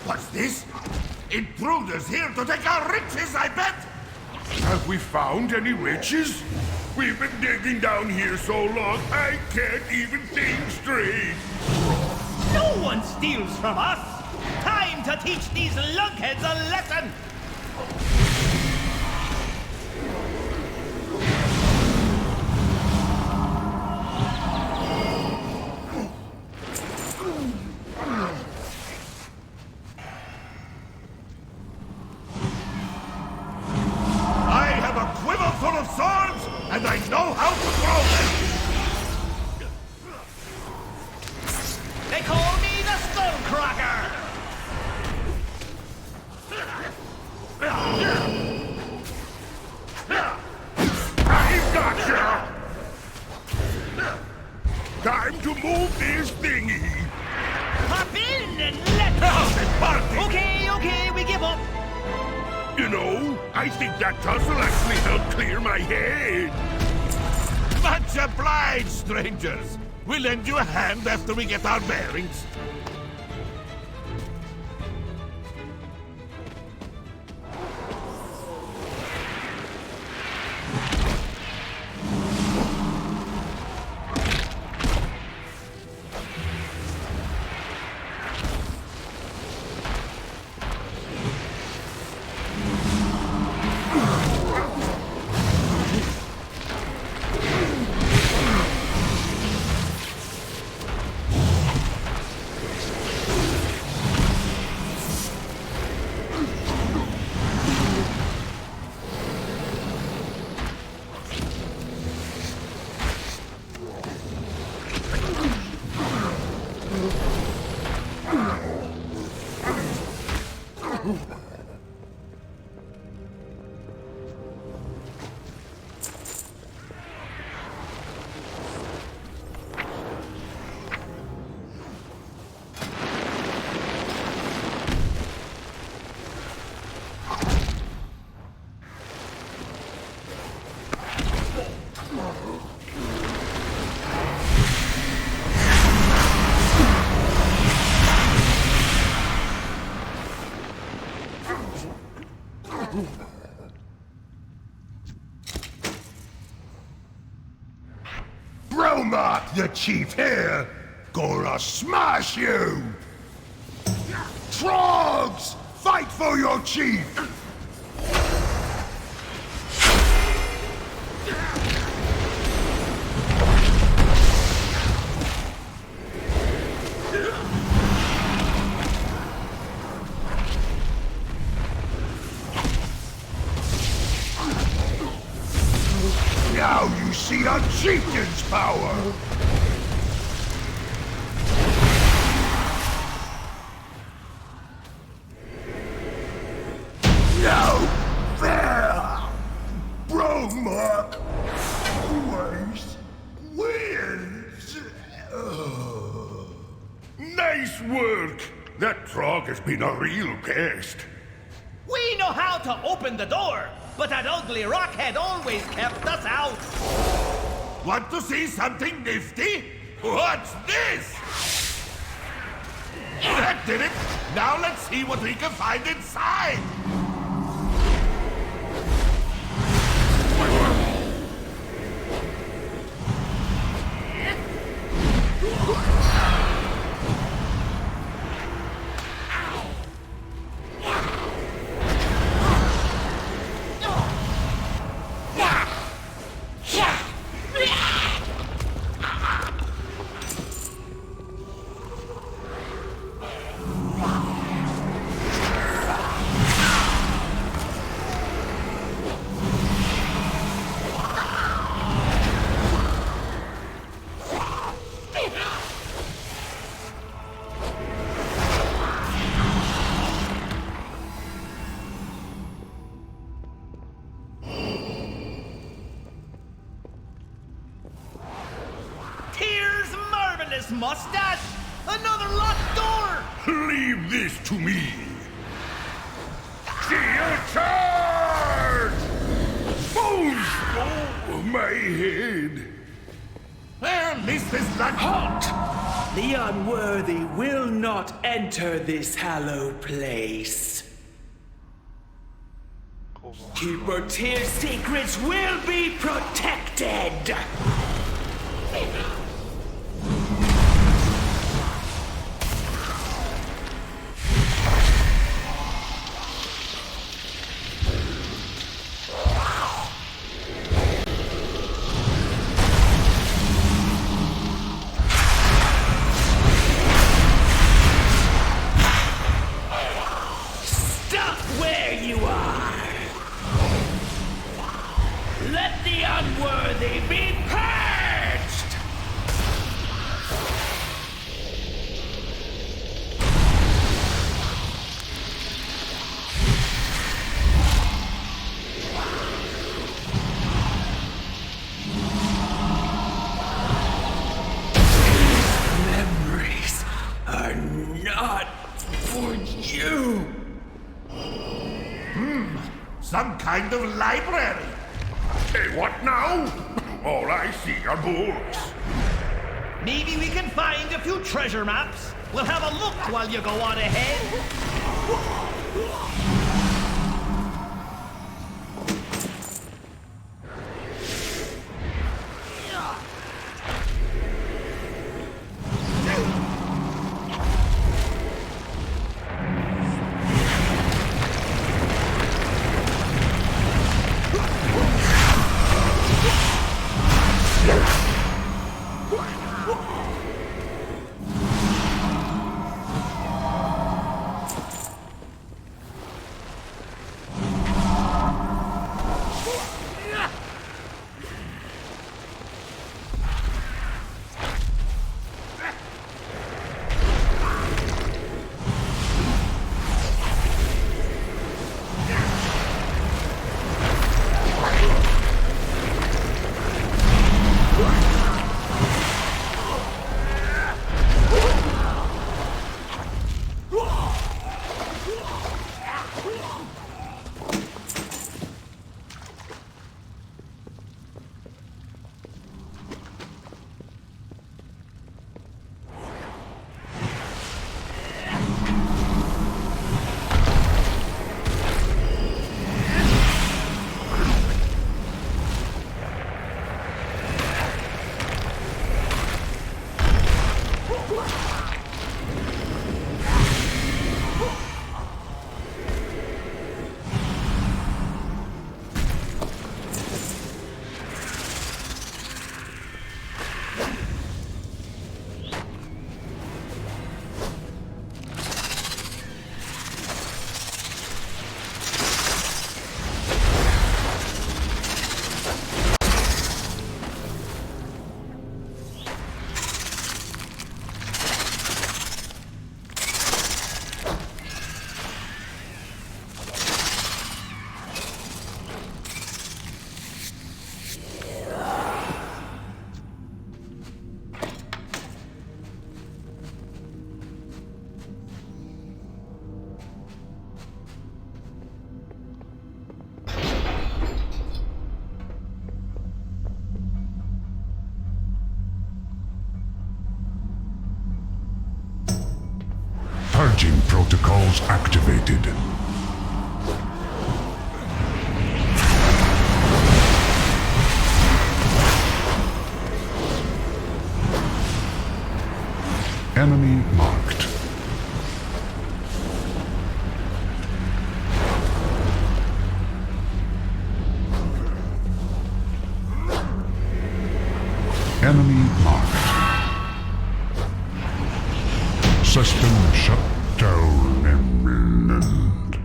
What's this? Intruders here to take our riches, I bet! Have we found any riches? We've been digging down here so long, I can't even think straight. No one steals from us! Time to teach these lunkheads a lesson! And I know how to throw them! They call me the Skullcracker! I've gotcha! Time to move this thingy! Hop in and let's go! Okay, we give up! You know, I think that tussle actually helped clear my head. Much obliged, strangers. We'll lend you a hand after we get our bearings. Bromark, the chief here, gonna smash you! Trogs, fight for your chief! Now you see a chieftain's power! No fair! Bromark always wins! Nice work! That Trog has been a real pest. We know how to open the door, but that ugly rockhead always kept us out. Want to see something nifty? What's this? That did it! Now let's see what we can find inside! Elf's mustache! Another locked door! Leave this to me. Shield charge! Boom! Oh, my head. Well, at least it's not Halt! The unworthy will not enter this hallowed place. Keeper Tyr's secrets will be protected! Stop where you are! Let the unworthy be purged! Memories are not for you! some kind of library. Hey, what now? All I see are books. Maybe we can find a few treasure maps. We'll have a look while you go on ahead. Purging protocols activated. Enemy marked. Enemy marked. System shut down imminent.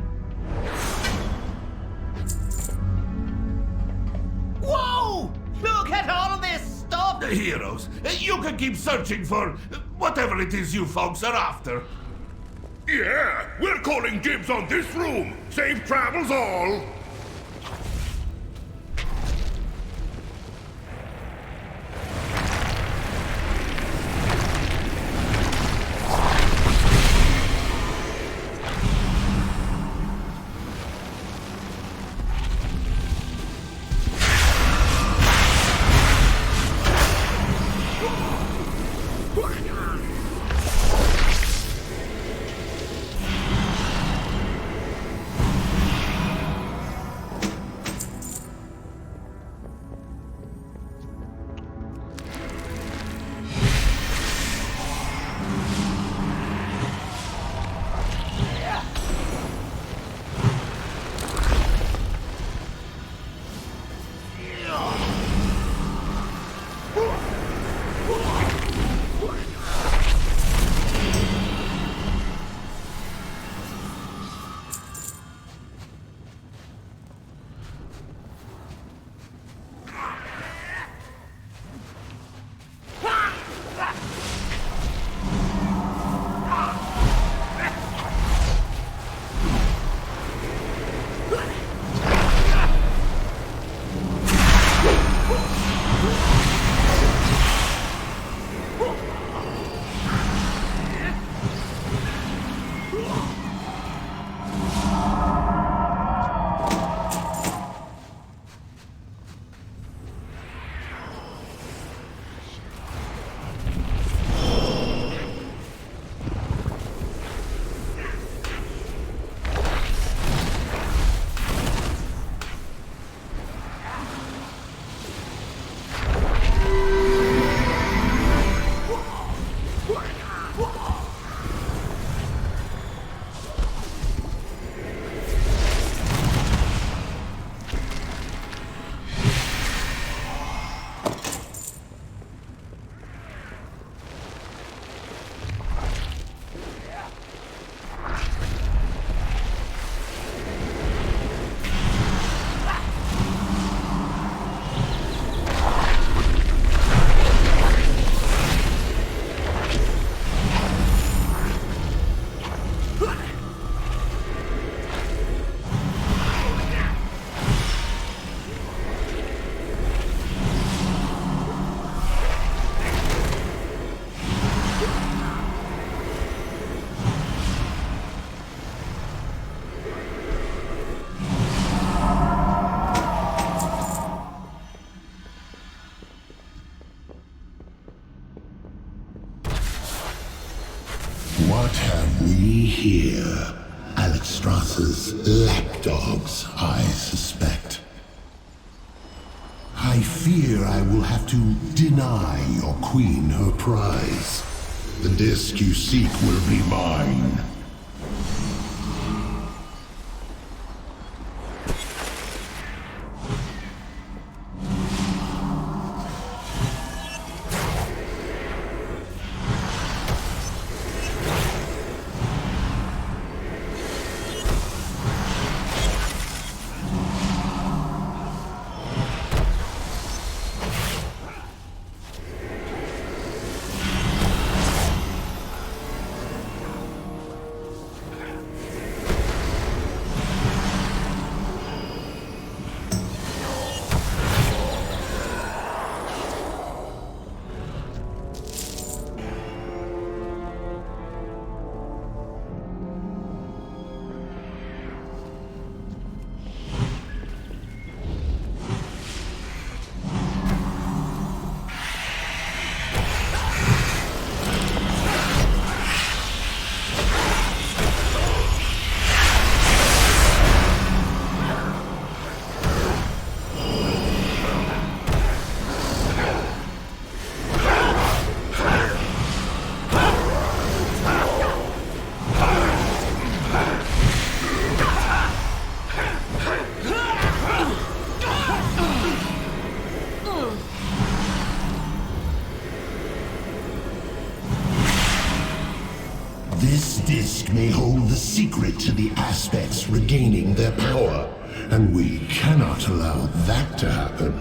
Whoa! Look at all of this stuff! The heroes, you can keep searching for whatever it is you folks are after. Yeah, we're calling dibs on this room. Safe travels all. here. Alexstrasza's lapdogs, I suspect. I fear I will have to deny your queen her prize. The disc you seek will be mine. This disc may hold the secret to the aspects regaining their power, and we cannot allow that to happen.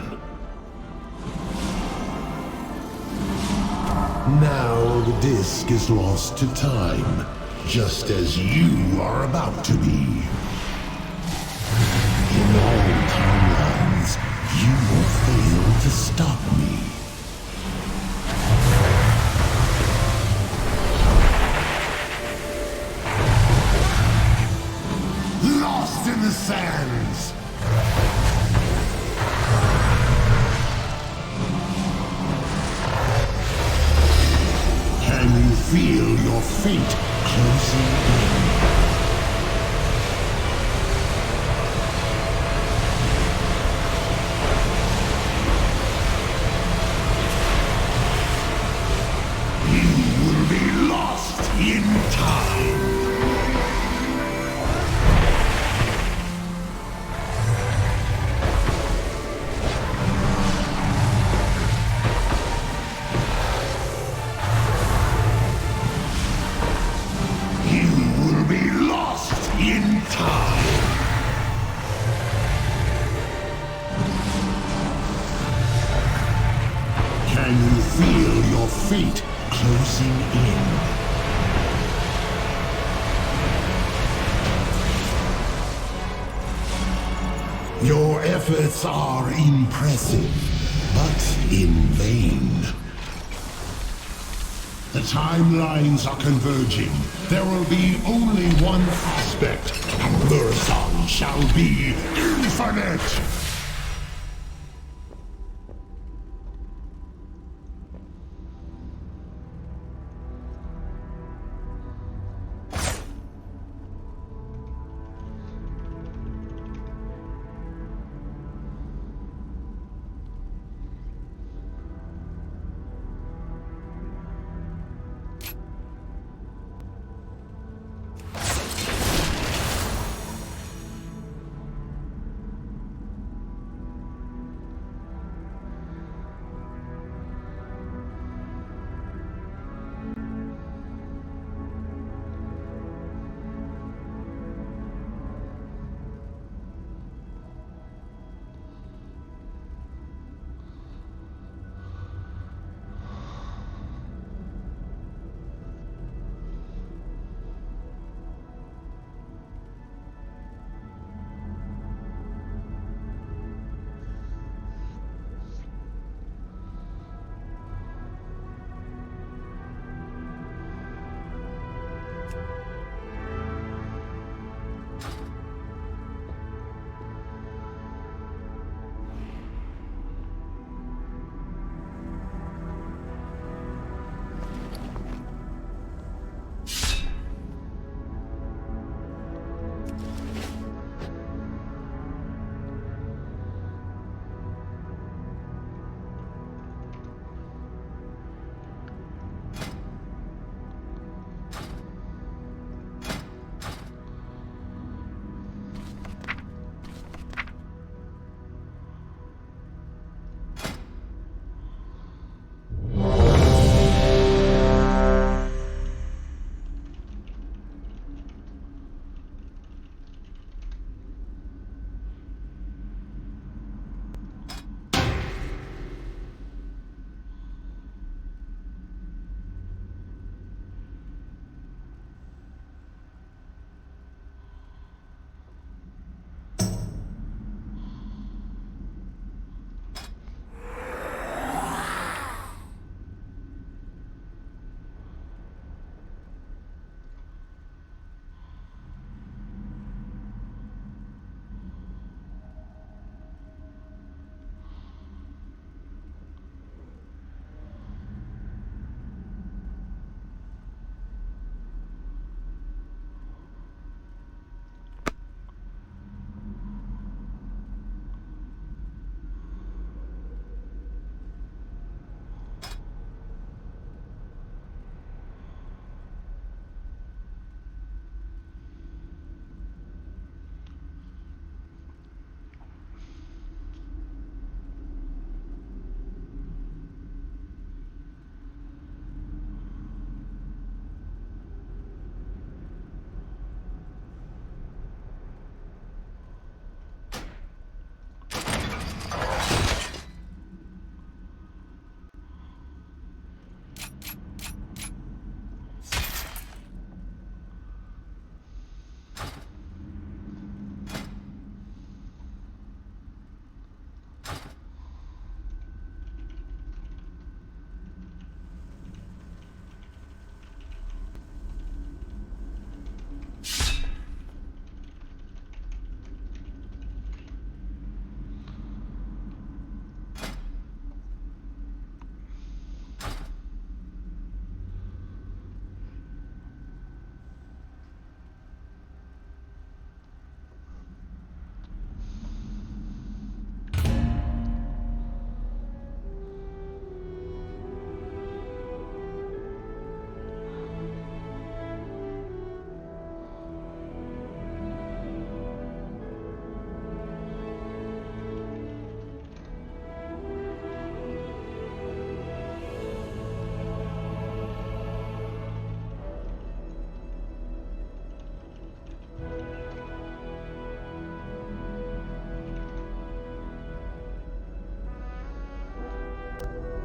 Now the disc is lost to time, just as you are about to be. In all timelines, you will fail to stop me. Lost in the sands! Can you feel your fate closing in? You will be lost in time! In time. Can you feel your fate closing in? Your efforts are impressive, but in vain. The timelines are converging. There will be only one aspect, and Burzon shall be infinite!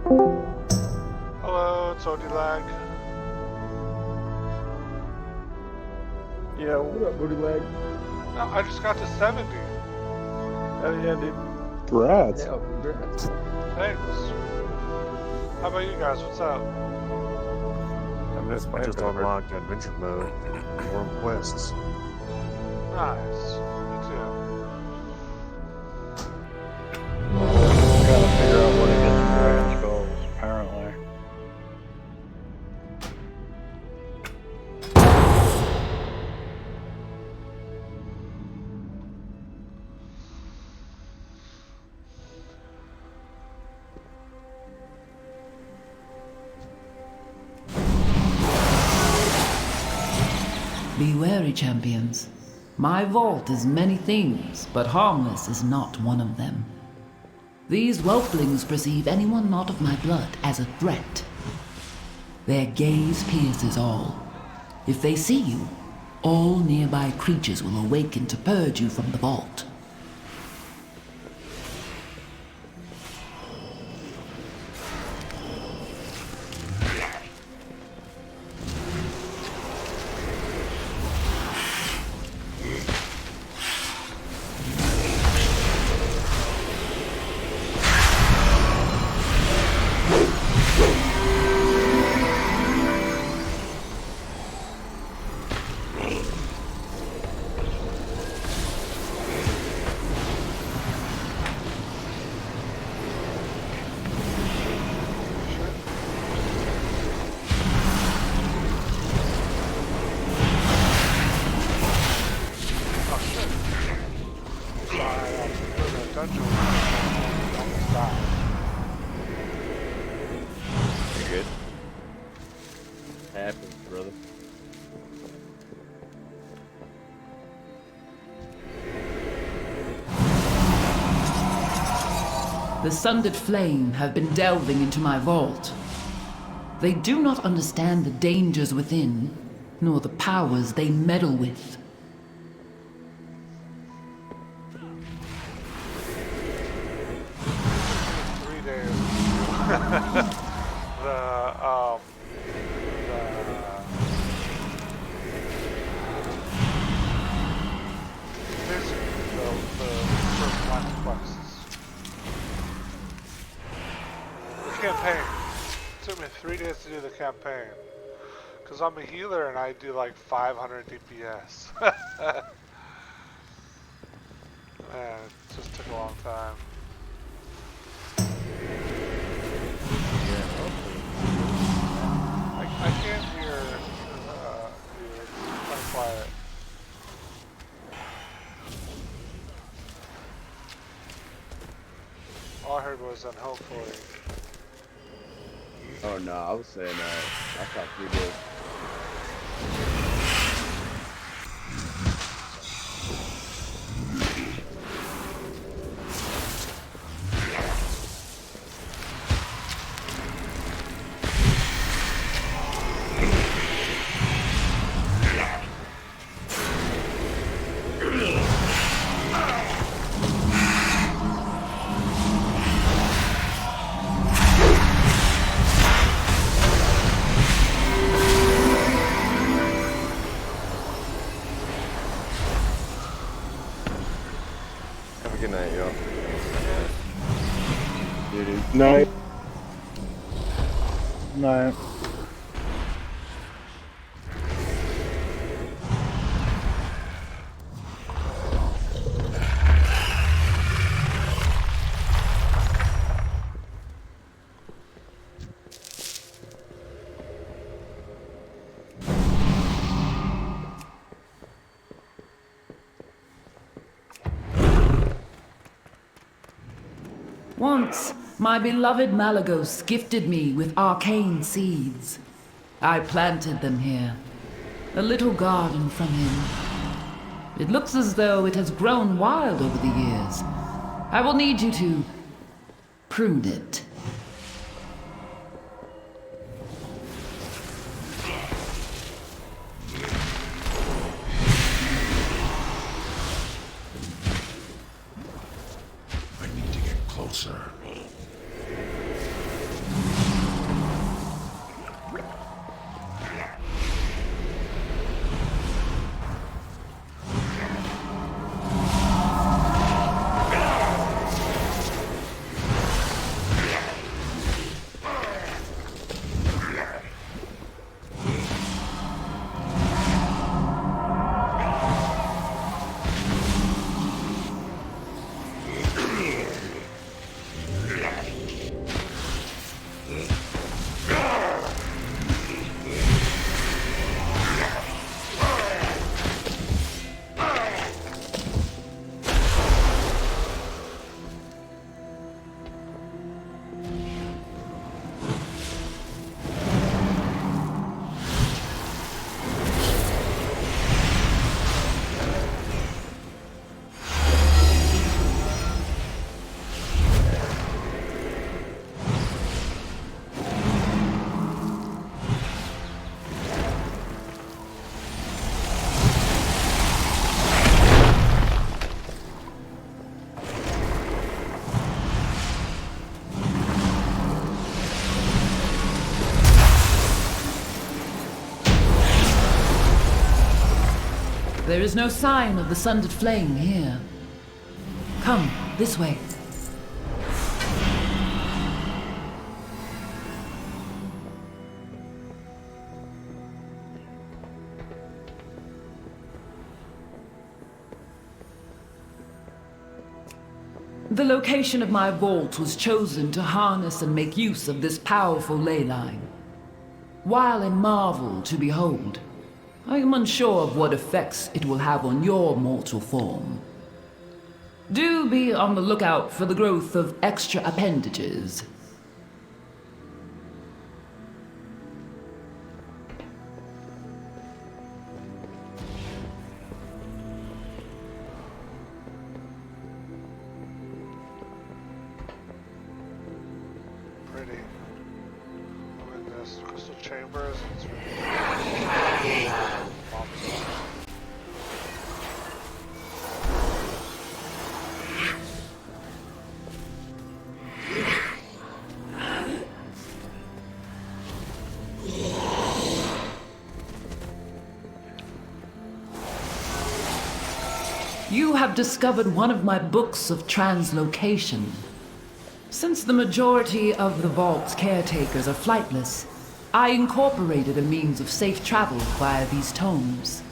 Hello, it's Odilag. Yeah, what up, booty leg? I just got to 70. Oh yeah, dude. Congrats. Yeah, congrats. Thanks. How about you guys? What's up? I'm just I playing just Pepper. unlocked adventure mode. More quests. Nice. Me too. Gotta figure out where to get some dragon skulls, apparently. Be wary, champions. My vault is many things, but harmless is not one of them. These whelplings perceive anyone not of my blood as a threat. Their gaze pierces all. If they see you, all nearby creatures will awaken to purge you from the vault. Happens, brother. The sundered flame have been delving into my vault. They do not understand the dangers within, nor the powers they meddle with. 3 days. the first line of quests. The campaign. It took me 3 days to do the campaign. Because I'm a healer and I do like 500 DPS. Man, it just took a long time. I can't hear you. It's kind of quiet. All I heard was and hopefully. Oh no, I was saying I thought we did. Have a good night, y'all. Night. Night. Once, my beloved Malagos gifted me with arcane seeds. I planted them here, a little garden from him. It looks as though it has grown wild over the years. I will need you to prune it. I need to get closer. There is no sign of the sundered flame here. Come, this way. The location of my vault was chosen to harness and make use of this powerful ley line. While a marvel to behold, I am unsure of what effects it will have on your mortal form. Do be on the lookout for the growth of extra appendages. Pretty. I'm in this crystal chambers. It's really You have discovered one of my books of translocation. Since the majority of the vault's caretakers are flightless, I incorporated a means of safe travel via these tomes.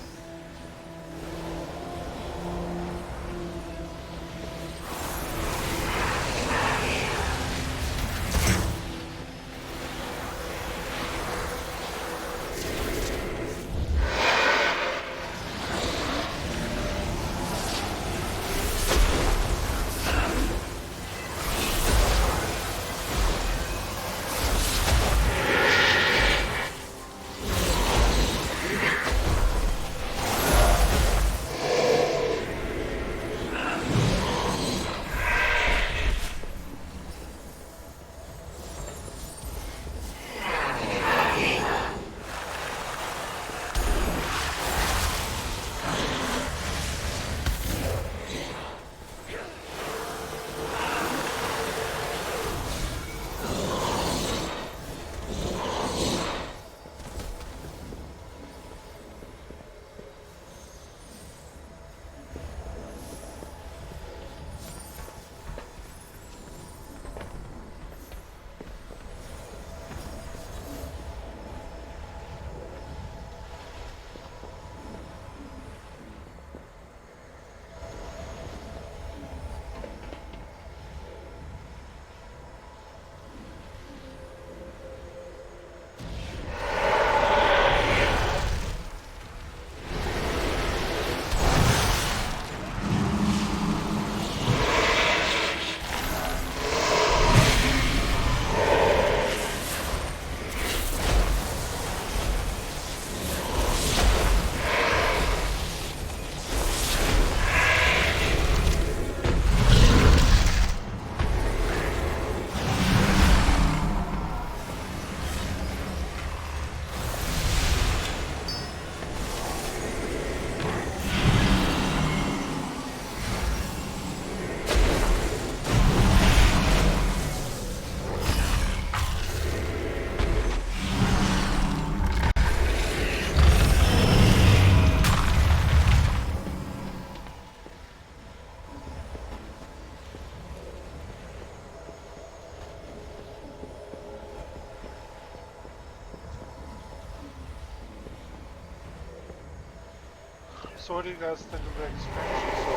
So what do you guys think of the expansion so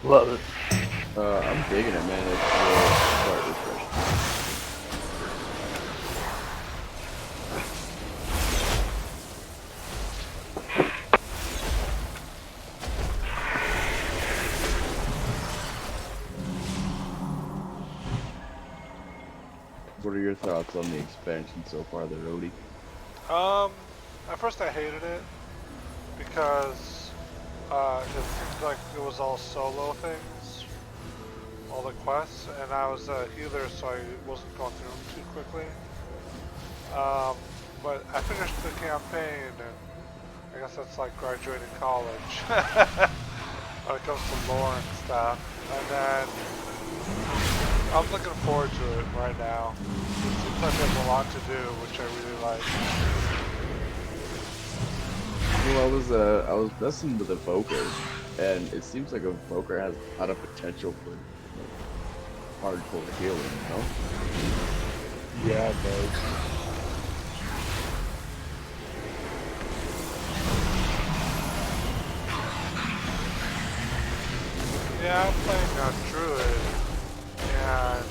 far? Love it. I'm digging it, man. It's quite refreshing. What are your thoughts on the expansion so far, the roadie? At first I hated it because it seemed like it was all solo things, all the quests, and I was a healer, so I wasn't going through them too quickly. But I finished the campaign, and I guess that's like graduating college when it comes to lore and stuff. And then I'm looking forward to it right now. It seems like there's a lot to do, which I really like. Well, I was messing with Evoker, and it seems like Evoker has a lot of potential for hardcore healing, you know? Yeah, it does. Yeah, I'm playing Druid, and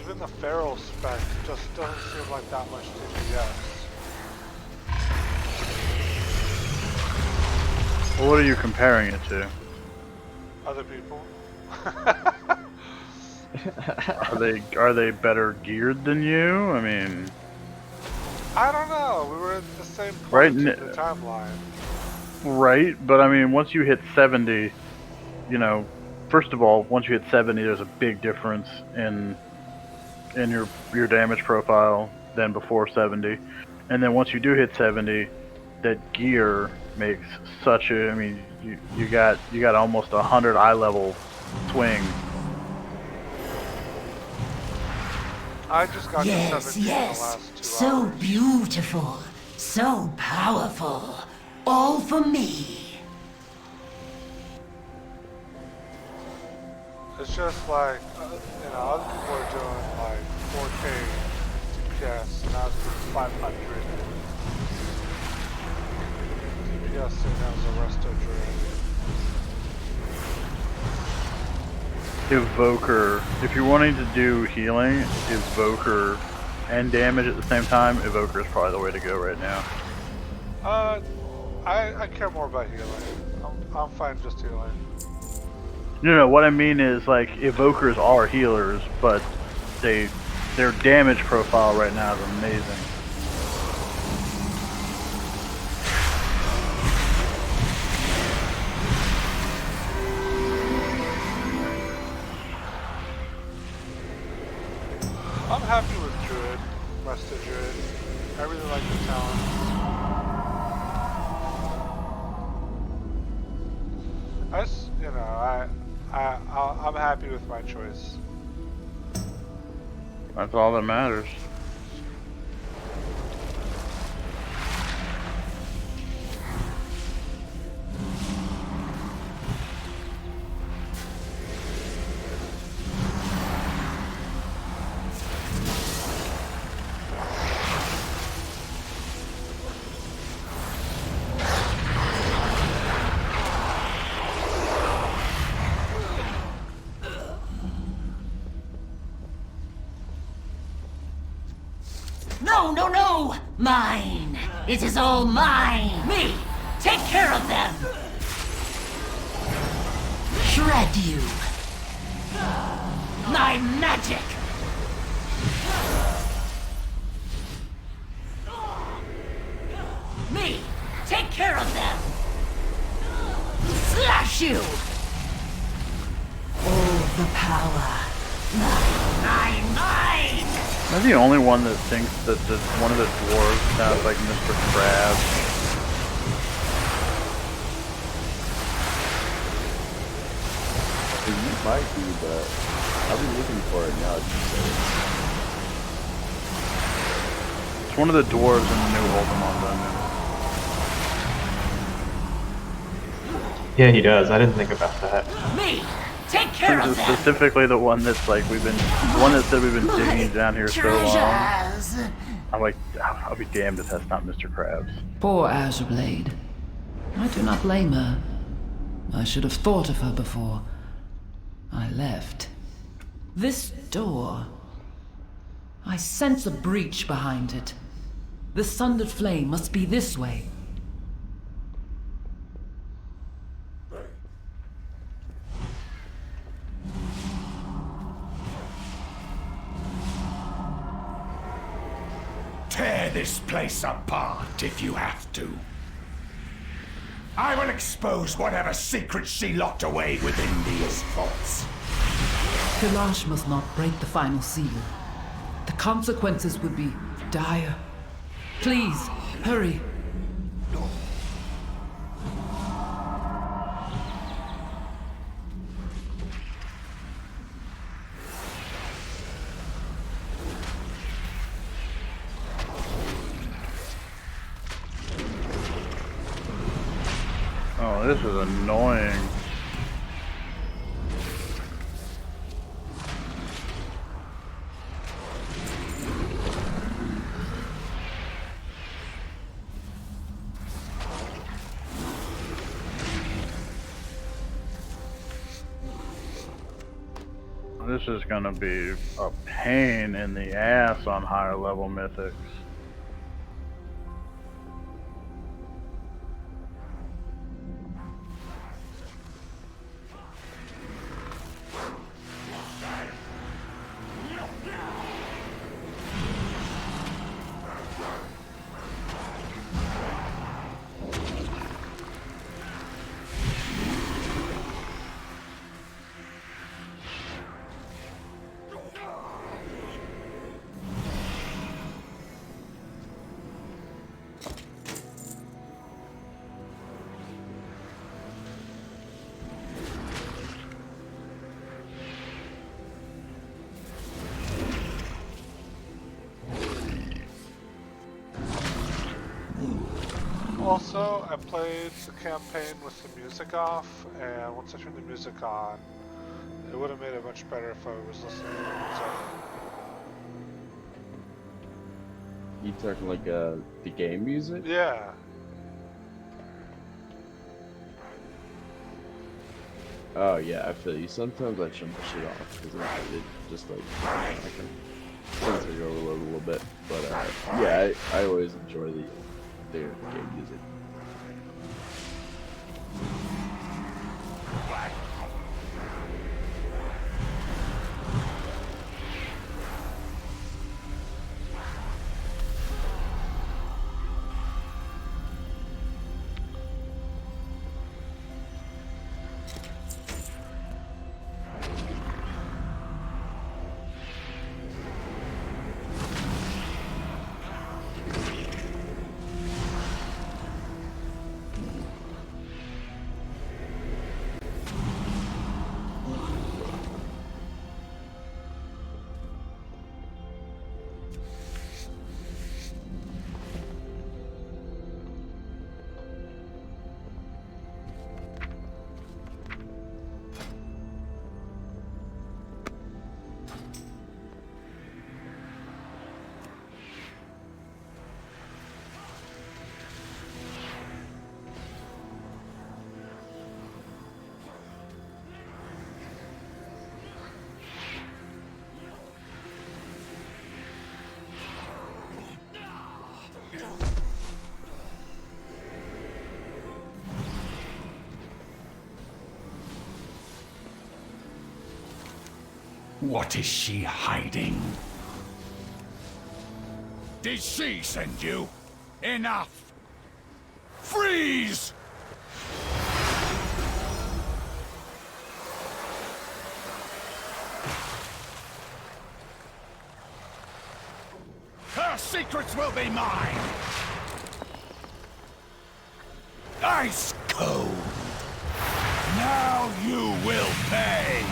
even the Feral spec just doesn't seem like that much DPS. Well, what are you comparing it to? Other people. Are they better geared than you? I mean, I don't know. We were at the same right, point in the timeline. right. But I mean, once you hit 70, you know, first of all, once you hit 70, there's a big difference in your damage profile than before 70, and then once you do hit 70, that gear makes such a. I mean, you got almost 100 eye level swing. I just got to 17 in the last 2 So hours. beautiful, so powerful, all for me. It's just like, you know, other people are doing like 4K DPS, and I was doing 500 DPS, and that was a Resto Druid. Evoker. If you're wanting to do healing, Evoker, and damage at the same time, Evoker is probably the way to go right now. I care more about healing. I'm fine just healing. No, what I mean is, like, Evokers are healers, but their damage profile right now is amazing. I'm happy with Druid, Resto Druid. I really like the talents. You know, I'm happy with my choice. That's all that matters. No, no, no! Mine! It is all mine! Me! Take care of them! Shred you! My magic! Me! Take care of them! Slash you! All the power! Mine! Am I the only one that thinks that one of the dwarves sounds like Mr. Krabs? You might be, but I'll be looking for it now. It's one of the dwarves in the new Ultimon dungeon. Yeah, he does. I didn't think about that. Me! Take care of them! Specifically the one that's like the one that said we've been digging down here so long. I'm like, I'll be damned if that's not Mr. Krabs. Poor Azurblade. I do not blame her. I should have thought of her before I left. This door. I sense a breach behind it. The sundered flame must be this way. Tear this place apart if you have to. I will expose whatever secrets she locked away within these vaults. Kalash must not break the final seal. The consequences would be dire. Please, hurry. This is annoying. This is gonna be a pain in the ass on higher level mythics. Also, I played the campaign with the music off, and once I turned the music on, it would have made it much better if I was listening to the music. You talking like the game music? Yeah. Oh yeah, I feel you. Sometimes I turn my shit off because it just like I can sensory overload a little bit. But yeah, I always enjoy the game music. What is she hiding? Did she send you? Enough! Freeze! Her secrets will be mine! Ice cold! Now you will pay!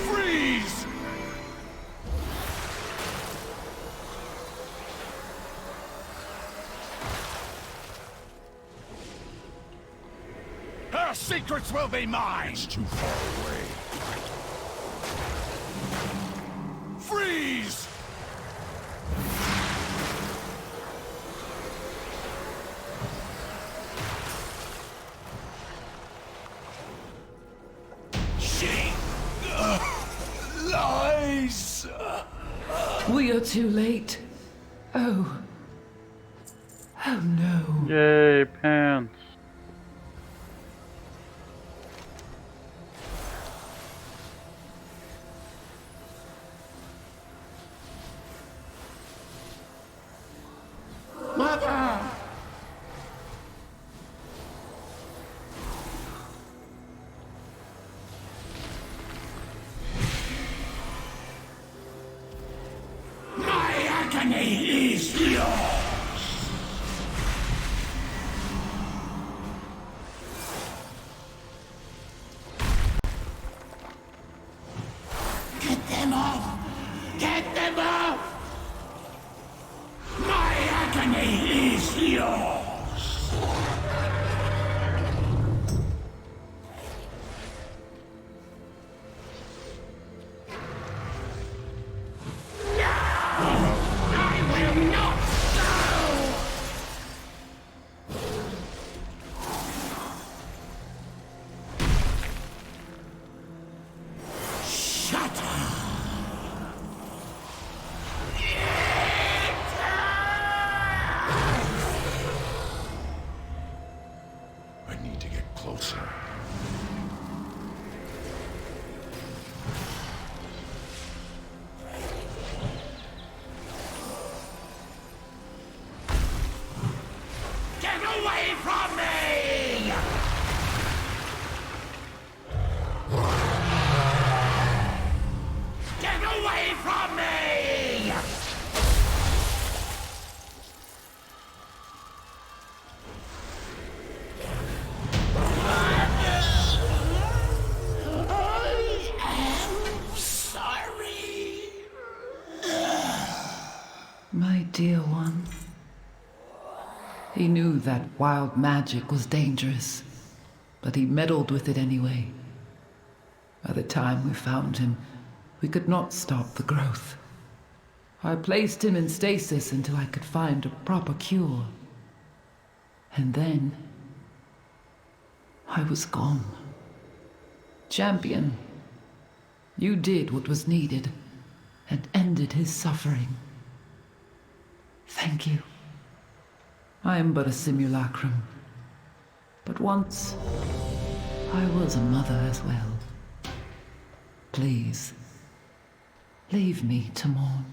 Freeze! Her secrets will be mine! It's too far away. Freeze! She lies! We are too late. Oh. Oh no. Yay, pants. Mother! My agony is yours! Get journey is yours. My dear one. He knew that wild magic was dangerous, but he meddled with it anyway. By the time we found him, we could not stop the growth. I placed him in stasis until I could find a proper cure. And then I was gone. Champion, you did what was needed and ended his suffering. Thank you. I am but a simulacrum, but once I was a mother as well. Please, leave me to mourn.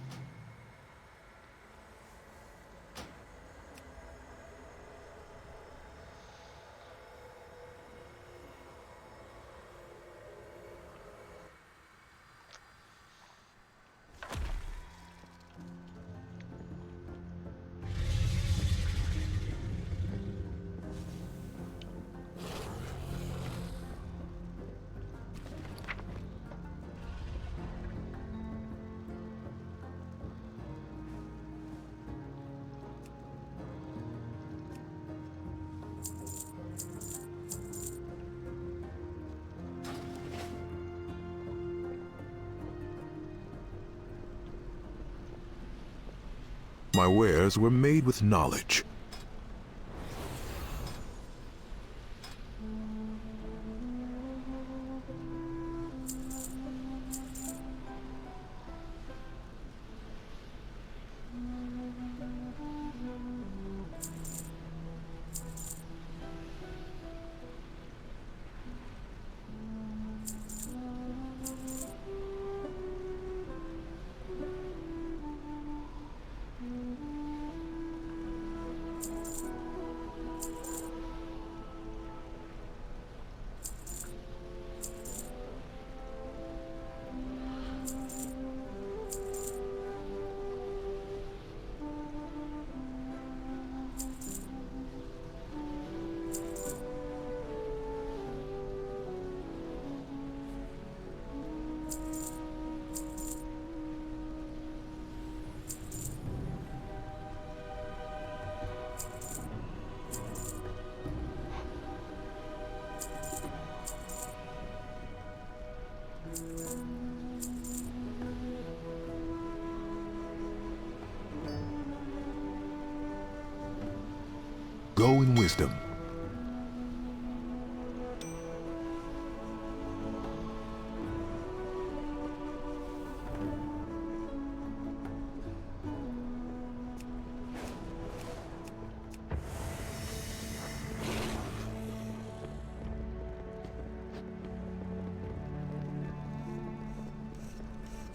My wares were made with knowledge. Go in wisdom.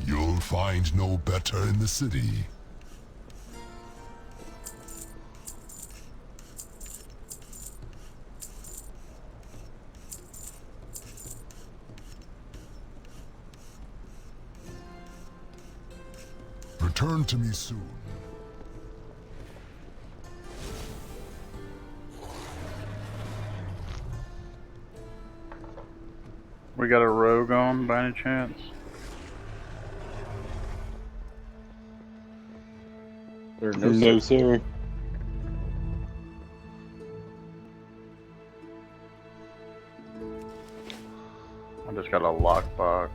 You'll find no better in the city. Return to me soon. We got a rogue on by any chance? No, sir. got a lockbox.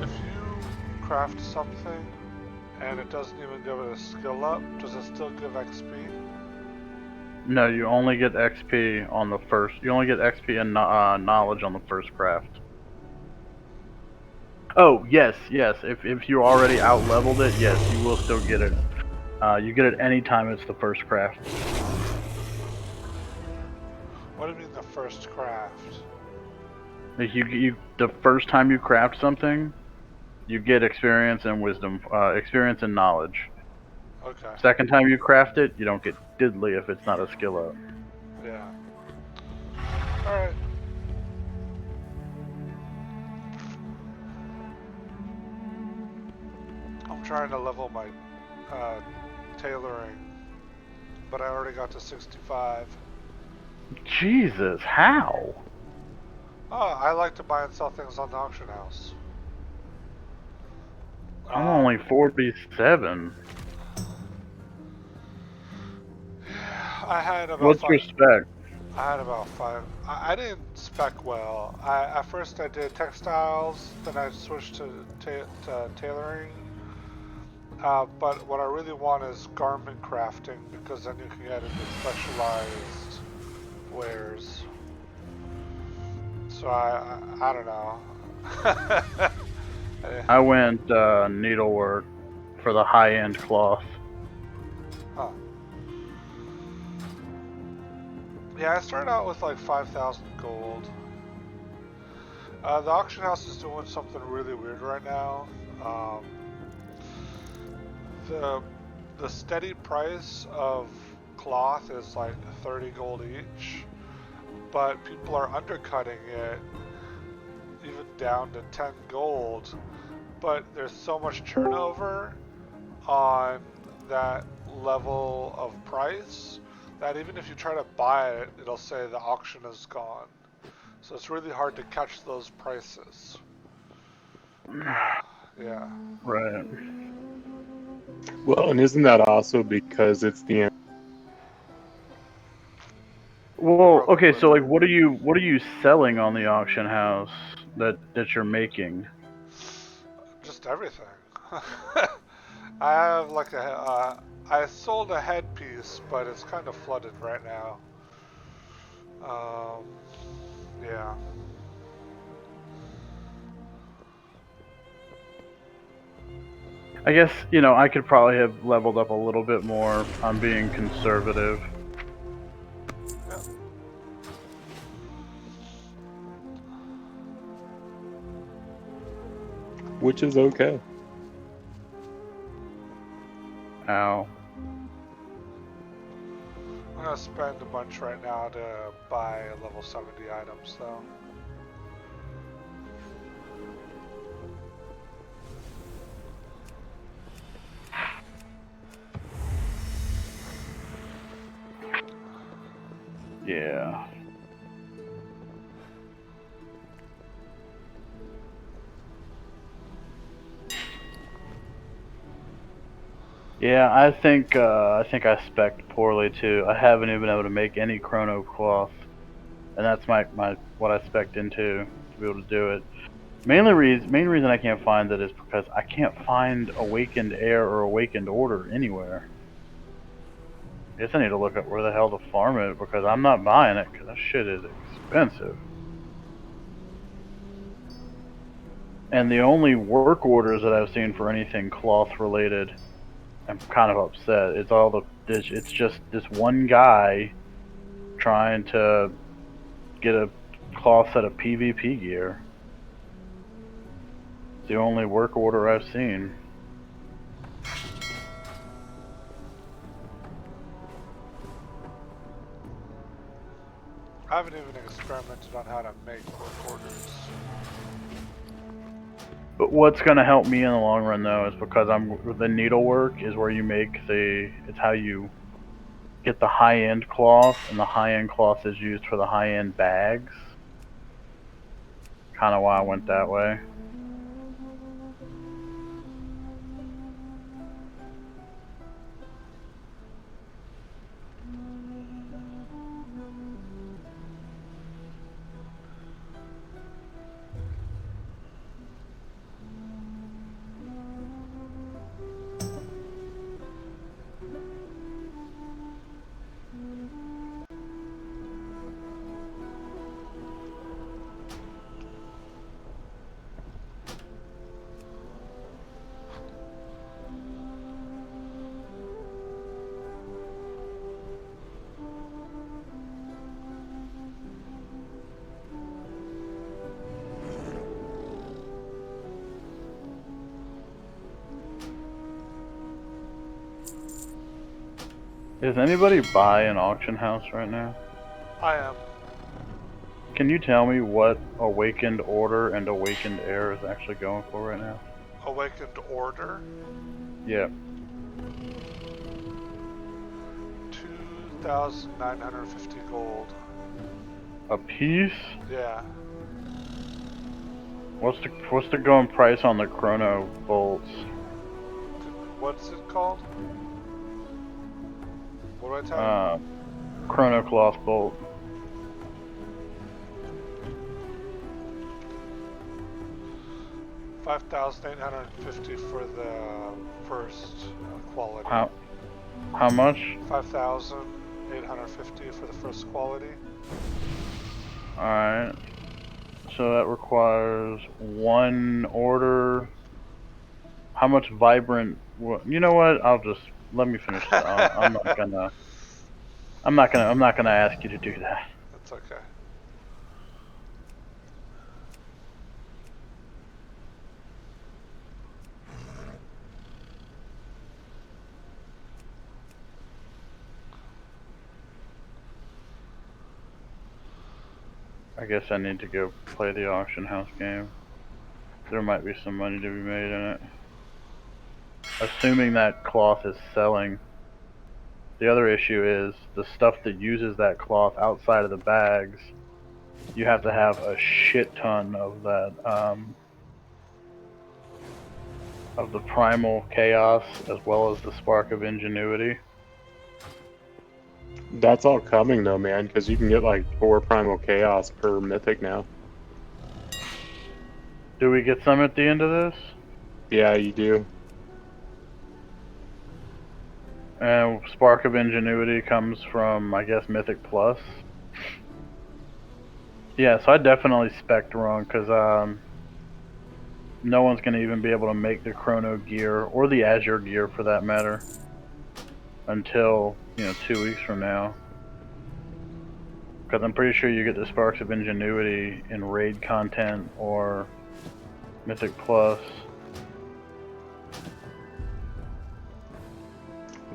If you craft something and it doesn't even give it a skill up, does it still give XP? No, you only get XP on the first. You only get XP and knowledge on the first craft. Oh yes, yes. If you already out leveled it, yes, you will still get it. You get it anytime it's the first craft. What do you mean the first craft? Like the first time you craft something, you get experience and wisdom, experience and knowledge. Okay. Second time you craft it, you don't get diddly if it's not a skill up. Yeah. Alright. I'm trying to level my tailoring, but I already got to 65. Jesus, how? Oh, I like to buy and sell things on the auction house. I'm only 47. I had about What's your spec? I had about 5. I didn't spec well. At first I did textiles, then I switched to tailoring. But what I really want is garment crafting, because then you can get into specialized wares. So I don't know. I went needlework for the high-end cloth. Huh. Yeah, I started out with like 5,000 gold. The auction house is doing something really weird right now. The steady price of cloth is like 30 gold each, but people are undercutting it even down to 10 gold. But there's so much turnover on that level of price that even if you try to buy it, it'll say the auction is gone. So it's really hard to catch those prices. Yeah. Right. Well, and isn't that also because it's the Well, okay, so like, what are you selling on the auction house that you're making? Just everything. I have like I sold a headpiece, but it's kind of flooded right now. Yeah. I guess, you know, I could probably have leveled up a little bit more on being conservative. Yep. Which is okay. Ow. I'm gonna spend a bunch right now to buy level 70 items, though. Yeah. Yeah, I think I spec'd poorly too. I haven't even been able to make any chrono cloth, and that's my what I spec'd into to be able to do it. Main reason I can't find it is because I can't find Awakened Air or Awakened Order anywhere. I guess I need to look up where the hell to farm it, because I'm not buying it, because that shit is expensive. And the only work orders that I've seen for anything cloth related am kind of upset. It's just this one guy trying to get a cloth set of PvP gear. It's the only work order I've seen. I haven't even experimented on how to make work orders. But what's gonna help me in the long run though is because the needlework is where you make it's how you get the high-end cloth, and the high-end cloth is used for the high-end bags. Kind of why I went that way. Is anybody by an auction house right now? I am. Can you tell me what Awakened Order and Awakened Air is actually going for right now? Awakened Order? Yeah. 2,950 gold. A piece? Yeah. What's the going price on the Chrono bolts? What's it called? What do I tell you? Chrono cloth bolt. $5,850 for the first quality. How much? 5,850 for the first quality. Alright. So that requires one order. How much vibrant? You know what? Let me finish that. I'm not gonna ask you to do that. That's okay. I guess I need to go play the auction house game. There might be some money to be made in it. Assuming that cloth is selling. The other issue is the stuff that uses that cloth outside of the bags. You have to have a shit ton of that, of the primal chaos as well as the spark of ingenuity. That's all coming though, man, because you can get like 4 primal chaos per mythic now. Do we get some at the end of this? Yeah, you do. And Spark of Ingenuity comes from, I guess, Mythic Plus. Yeah, so I definitely spec'd wrong, because no one's going to even be able to make the Chrono gear, or the Azure gear for that matter, until, 2 weeks from now. Because I'm pretty sure you get the Sparks of Ingenuity in raid content or Mythic Plus.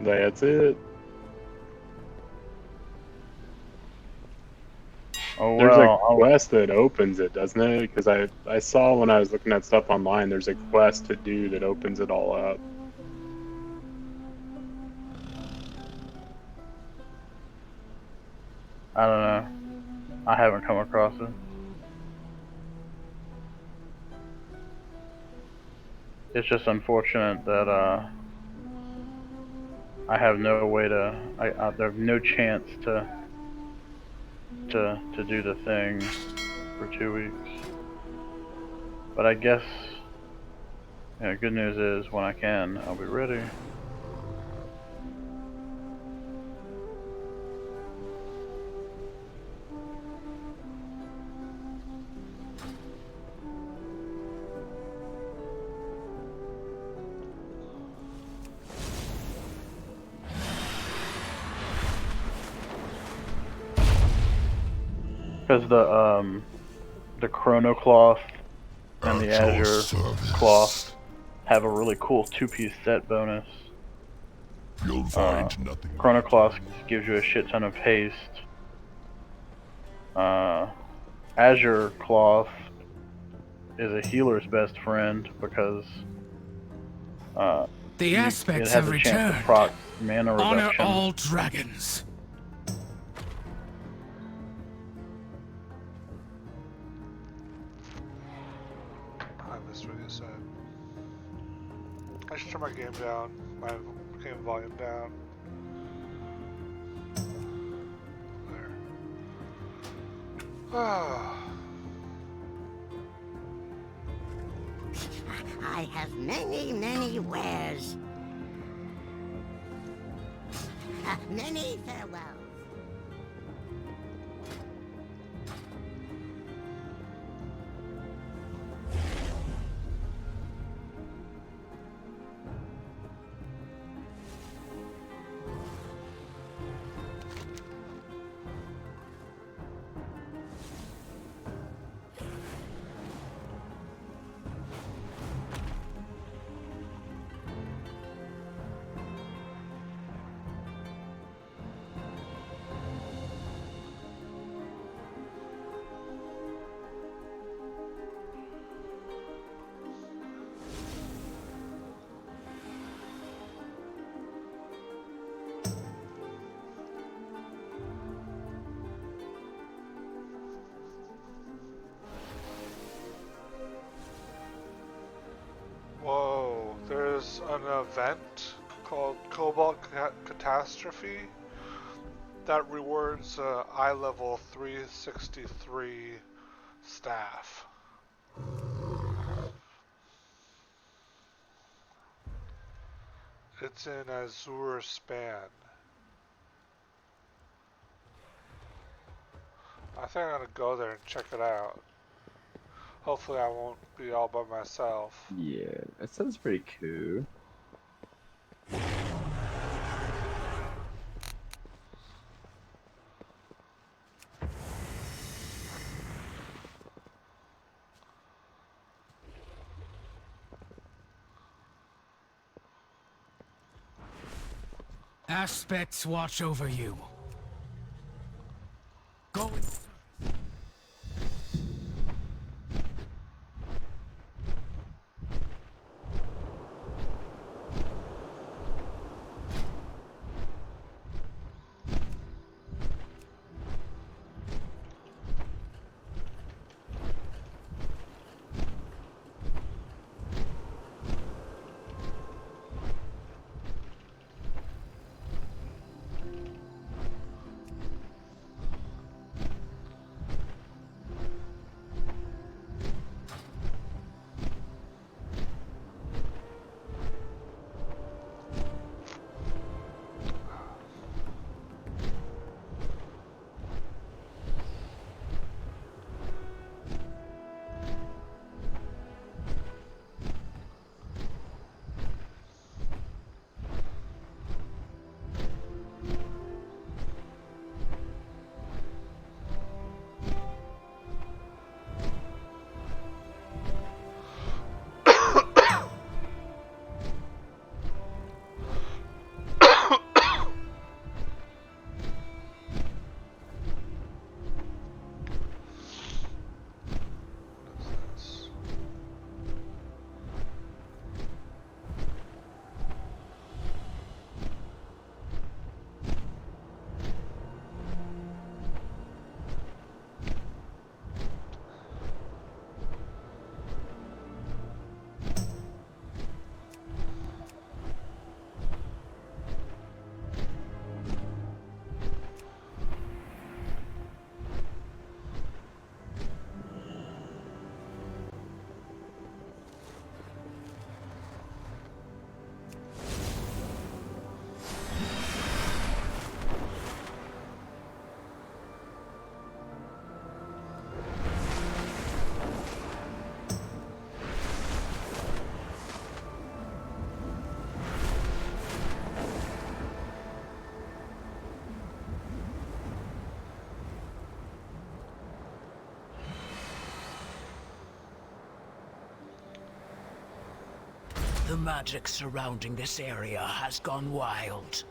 That's it. Oh, there's well, a quest that opens it, doesn't it? Because I saw when I was looking at stuff online, there's a quest to do that opens it all up. I don't know. I haven't come across it. It's just unfortunate that I have no way to. There's no chance to do the thing for 2 weeks. But I guess, good news is when I can, I'll be ready. Because the Chrono Cloth and the At your Azure service. Cloth have a really cool 2-piece set bonus. You'll find nothing. Chrono Cloth gives you a shit ton of haste. Azure Cloth is a healer's best friend because the aspects it has have a chance to returned. proc mana Honor reduction. all dragons. I missed what you said. I should turn my game down, my game volume down. There. I have many wares. Many farewells. Whoa, there's an event called Cobalt Catastrophe that rewards eye level 363 staff. It's in Azure Span. I think I'm gonna go there and check it out. Hopefully I won't be all by myself. Yeah, that sounds pretty cool. Aspects watch over you. Go. The magic surrounding this area has gone wild.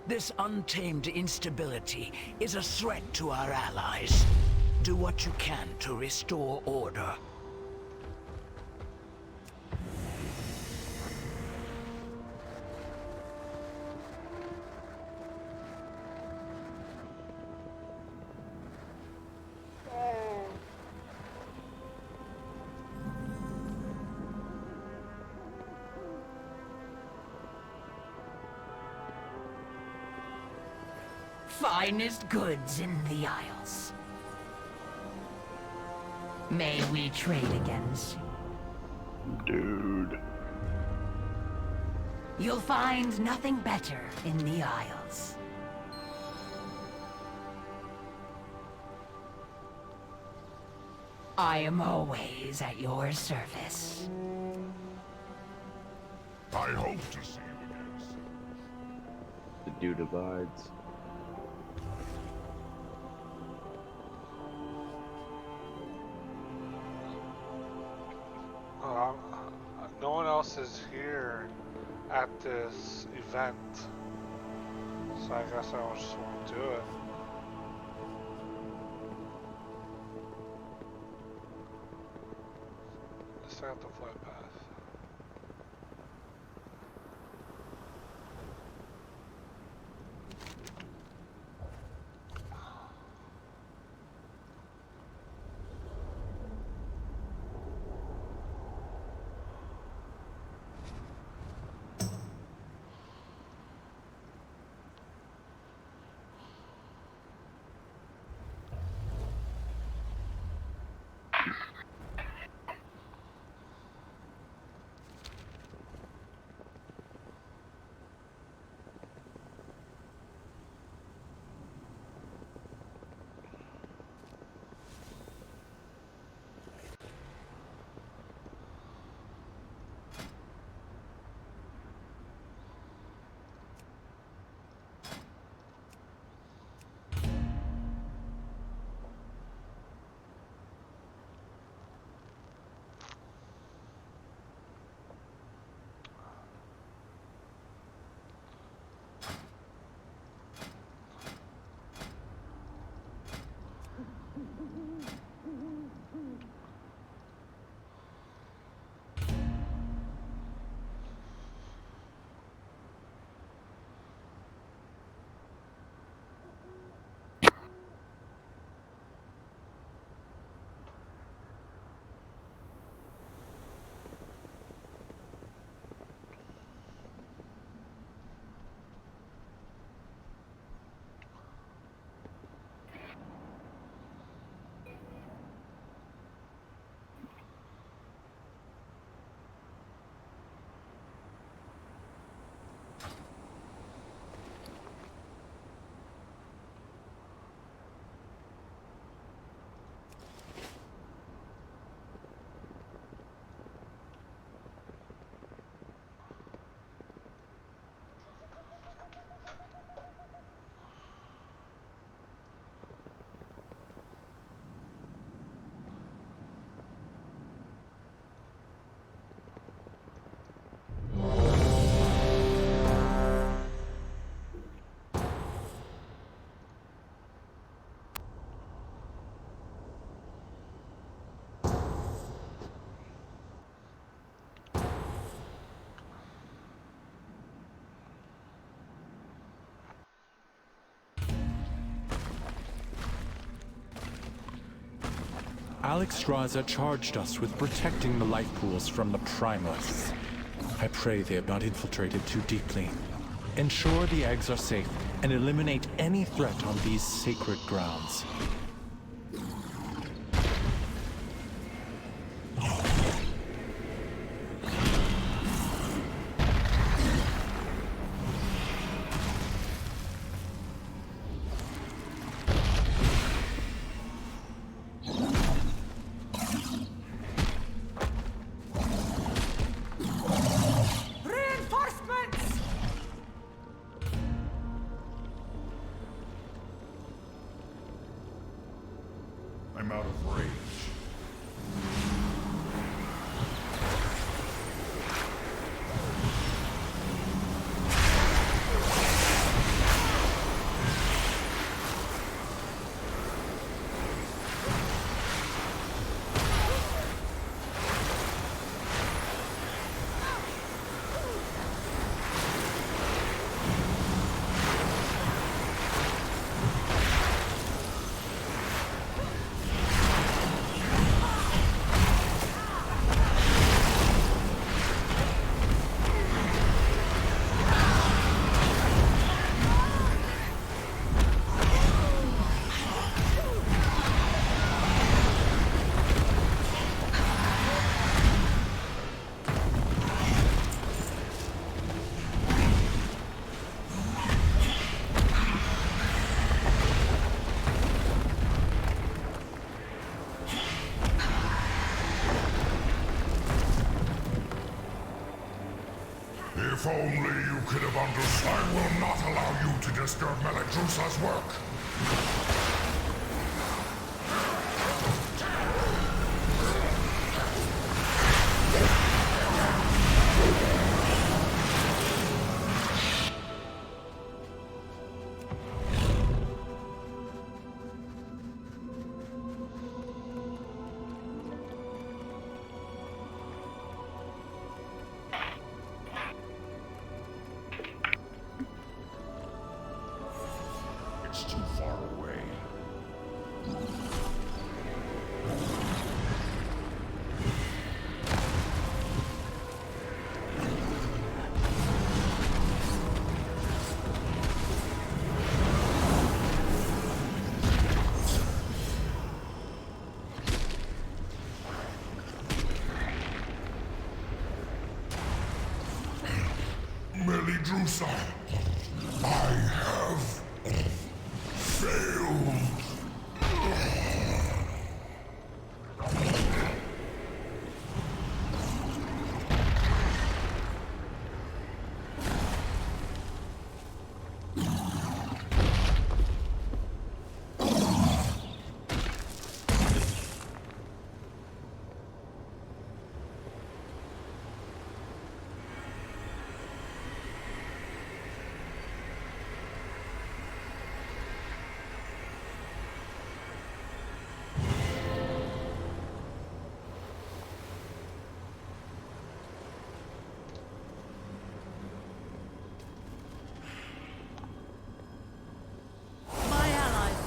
This untamed instability is a threat to our allies. Do what you can to restore order. Finest goods in the Isles. May we trade again soon? Dude. You'll find nothing better in the Isles. I am always at your service. I hope to see you again soon. The dude abides. No one else is here at this event, so I guess I just won't do it. Let's check out the flight path. Alexstrasza charged us with protecting the life pools from the primalists. I pray they have not infiltrated too deeply. Ensure the eggs are safe and eliminate any threat on these sacred grounds. I'm out of rage. If only you could have understood. I will not allow you to disturb Meladrusa's work. It's too far away. Meladrusa, I have failed.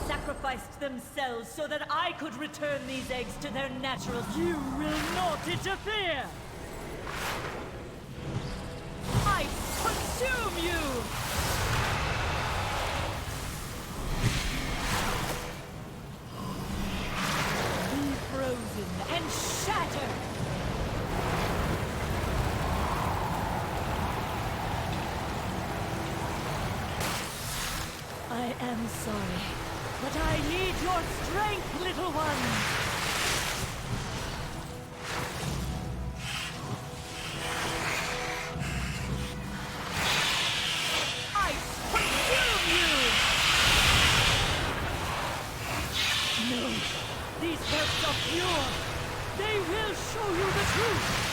Sacrificed themselves so that I could return these eggs to their natural. You will not interfere! I consume you! Be frozen and shattered! I am sorry. But I need your strength, little one! I consume you! No, these herbs are pure! They will show you the truth!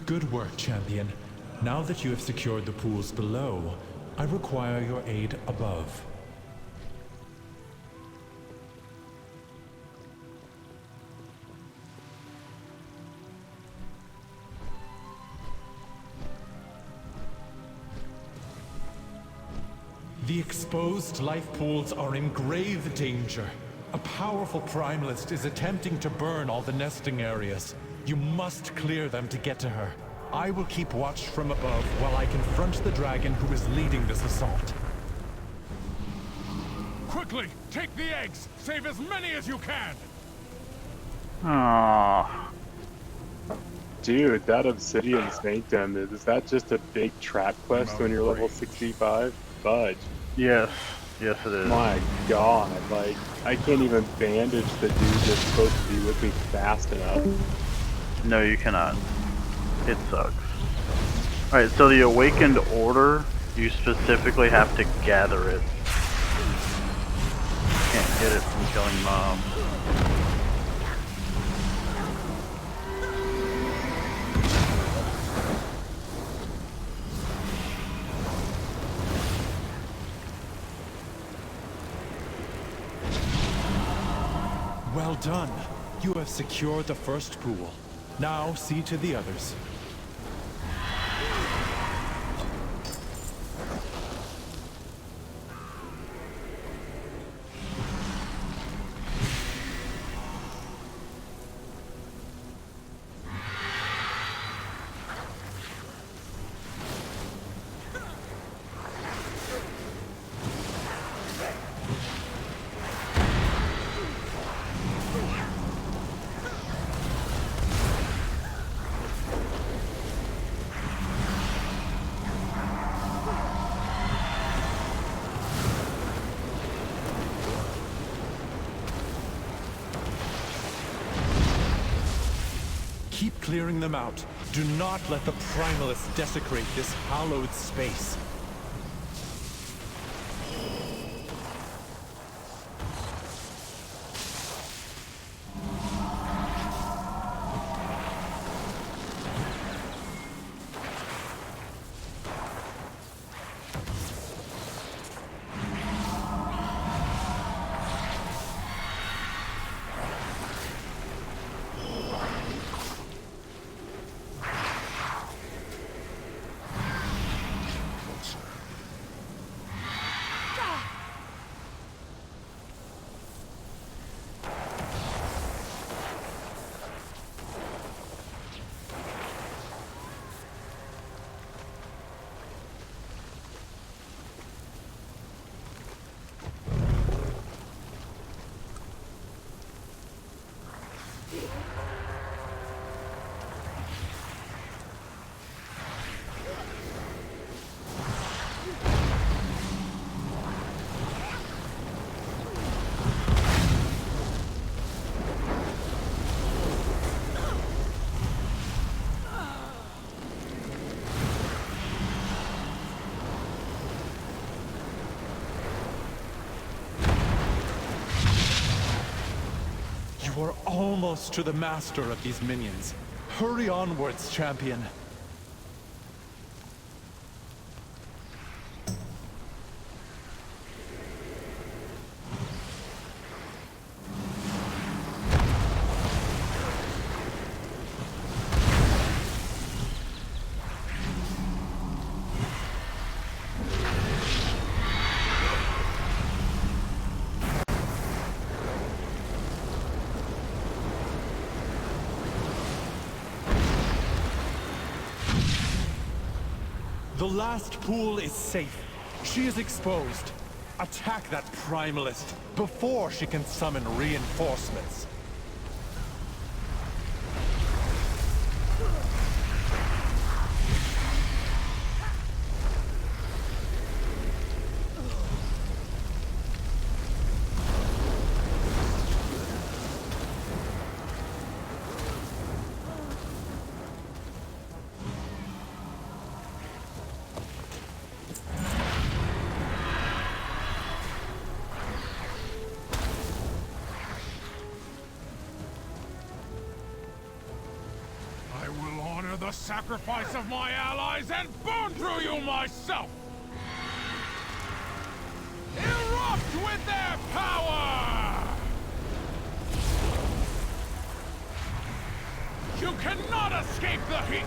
Good work, champion. Now that you have secured the pools below, I require your aid above. The exposed life pools are in grave danger. A powerful primalist is attempting to burn all the nesting areas. You must clear them to get to her. I will keep watch from above while I confront the dragon who is leading this assault. Quickly, take the eggs! Save as many as you can! Aww. Dude, that Obsidian Sanctum, is that just a big trap quest when you're level 65? Fudge. Yes. Yes, it is. My god, like, I can't even bandage the dude that's supposed to be with me fast enough. No, you cannot. It sucks. Alright, so the Awakened Order, you specifically have to gather it. Can't get it from killing mobs. Well done. You have secured the first pool. Now see to the others. clearing them out. Do not let the Primalists desecrate this hallowed space. You are almost to the master of these minions. Hurry onwards, champion. The last pool is safe. She is exposed. Attack that Primalist before she can summon reinforcements. The sacrifice of my allies and burn through you myself! Erupt with their power! You cannot escape the heat!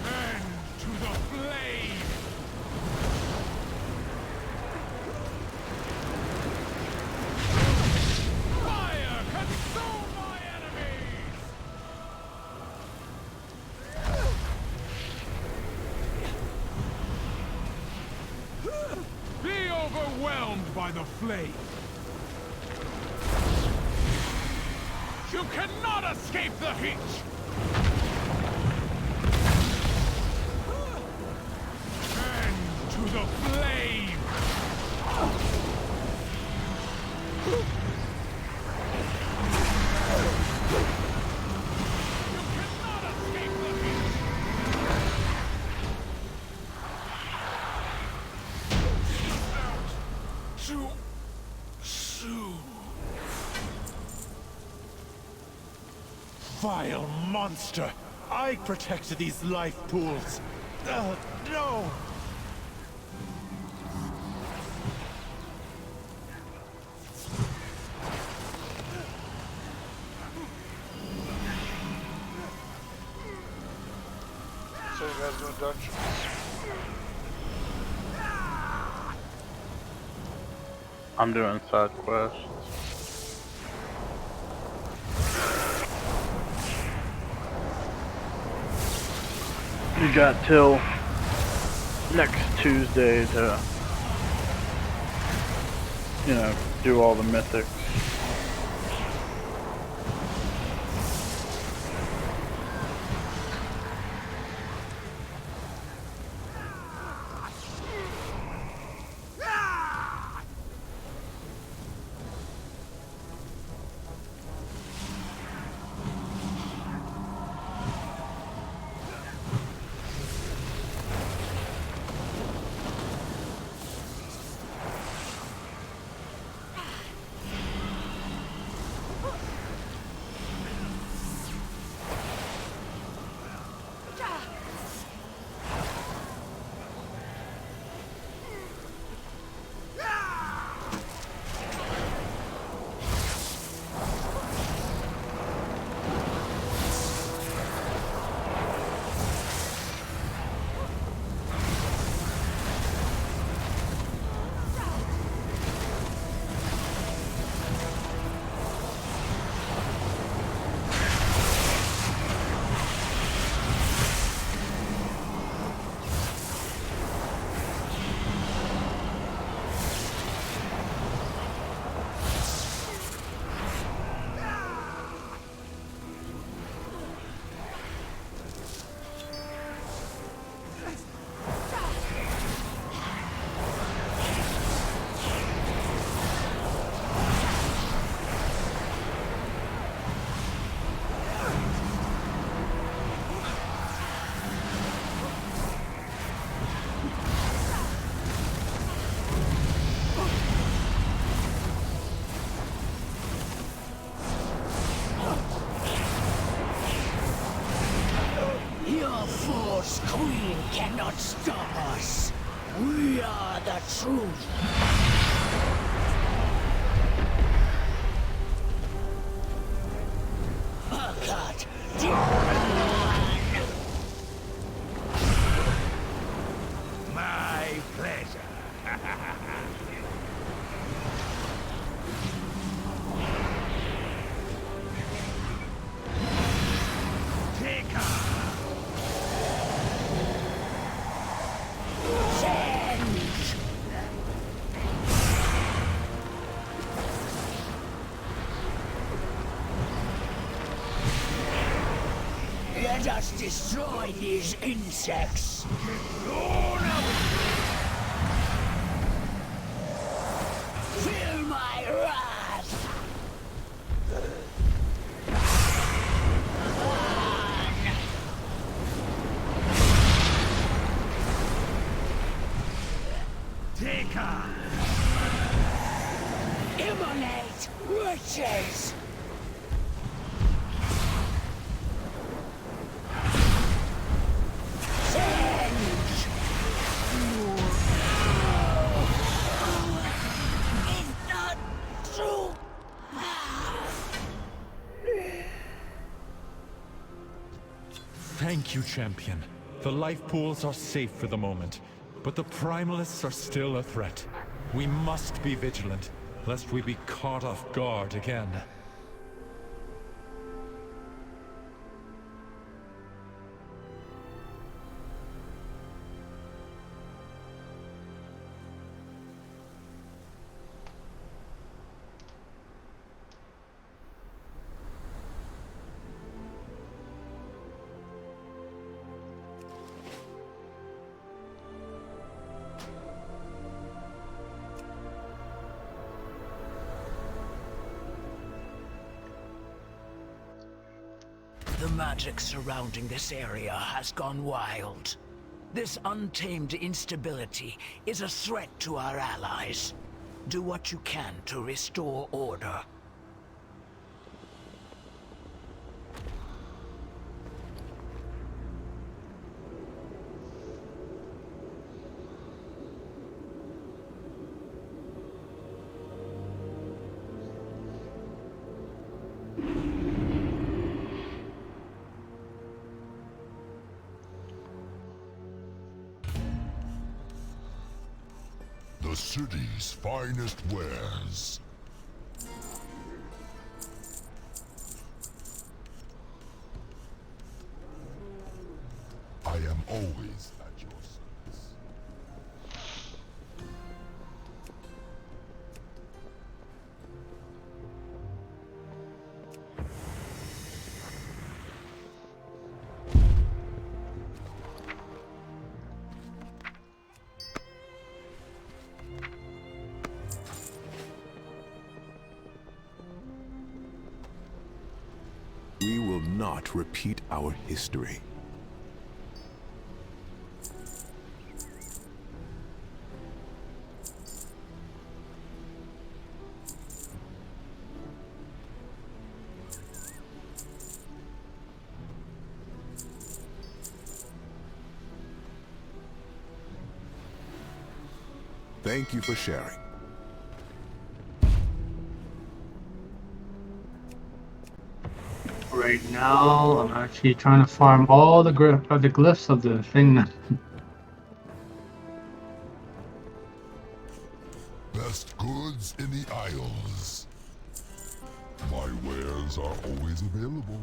End to the flame! Overwhelmed by the flame. You cannot escape the heat! End to the flame! Vile monster! I protected these life pools! No! So you guys doing dungeons? I'm doing side quests. You got till next Tuesday to, you know, do all the mythics. This queen cannot stop us. We are the truth. Cut. My pleasure. Take her. Let us destroy these insects. Feel my wrath. Take her. Immolate riches. Thank you, champion. The life pools are safe for the moment, but the primalists are still a threat. We must be vigilant, lest we be caught off guard again. The magic surrounding this area has gone wild. This untamed instability is a threat to our allies. Do what you can to restore order. The city's finest wares. I am always at your service. We will not repeat our history. Thank you for sharing. Right now, I'm actually trying to farm all the glyphs of the thing. Best goods in the Isles. My wares are always available.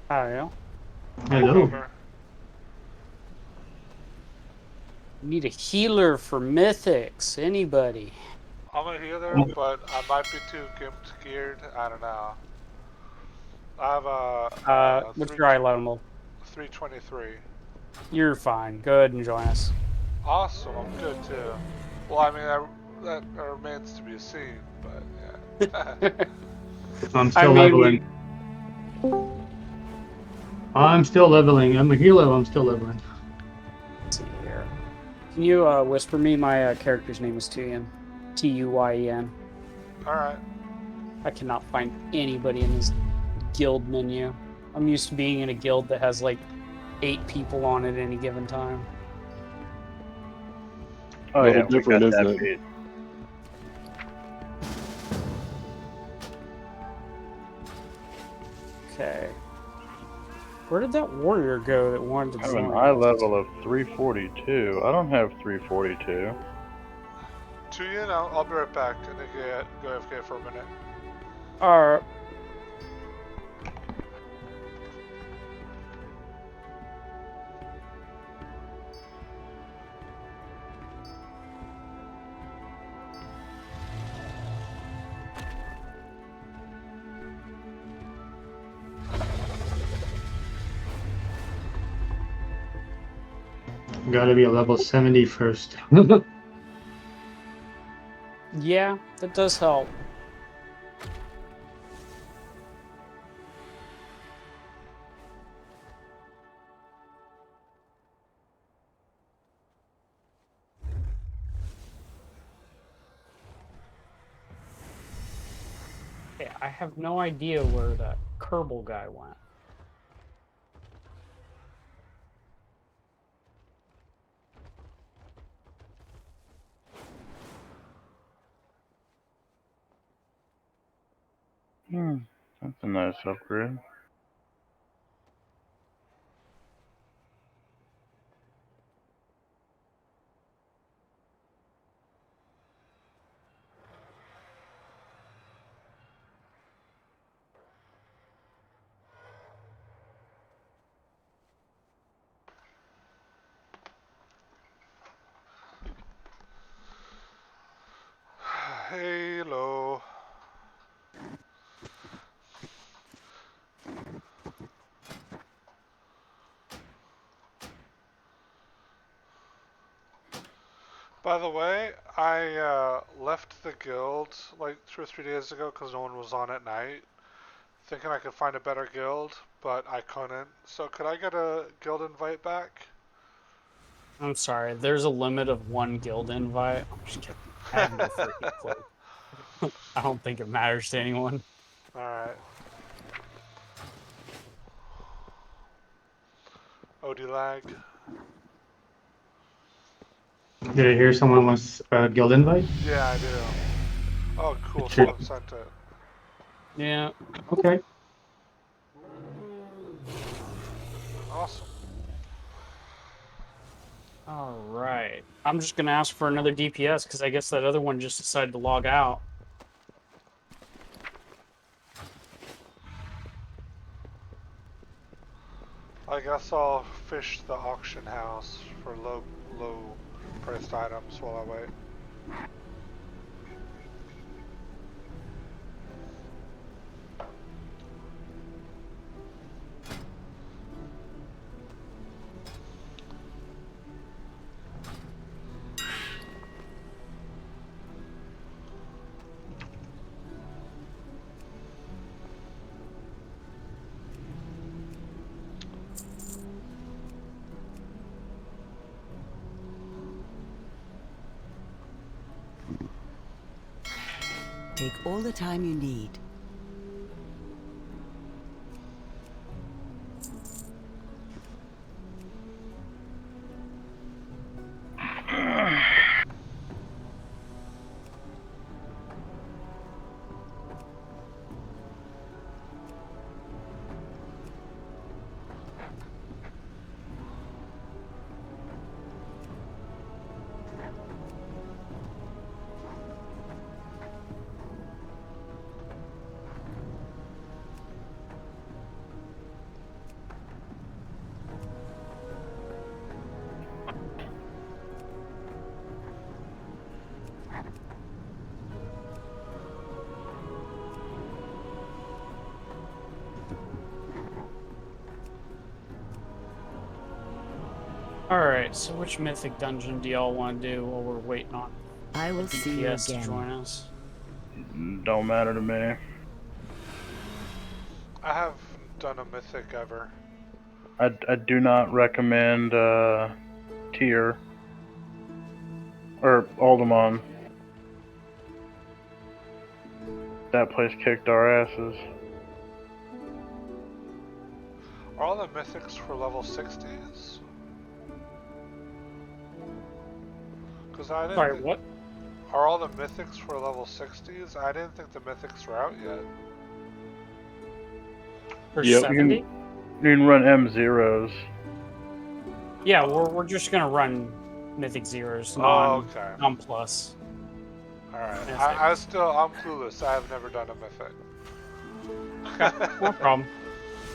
Hi. Hello. Need a healer for mythics. Anybody? I'm a healer, but I might be too gimped geared. I don't know. I have a What's your eye level? 323. You're fine. Go ahead and join us. Awesome, I'm good too. Well, I mean, that remains to be seen, but yeah. I'm still leveling. I'm still leveling. I'm a healer. I'm still leveling. Let's see here. Can you whisper me my character's name is Tuyen? Tuyen. Alright. I cannot find anybody in this guild menu. I'm used to being in a guild that has like 8 people on at any given time. Oh Little yeah, we different, got isn't that it? beat. Okay. Where did that warrior go that wanted to I have join? an eye level of 342. I don't have 342. Tuyen, I'll be right back. I think go AFK for a minute. Alright. Gotta be a level 70 first. Yeah, that does help. Yeah, I have no idea where that Kerbal guy went. That's a nice upgrade. Halo. By the way, I left the guild like 2 or 3 days ago because no one was on at night, thinking I could find a better guild, but I couldn't. So could I get a guild invite back? I'm sorry, there's a limit of 1 guild invite. I'm just kidding. I have no freaking clue. I don't think it matters to anyone. Alright. OD lag. Did I hear someone wants a guild invite? Yeah, I do. Oh, cool. Sure. Someone sent it. Yeah. Okay. Awesome. Alright. I'm just gonna ask for another DPS because I guess that other one just decided to log out. I guess I'll fish the auction house for low priced items while I wait. Take all the time you need. Alright, so which mythic dungeon do y'all want to do while we're waiting on I will see you DPS to again. join us? Don't matter to me. I haven't done a mythic ever. I do not recommend Tyr or Alderman. That place kicked our asses. Are all the mythics for level 60s? Because I didn't. Sorry, what? Are all the mythics for level 60s? I didn't think the mythics were out yet. For Yep. 70? You can run M0s. Yeah, we're just gonna run Mythic Zeros, okay. non-plus. Alright, I'm clueless. I have never done a mythic. Okay, no problem.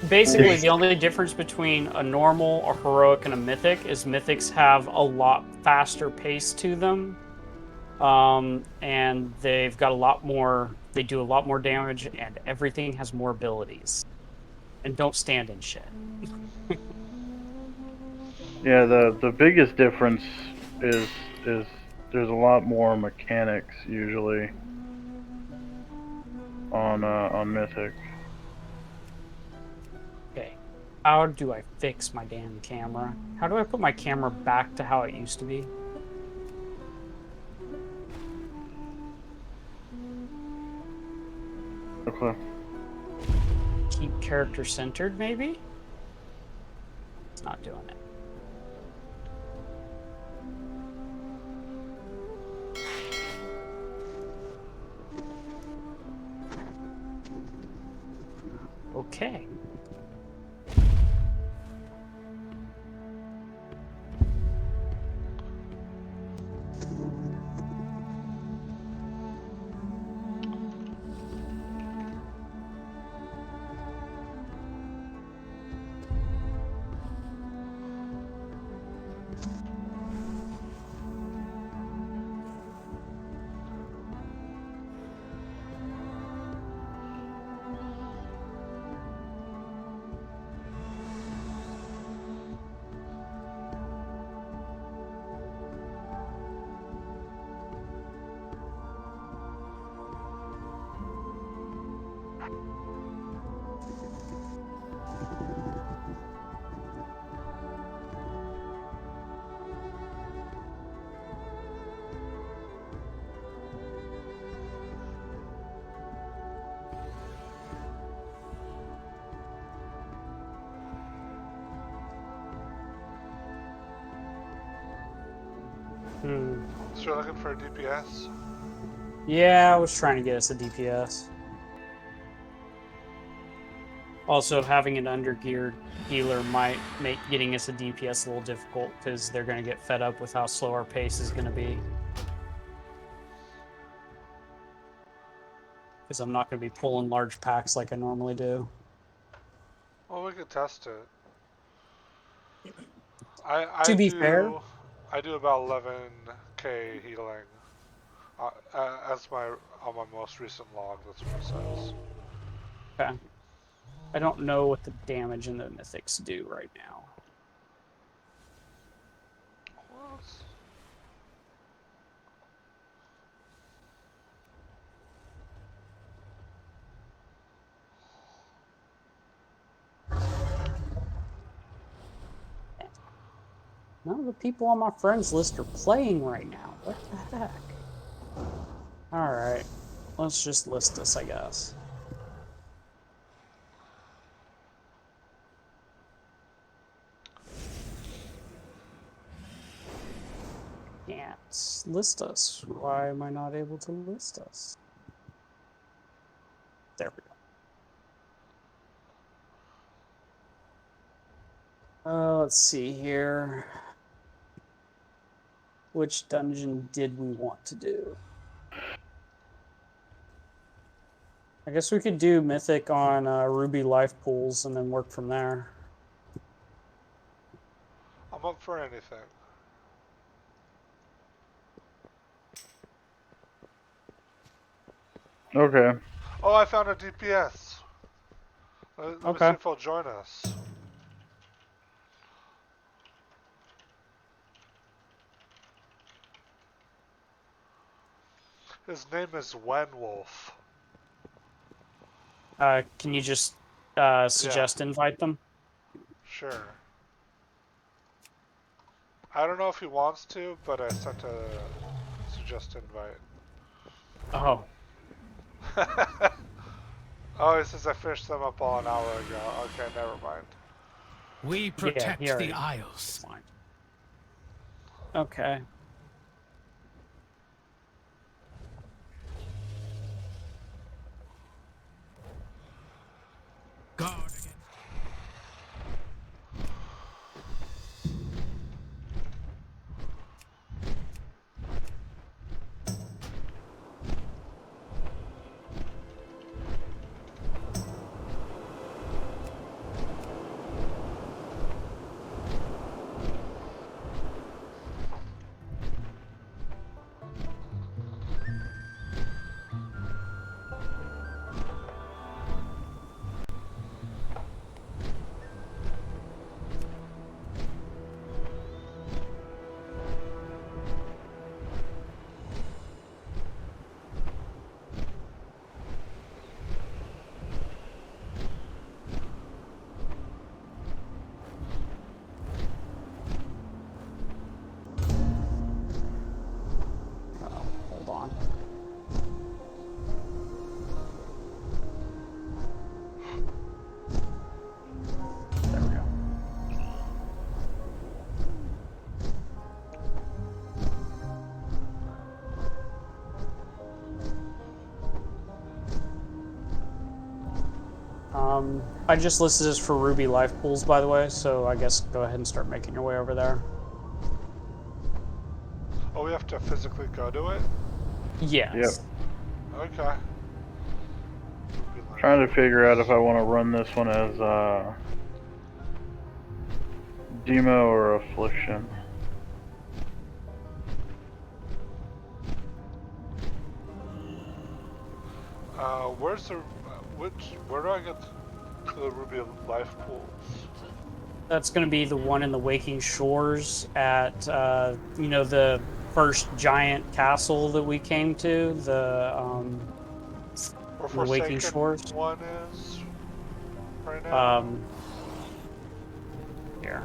Basically, the only difference between a normal, a heroic, and a mythic is mythics have a lot faster pace to them. And they've got a lot more, they do a lot more damage, and everything has more abilities. And don't stand in shit. Yeah, the biggest difference is there's a lot more mechanics usually on Mythic. Okay, how do I fix my damn camera? How do I put my camera back to how it used to be? Okay. Keep character centered, maybe? It's not doing it. Okay. So you're looking for a DPS? Yeah, I was trying to get us a DPS. Also, having an under-geared healer might make getting us a DPS a little difficult because they're going to get fed up with how slow our pace is going to be. Because I'm not going to be pulling large packs like I normally do. Well, we could test it. To be fair, I do about 11k healing. That's on my most recent log. That's what it says. okay. I don't know what the damage in the mythics do right now. None of the people on my friends list are playing right now. What the heck? Alright. Let's just list this, I guess. Can't list us. Why am I not able to list us? There we go. Let's see here. Which dungeon did we want to do? I guess we could do Mythic on Ruby Life Pools and then work from there. I'm up for anything. Okay. Oh, I found a DPS. Let me see if he'll join us. His name is Wenwolf. Can you just suggest invite them? Sure. I don't know if he wants to, but I sent a suggest invite. Oh. Oh, he says I fished them up all an hour ago. Okay, never mind. We protect he already- the Isles. Okay. Guard against. Hold on. There we go. I just listed this for Ruby life pools, by the way, so I guess go ahead and start making your way over there. Oh, we have to physically go to it? Yes. Yep. Okay. Trying to figure out if I want to run this one as Demo or Affliction. Where's the where do I get the Ruby life pools? That's going to be the one in the Waking Shores at, you know, the first giant castle that we came to, the Waking Shores. One is right now. Here.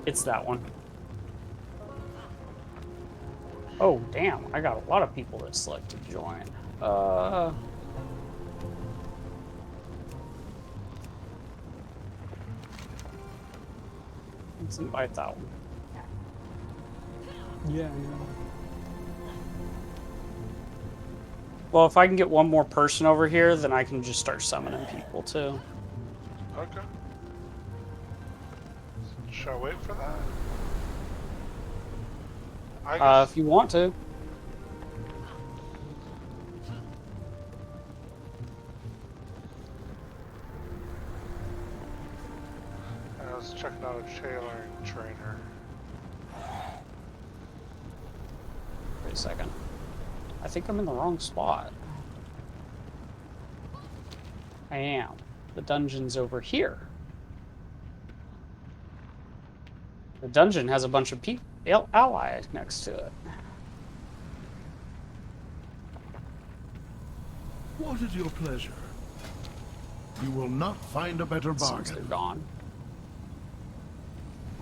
It's that one. Oh, damn, I got a lot of people that select to join. Let's invite that one. Yeah. Well, if I can get one more person over here, then I can just start summoning people too. Okay. Shall I wait for that? I guess... If you want to. I was checking out a tailoring trainer. Wait a second. I think I'm in the wrong spot. I am. The dungeon's over here. The dungeon has a bunch of allies next to it. What is your pleasure? You will not find a better bargain. Since they're gone.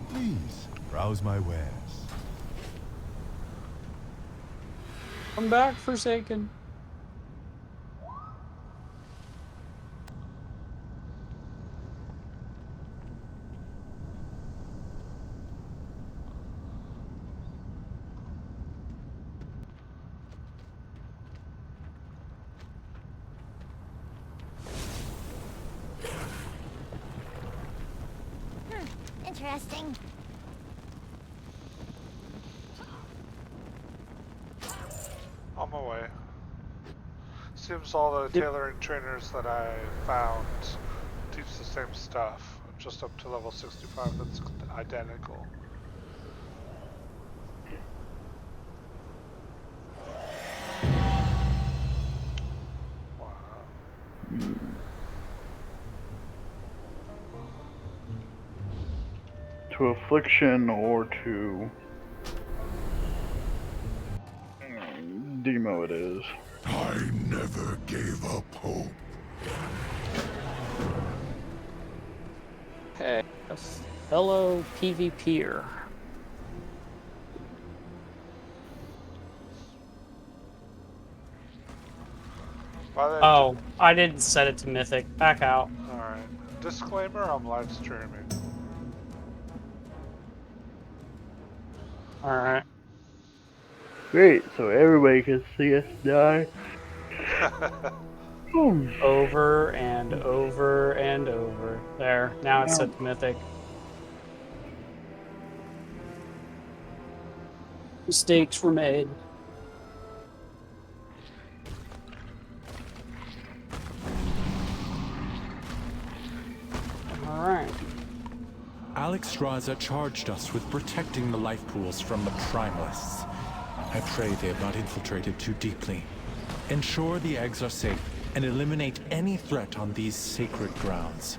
Please, browse my wares. Come back, Forsaken. Interesting. On my way. Seems all the tailoring trainers that I found teach the same stuff, just up to level 65. That's identical. To Affliction or to Demo it is. I never gave up hope. Hey. Fellow PvPer. Oh, I didn't set it to Mythic. Back out. Alright. Disclaimer, I'm live streaming. Alright. Great, so everybody can see us die. Over and over and over. There. Now it's set to Mythic. Mistakes were made. Alright. Alex Raza charged us with protecting the life pools from the Primalists. I pray they have not infiltrated too deeply. Ensure the eggs are safe and eliminate any threat on these sacred grounds.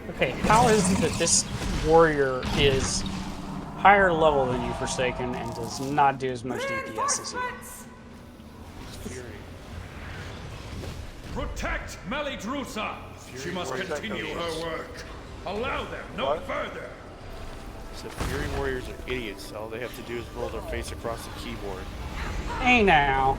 Okay, how is it that this warrior is higher level than you, Forsaken, and does not do as much DPS as you? Protect Melidrusa! She must continue her work. Allow them no further. So Fury Warriors are idiots. All they have to do is roll their face across the keyboard. Hey now.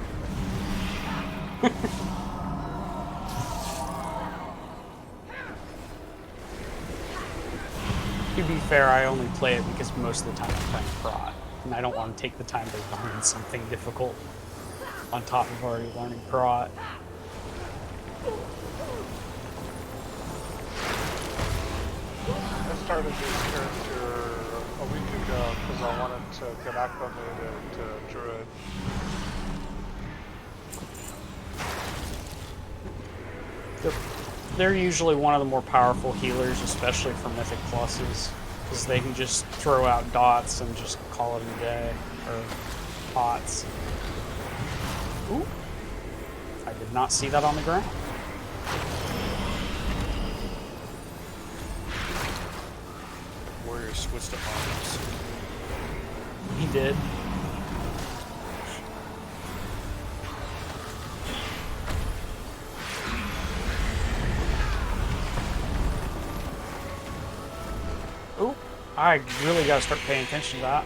To be fair, I only play it because most of the time I'm playing Prot, and I don't want to take the time to learn something difficult on top of already learning Prot. I started this character a week ago because I wanted to get acclimated to Druid. They're usually one of the more powerful healers, especially for Mythic Pluses, because they can just throw out dots and just call it a day, or pots. Ooh. I did not see that on the ground. Warrior switched up arms. He did. Ooh, I really gotta start paying attention to that.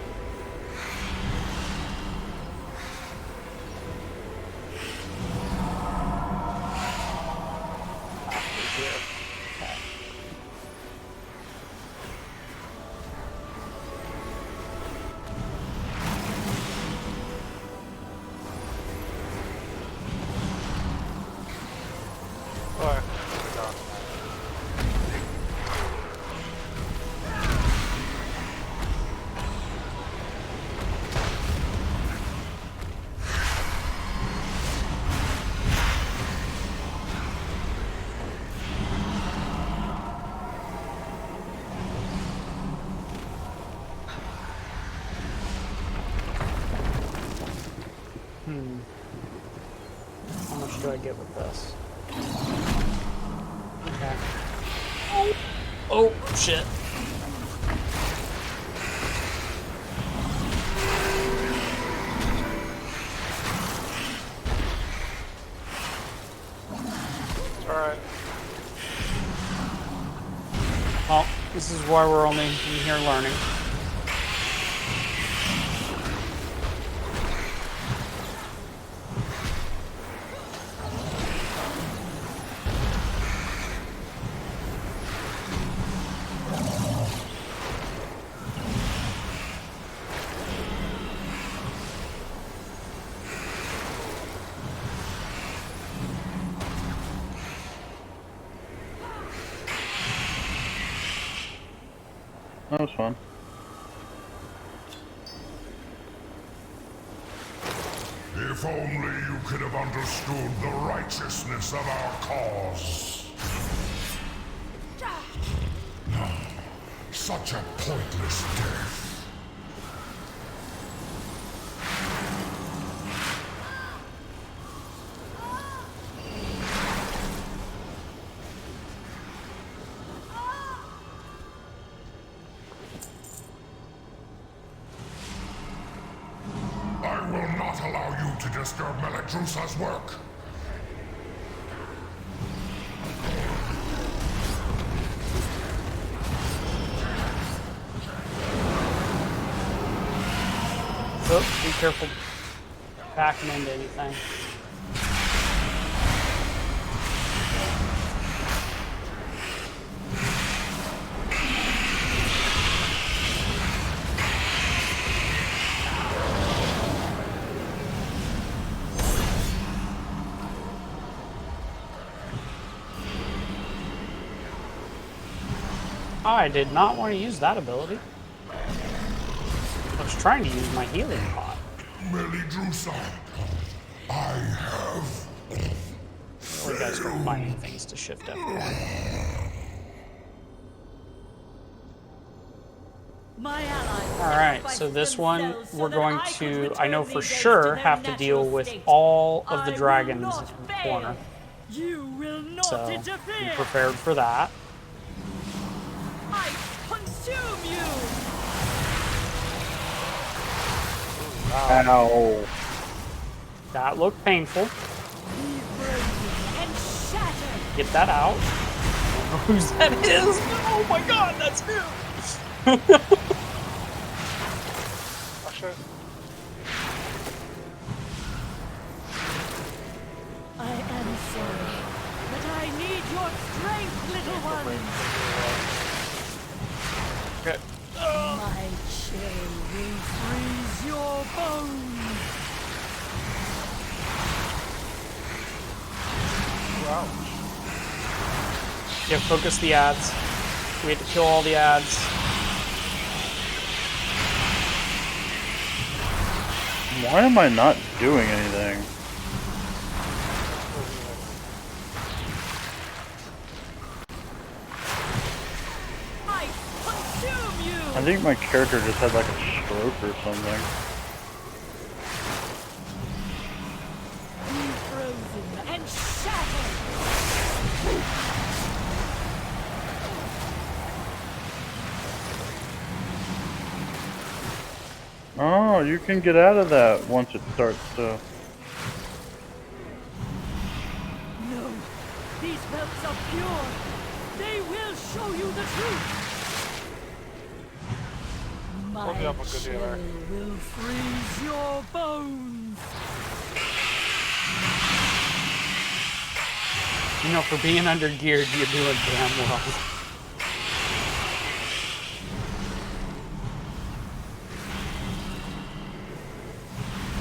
How much do I get with this? Okay. Oh, shit. Alright. Well, this is why we're only in here learning. That was fun. If only you could have understood the righteousness of our cause. Such a pointless death. to disturb Meladrusa's work. Oh, be careful backing into anything. I did not want to use that ability. I was trying to use my healing pot. Meladrusa, I have. Or you guys start finding things to shift up. Alright, so this one we're going to, I know for sure, have to deal with all of the dragons in the corner. So, be prepared for that. I consume you! Ow. That looked painful. Get that out. I don't know whose that is, but oh my god, that's new! Oh shit. I am sorry, but I need your strength, little one. Okay. My chill will freeze your bones. Wow. Yeah, focus the ads. We have to kill all the ads. Why am I not doing anything? I think my character just had like a stroke or something. Be frozen and shattered. Oh, you can get out of that once it starts to... No, these belts are pure. They will show you the truth. My chill will freeze your bones. You know, for being under-geared, you're doing damn well.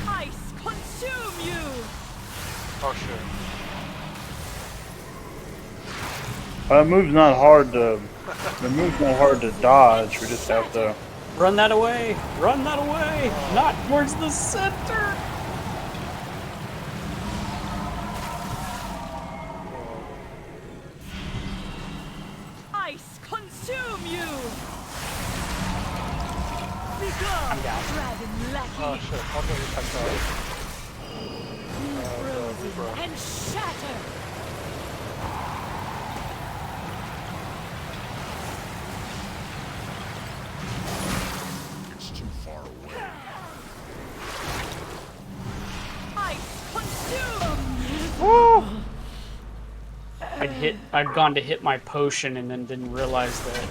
Ice consume you. Oh shit. The move's not hard to... The move's not hard to dodge, we just have to... Run that away! Run that away! Not towards the center! Ice consume you. Begone, I'm down. dragon lackey. Oh shit, how do we catch Be frozen and shatter. It's too far away. Ice consume. Woo! I'd gone to hit my potion and then didn't realize that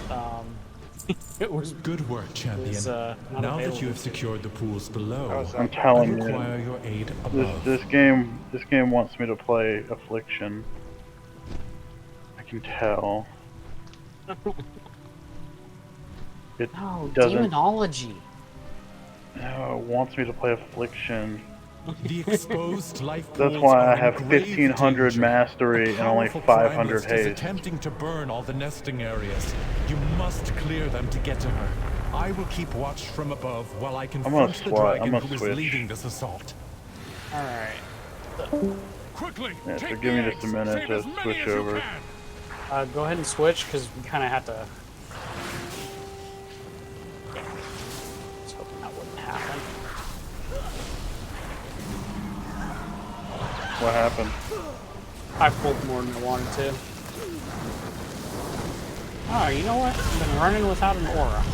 it was good work, champion. Not now available. that you have secured the pools below, I'm telling I require your aid you, above. this game wants me to play Affliction. I can tell. It No, doesn't. demonology. No, it wants me to play Affliction. The exposed life That's pools why are I have in grave 1500 danger. mastery and only Powerful 500 Primalist is haste. attempting to burn all the nesting areas. You must clear them to get to her. I will keep watch from above while I confront the dragon who is leading this assault. Alright. Quickly! Yeah, so give me just a minute to switch over. Go ahead and switch, because we kind of have to... Yeah. I was hoping that wouldn't happen. What happened? I pulled more than I wanted to. Oh, you know what? I've been running without an aura.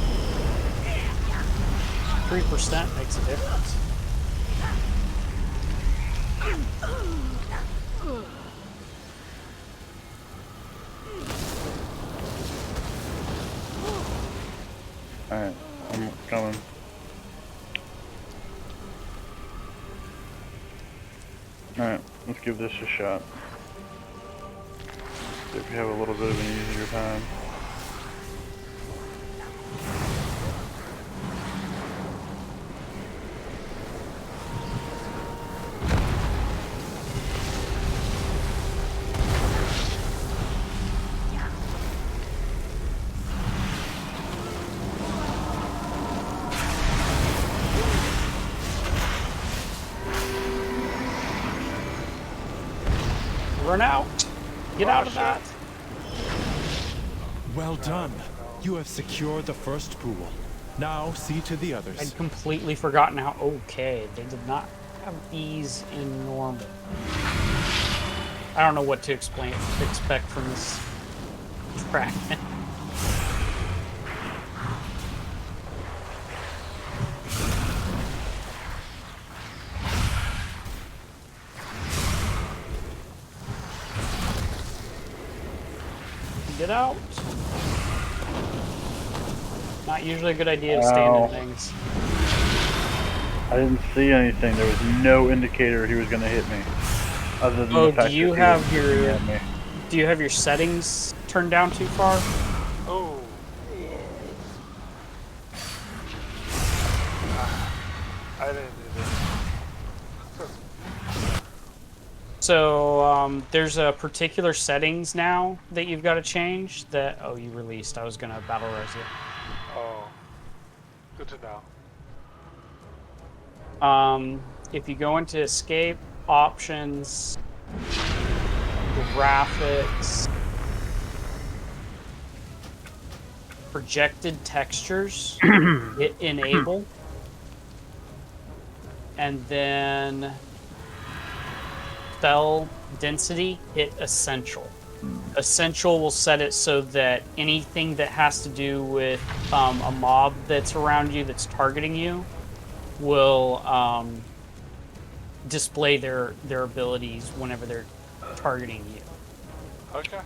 3% makes a difference. coming. Alright, let's give this a shot. See if we have a little bit of an easier time. Run out! Get out of that! Well done. You have secured the first pool. Now see to the others. I'd completely forgotten how. Okay, they did not have these in normal. I don't know what to expect from this track. Get out. Not usually a good idea to stand in things. I didn't see anything. There was no indicator he was going to hit me. Other than the fact do you that have he was your at me. do you have your settings turned down too far? Oh. I didn't do that. So there's a particular settings now that you've got to change. That you released. I was gonna battle res it. Oh. Good to know. If you go into escape options, graphics, projected textures, hit enable, and then spell density, hit essential. Essential will set it so that anything that has to do with a mob that's around you that's targeting you will display their abilities whenever they're targeting you. Okay.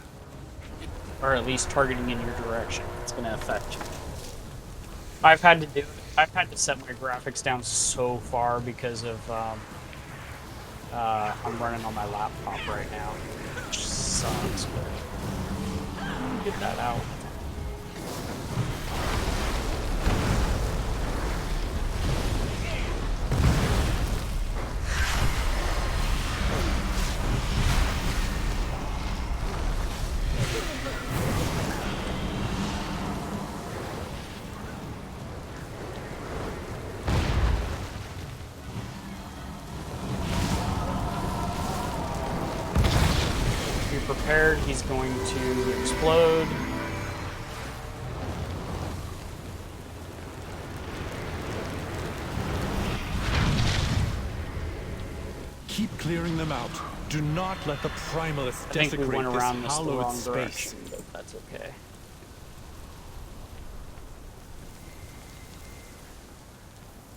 Or at least targeting in your direction. It's going to affect you. I've had to set my graphics down so far because of I'm running on my laptop right now, which sucks, but get that out. Prepared, he's going to explode. Keep clearing them out. Do not let the Primalists I think we desecrate went around this this the hallowed wrong space. direction, but that's okay.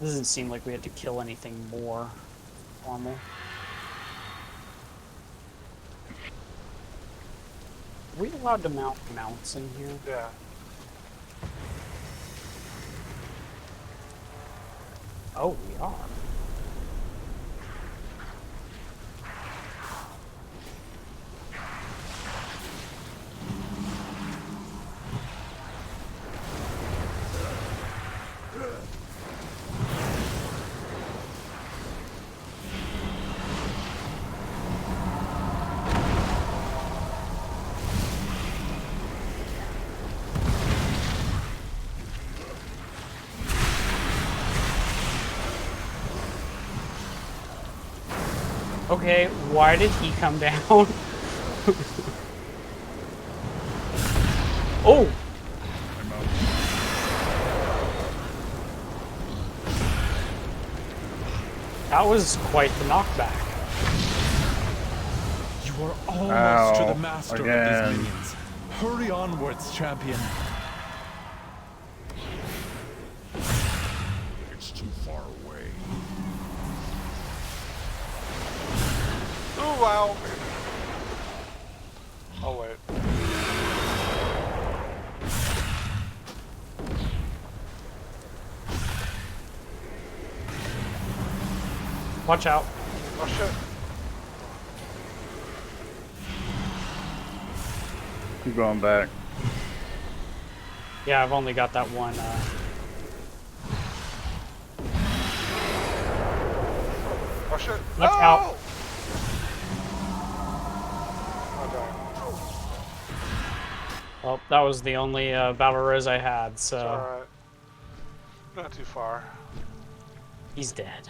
Doesn't seem like we had to kill anything more normal. Are we allowed to mount mounts in here? Yeah. Oh, we are. Okay, why did he come down? Oh! That was quite the knockback. You are almost to the Ow, master again. of these minions. Hurry onwards, champion. It's too far away. Ooh, wow. Oh, wait. Watch out. Oh shit. Keep going back. Yeah, I've only got that one. Oh shit. Watch out. Well, that was the only battle rose I had, so... It's alright. Not too far. He's dead.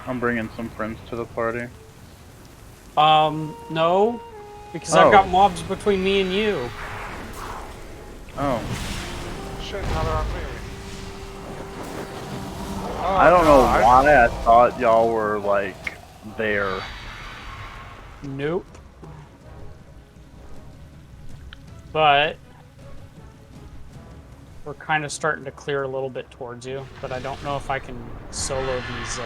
I'm bringing some friends to the party. No. Because I've got mobs between me and you. Oh. Shit, now they're on me. Oh, I don't know no, why I thought y'all were, like, there. Nope. But we're kind of starting to clear a little bit towards you, but I don't know if I can solo these,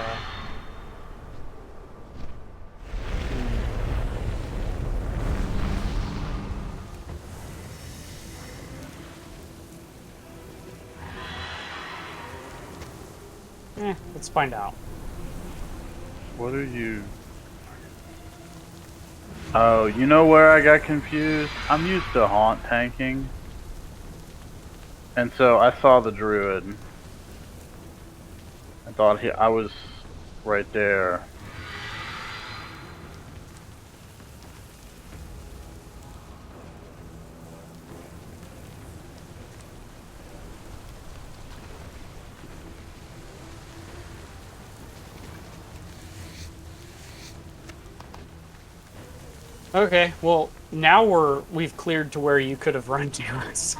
let's find out. What are you? Oh, you know where I got confused? I'm used to haunt tanking. And so I saw the Druid. I thought I was right there. Okay, well, now we've cleared to where you could have run to us.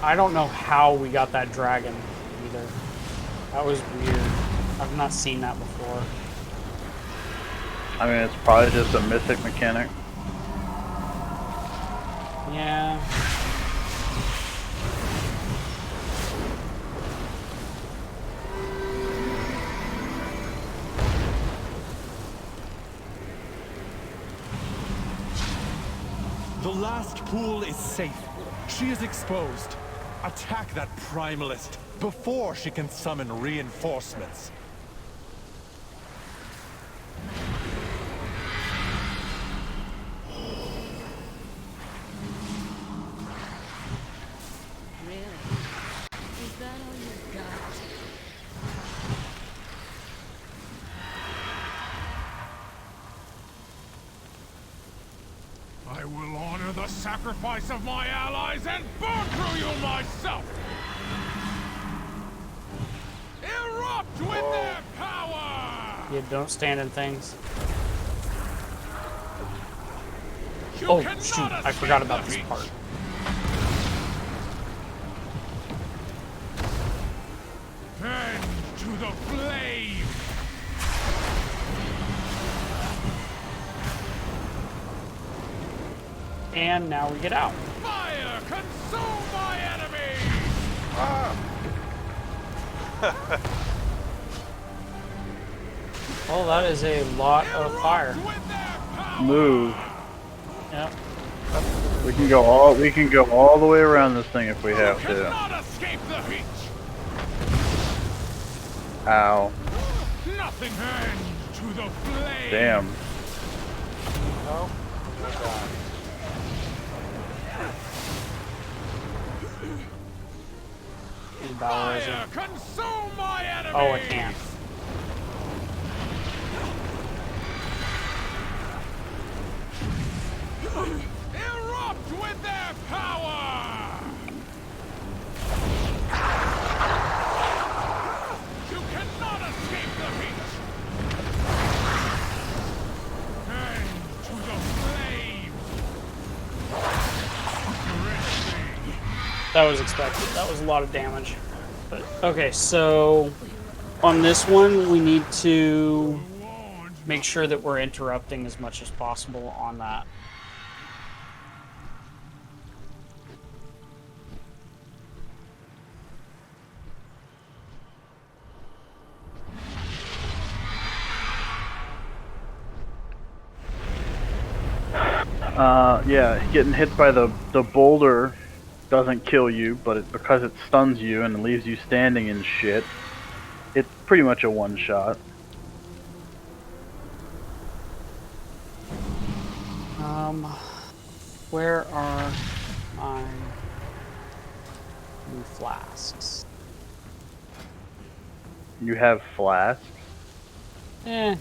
I don't know how we got that dragon either. That was weird. I've not seen that before. I mean, it's probably just a mythic mechanic. Yeah. The last pool is safe. She is exposed. Attack that primalist before she can summon reinforcements. I will honor the sacrifice of my allies and burn through you myself! Erupt with their power! Yeah, don't stand in things. You Oh, cannot shoot, I escape forgot about the this heat. part. Bend to the flame! And now we get out. Fire, consume my enemies! Well, that is a lot of fire. Move. Yep. We can go all the way around this thing if we have to. Cannot escape the heat! Ow. Nothing ends to the flame! Damn. No? Fire, consume my enemies! Oh, I can't. Erupt with their power! You cannot escape the heat! Bend to the flame! That was expected. That was a lot of damage. But, okay, so on this one, we need to make sure that we're interrupting as much as possible on that. Yeah, getting hit by the boulder doesn't kill you, but because it stuns you and leaves you standing in shit, it's pretty much a one-shot. Where are my new flasks? You have flasks? I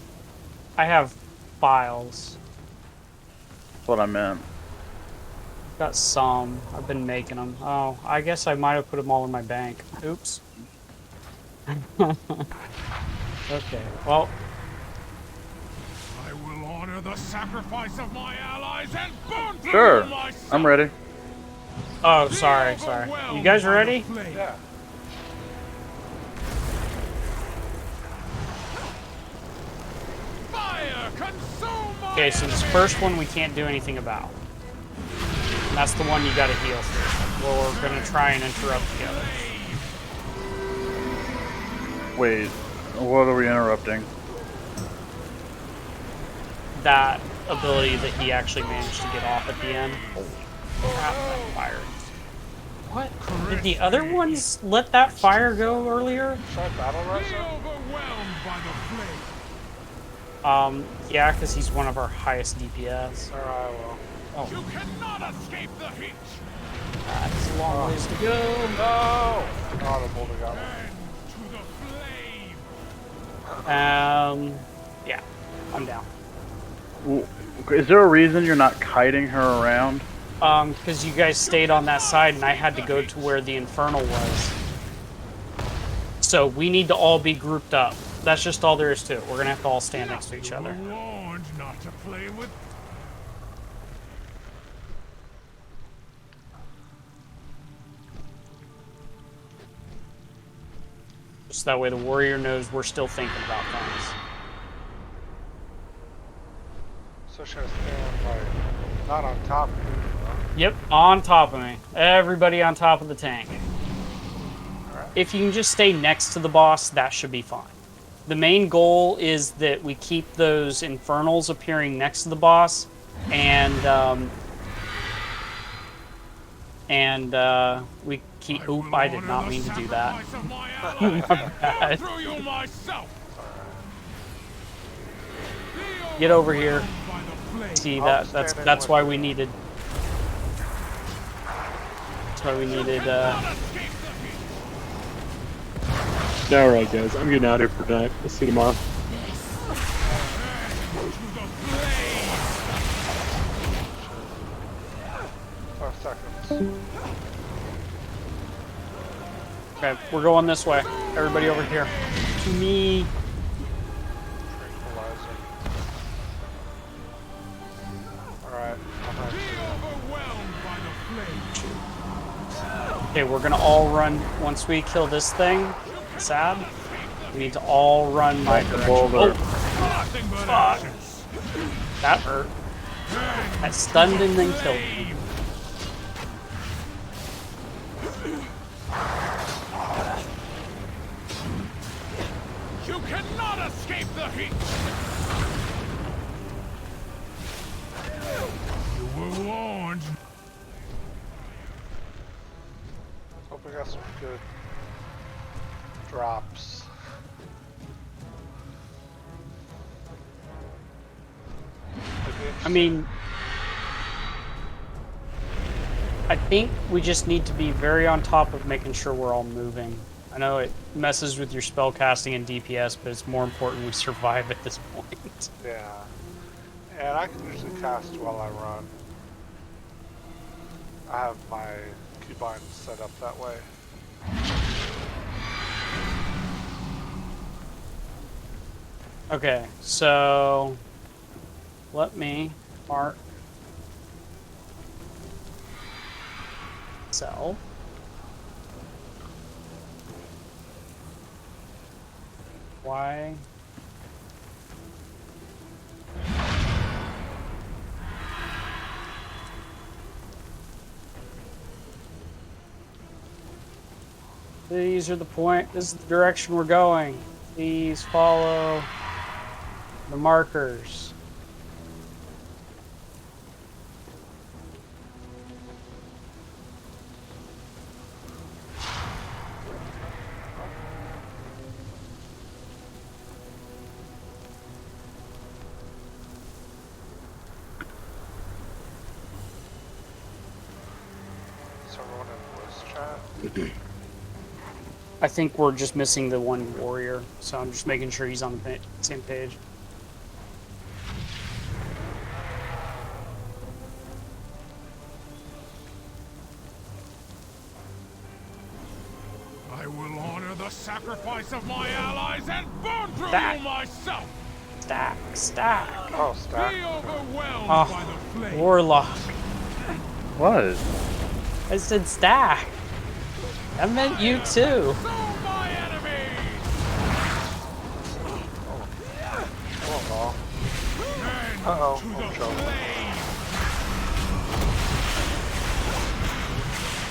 have files. That's what I meant. Got some. I've been making them. Oh, I guess I might have put them all in my bank. Oops. Okay, well. I will honor the sacrifice of my allies and burn through Sure, myself. I'm ready. Oh, sorry. You guys ready? Yeah. Fire, consume my Okay, so this first one we can't do anything about. And that's the one you gotta heal through. Well, we're gonna try and interrupt the others. Wait, what are we interrupting? That ability that he actually managed to get off at the end. Holy crap, that fire. What? Did the other ones let that fire go earlier? Should I battle rush him? overwhelmed by the flame. Yeah, because he's one of our highest DPS. Alright, well. Oh. You cannot escape the heat. That's a long ways to go. No! Oh, the boulder got me. Yeah, I'm down. Is there a reason you're not kiting her around? Because you guys stayed on that side and I had to go to where the Infernal was. So we need to all be grouped up. That's just all there is to it. We're gonna have to all stand next to each other. Warned not to play with. Just that way the warrior knows we're still thinking about things. So should I stand, like, not on top of you? Yep, on top of me. Everybody on top of the tank. If you can just stay next to the boss, that should be fine. The main goal is that we keep those infernals appearing next to the boss, and we keep. Oop! I did not mean to do that. My bad. Get over here. See that? That's why we needed. That's why we needed. Alright guys, I'm getting out of here for tonight. We'll see you tomorrow. Okay, we're going this way. Everybody over here. To me. Alright, Okay, we're gonna all run once we kill this thing. Sad. We need to all run my direction. Oh! Fuck! That hurt. That stunned and then killed me. You cannot escape the heat. You were warned. hope we got some good drops. I mean, I think we just need to be very on top of making sure we're all moving. I know it messes with your spell casting and DPS, but it's more important we survive at this point. Yeah. And I can usually cast while I run. I have my keybind set up that way. Okay, so let me mark cell. Why? These are the point. This is the direction we're going. Please follow the markers. Is everyone in voice chat? I think we're just missing the one warrior, so I'm just making sure he's on the same page. I will honor the sacrifice of my allies and burn through Stack. you myself. Stack. Oh, stack. Be overwhelmed by the Oh, flame. warlock. What? I said stack. I meant you too. Uh-oh, I'm trouble.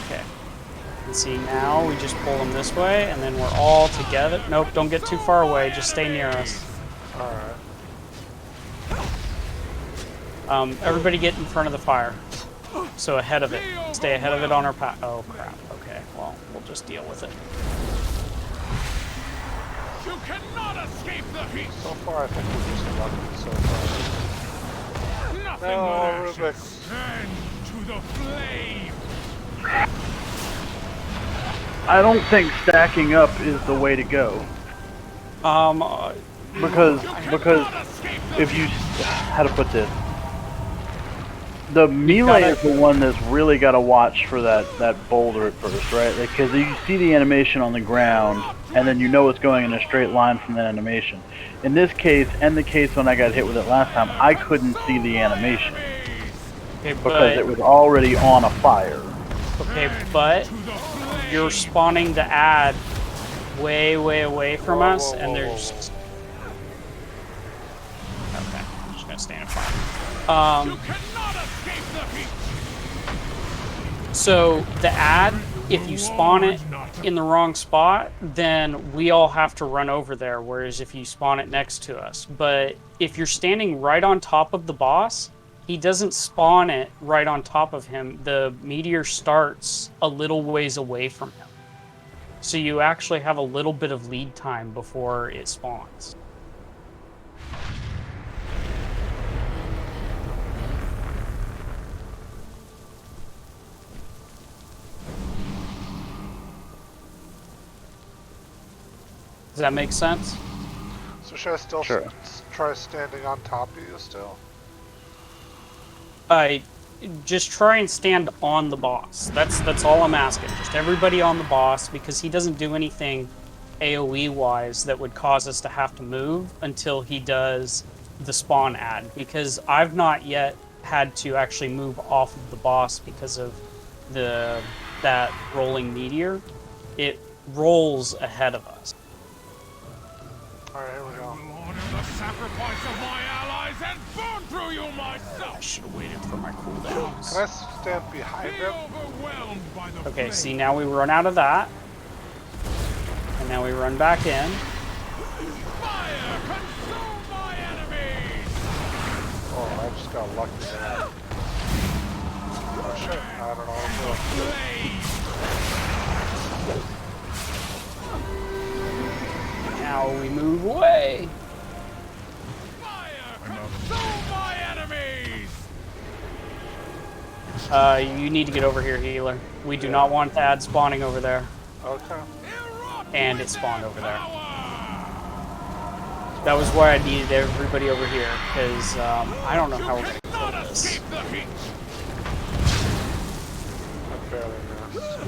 Okay. And see, now we just pull them this way, and then we're all together. Nope, don't get too far away. Just stay near us. Alright. Everybody get in front of the fire. So ahead of it. Stay ahead of it on our path. Oh, crap. Okay, well, we'll just deal with it. You cannot escape the heat. So far, I think we're just lucky so far. Nothing No, but Rubik's. ashes. And to the flame. I don't think stacking up is the way to go. Because if you, how to put this, the melee is the one that's really got to watch for that boulder at first, right? Because you see the animation on the ground, and then you know it's going in a straight line from that animation. In this case, and the case when I got hit with it last time, I couldn't see the animation because it was already on a fire. Okay, but you're spawning to add way away from us, and there's... Okay, I'm just gonna stand in front. So the ad, if you spawn it in the wrong spot, then we all have to run over there, whereas if you spawn it next to us. But if you're standing right on top of the boss, he doesn't spawn it right on top of him. The meteor starts a little ways away from him. So you actually have a little bit of lead time before it spawns. Does that make sense? So should I still Sure. try standing on top of you still? Just try and stand on the boss. That's all I'm asking. Just everybody on the boss, because he doesn't do anything AoE wise that would cause us to have to move until he does the spawn ad. Because I've not yet had to actually move off of the boss because of that rolling meteor. It rolls ahead of us. Alright, here we go. The sacrifice of my allies and burn through you myself. I should have waited for my cooldowns. Can I stand behind him? Overwhelmed by the Okay, flame. see, now we run out of that. And now we run back in. Fire, consume my enemies. Oh, I just got lucky there. Oh shit, I don't know what I'm doing. Now we move away. Consume my enemies. You need to get over here, healer. We do not want that spawning over there. Okay. And it spawned over there. That was why I needed everybody over here, because I don't know how we're going to kill this. I barely missed.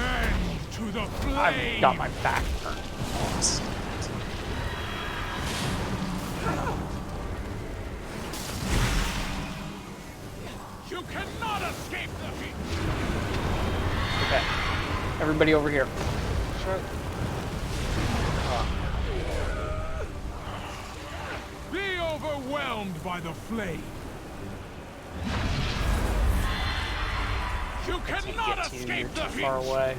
And to the flame. I've got my back turned. You cannot escape the heat. Okay. Everybody over here. Shit. overwhelmed by the flame. You I can't cannot get to you. You're escape the too heat. far away.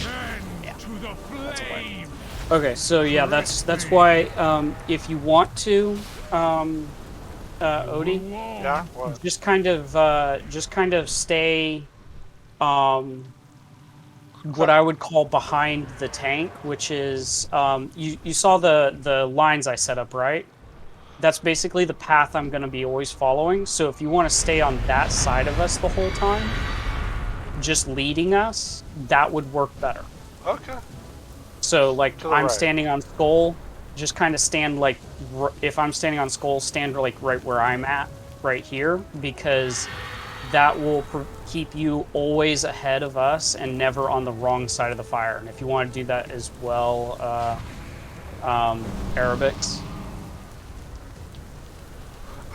Then to the flame. Okay, so yeah, that's why if you want to, Odie, Yeah. What? just kind of stay what I would call behind the tank, which is you saw the lines I set up, right? That's basically the path I'm going to be always following. So if you want to stay on that side of us the whole time, just leading us, that would work better. Okay. So like To the I'm right. standing on Skull, just kind of stand like if I'm standing on Skull, stand like right where I'm at, right here, because that will keep you always ahead of us and never on the wrong side of the fire. And if you want to do that as well, Arabics.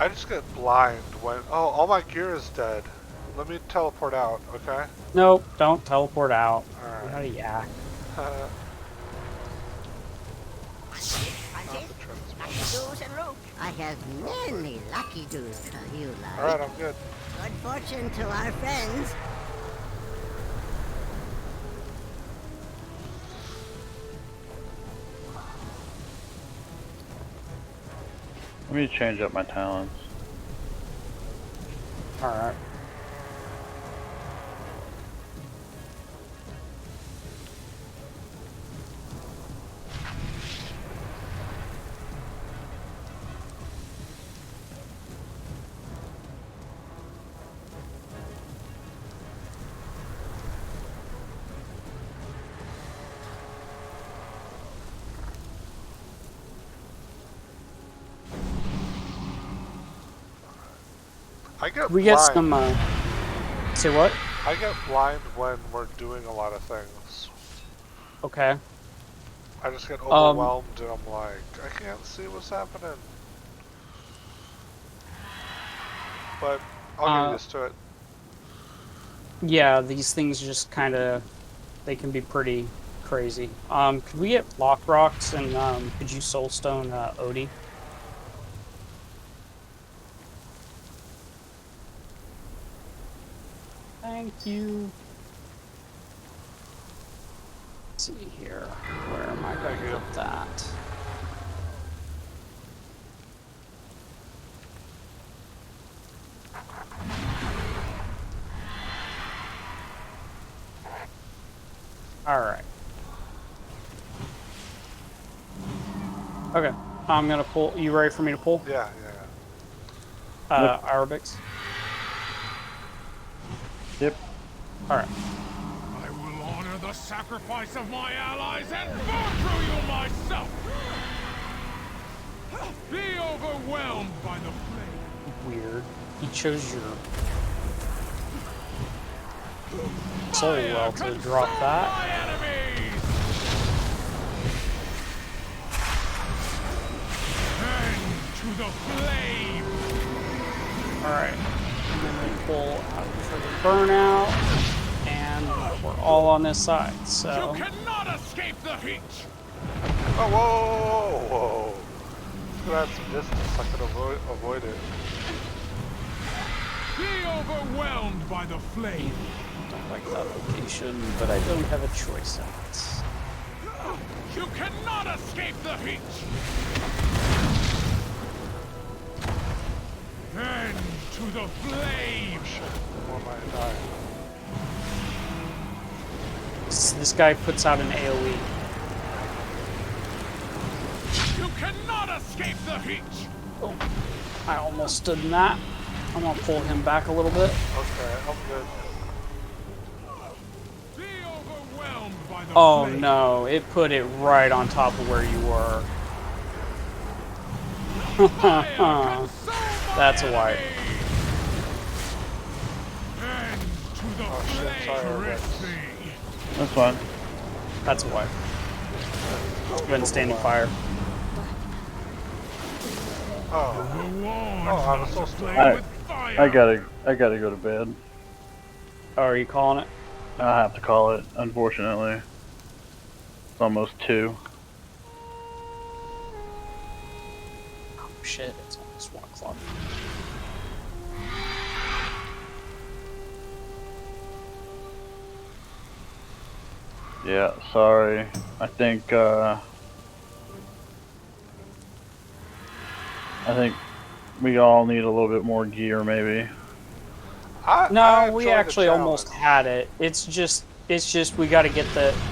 I just get blind when... Oh, all my gear is dead. Let me teleport out, okay? Nope, don't teleport out. Alright. How do you yak? I have many lucky doos to you, like. Alright, I'm good. Good fortune to our friends. Let me change up my talents. Alright. I get We blind. get some, say what? I get blind when we're doing a lot of things. Okay. I just get overwhelmed and I'm like, I can't see what's happening. But I'll get used to it. Yeah, these things just kind of, they can be pretty crazy. Could we get block rocks and could you soulstone Odie? Thank you. Let's see here. Where am I going to put that? All right. Okay. I'm going to pull. You ready for me to pull? Yeah, yeah. Arabics? Yep. Alright. I will honor the sacrifice of my allies and burn through you myself. Be overwhelmed by the flame. Weird. He chose your soul well to drop that. To the flame. Alright. And then we pull out for the burnout. And we're all on this side, so. You cannot escape the heat. Oh, whoa, whoa, whoa. Could have some distance. I could avoid it. Be overwhelmed by the flame. I don't like that location, but I don't have a choice in it. You cannot escape the heat. Then to the flame. Or am I dying? This guy puts out an AoE. You cannot escape the heat. Oh, I almost stood in that. I'm gonna pull him back a little bit. Okay, I'm good. Be overwhelmed by the Oh flame. no, it put it right on top of where you were. That's a wipe. Oh shit, sorry, That's fine. That's a wipe. Go ahead and stand in fire. Oh, I was so stupid. I gotta go to bed. Oh, are you calling it? I have to call it, unfortunately. It's almost 2. shit, it's almost 1 o'clock. Yeah, sorry. I think we all need a little bit more gear, maybe. No, we actually almost had it. It's just we got to get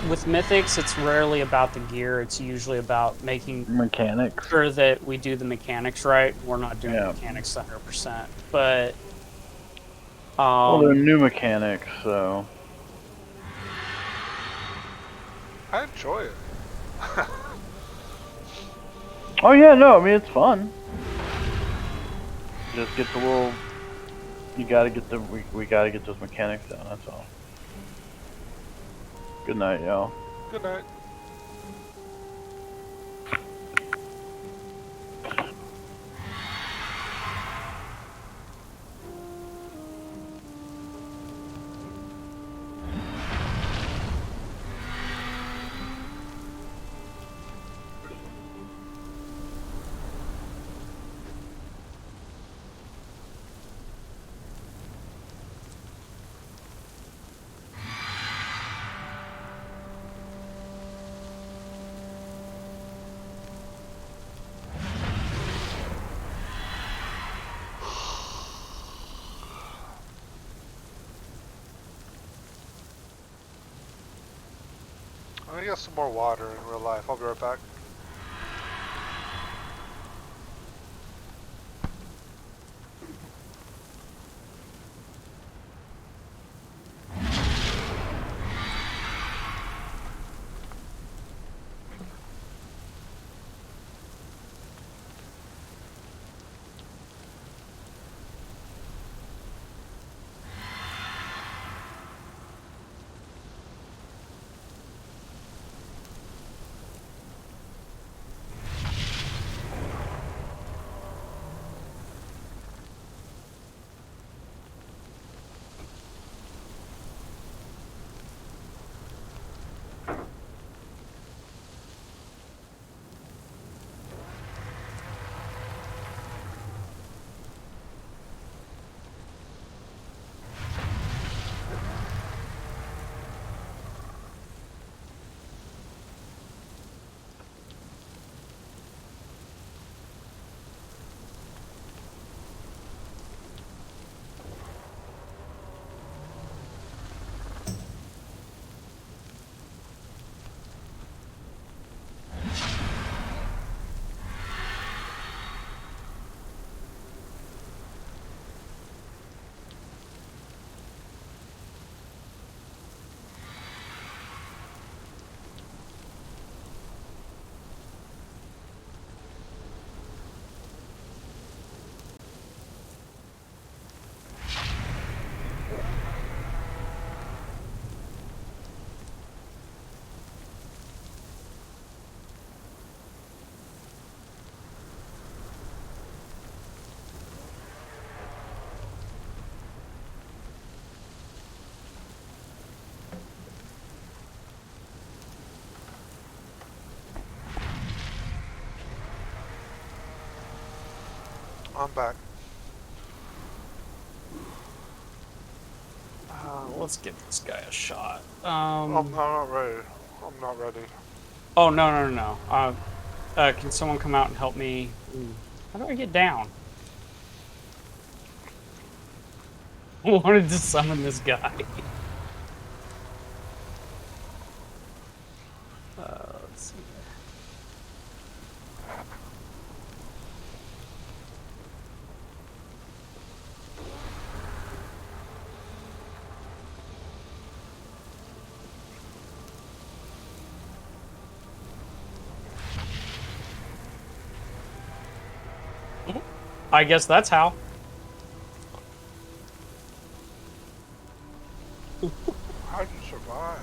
with mythics. It's rarely about the gear. It's usually about making mechanics. Sure that we do the mechanics right. We're not doing mechanics 100%, but well, they're new mechanics, so I enjoy it. oh yeah, no, I mean it's fun. Just get the little. You gotta get the we gotta get those mechanics down. That's all. Good night, y'all. Good night. I'm gonna get some more water in real life. I'll be right back. I'm back. Let's give this guy a shot. I'm not ready. I'm not ready. Oh, no. Can someone come out and help me? How do I get down? I wanted to summon this guy. Let's see. I guess that's how. How'd you survive?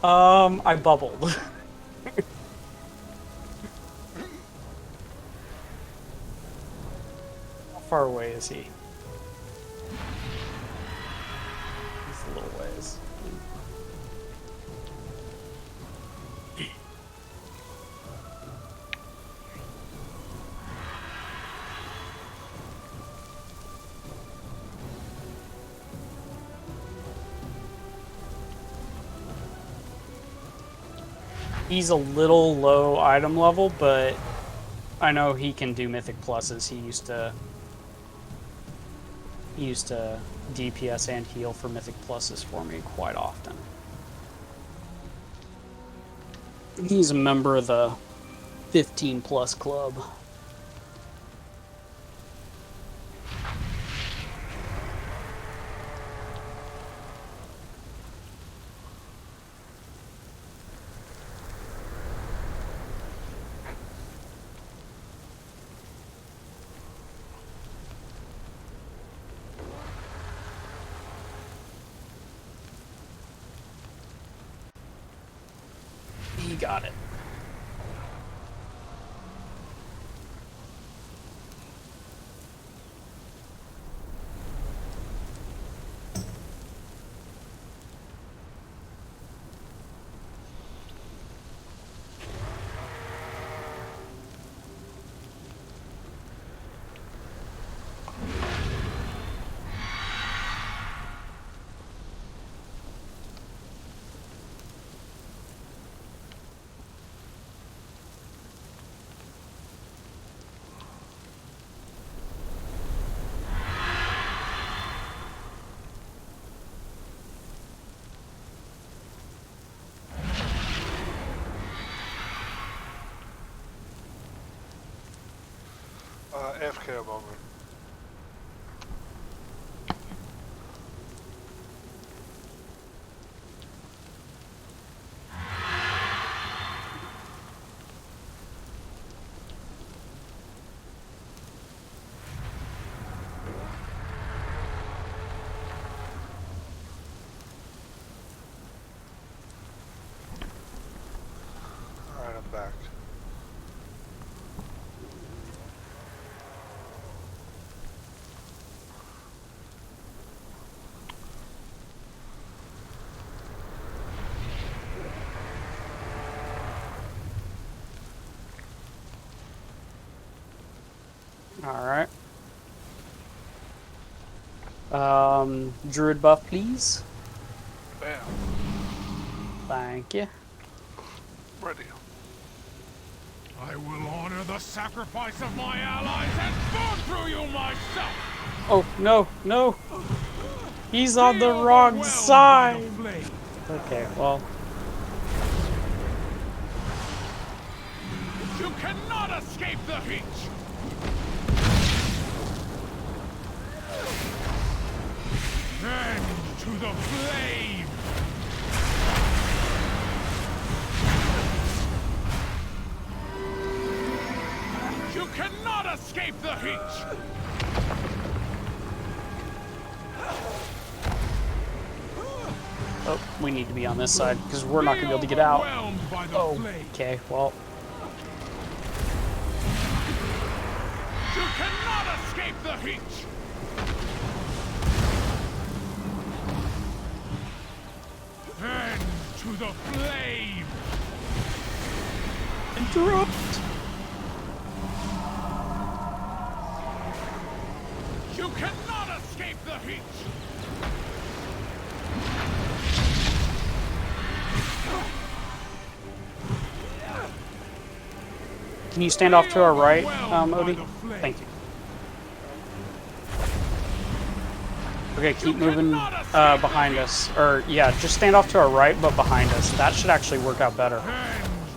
I bubbled. How far away is he? He's a little ways. He's a little low item level, but I know he can do Mythic Pluses. He used to DPS and heal for Mythic Pluses for me quite often. He's a member of the 15 plus club. He got it. AFK a moment. Alright, I'm back. Alright. Druid buff, please. Bam. Thank you. Ready. I will honor the sacrifice of my allies and burn through you myself! Oh, no, no! He's on the wrong side! Okay, well. You cannot escape the heat! Bend to the flame! You cannot escape the heat! Oh, we need to be on this side, because we're not going to be able to get out. Oh, okay, well. You cannot escape the heat! Bend to the flame! Interrupt! You cannot escape the heat! Can you stand off to our right, Odie? Thank you. Okay, keep moving behind us. Or, yeah, just stand off to our right, but behind us. That should actually work out better.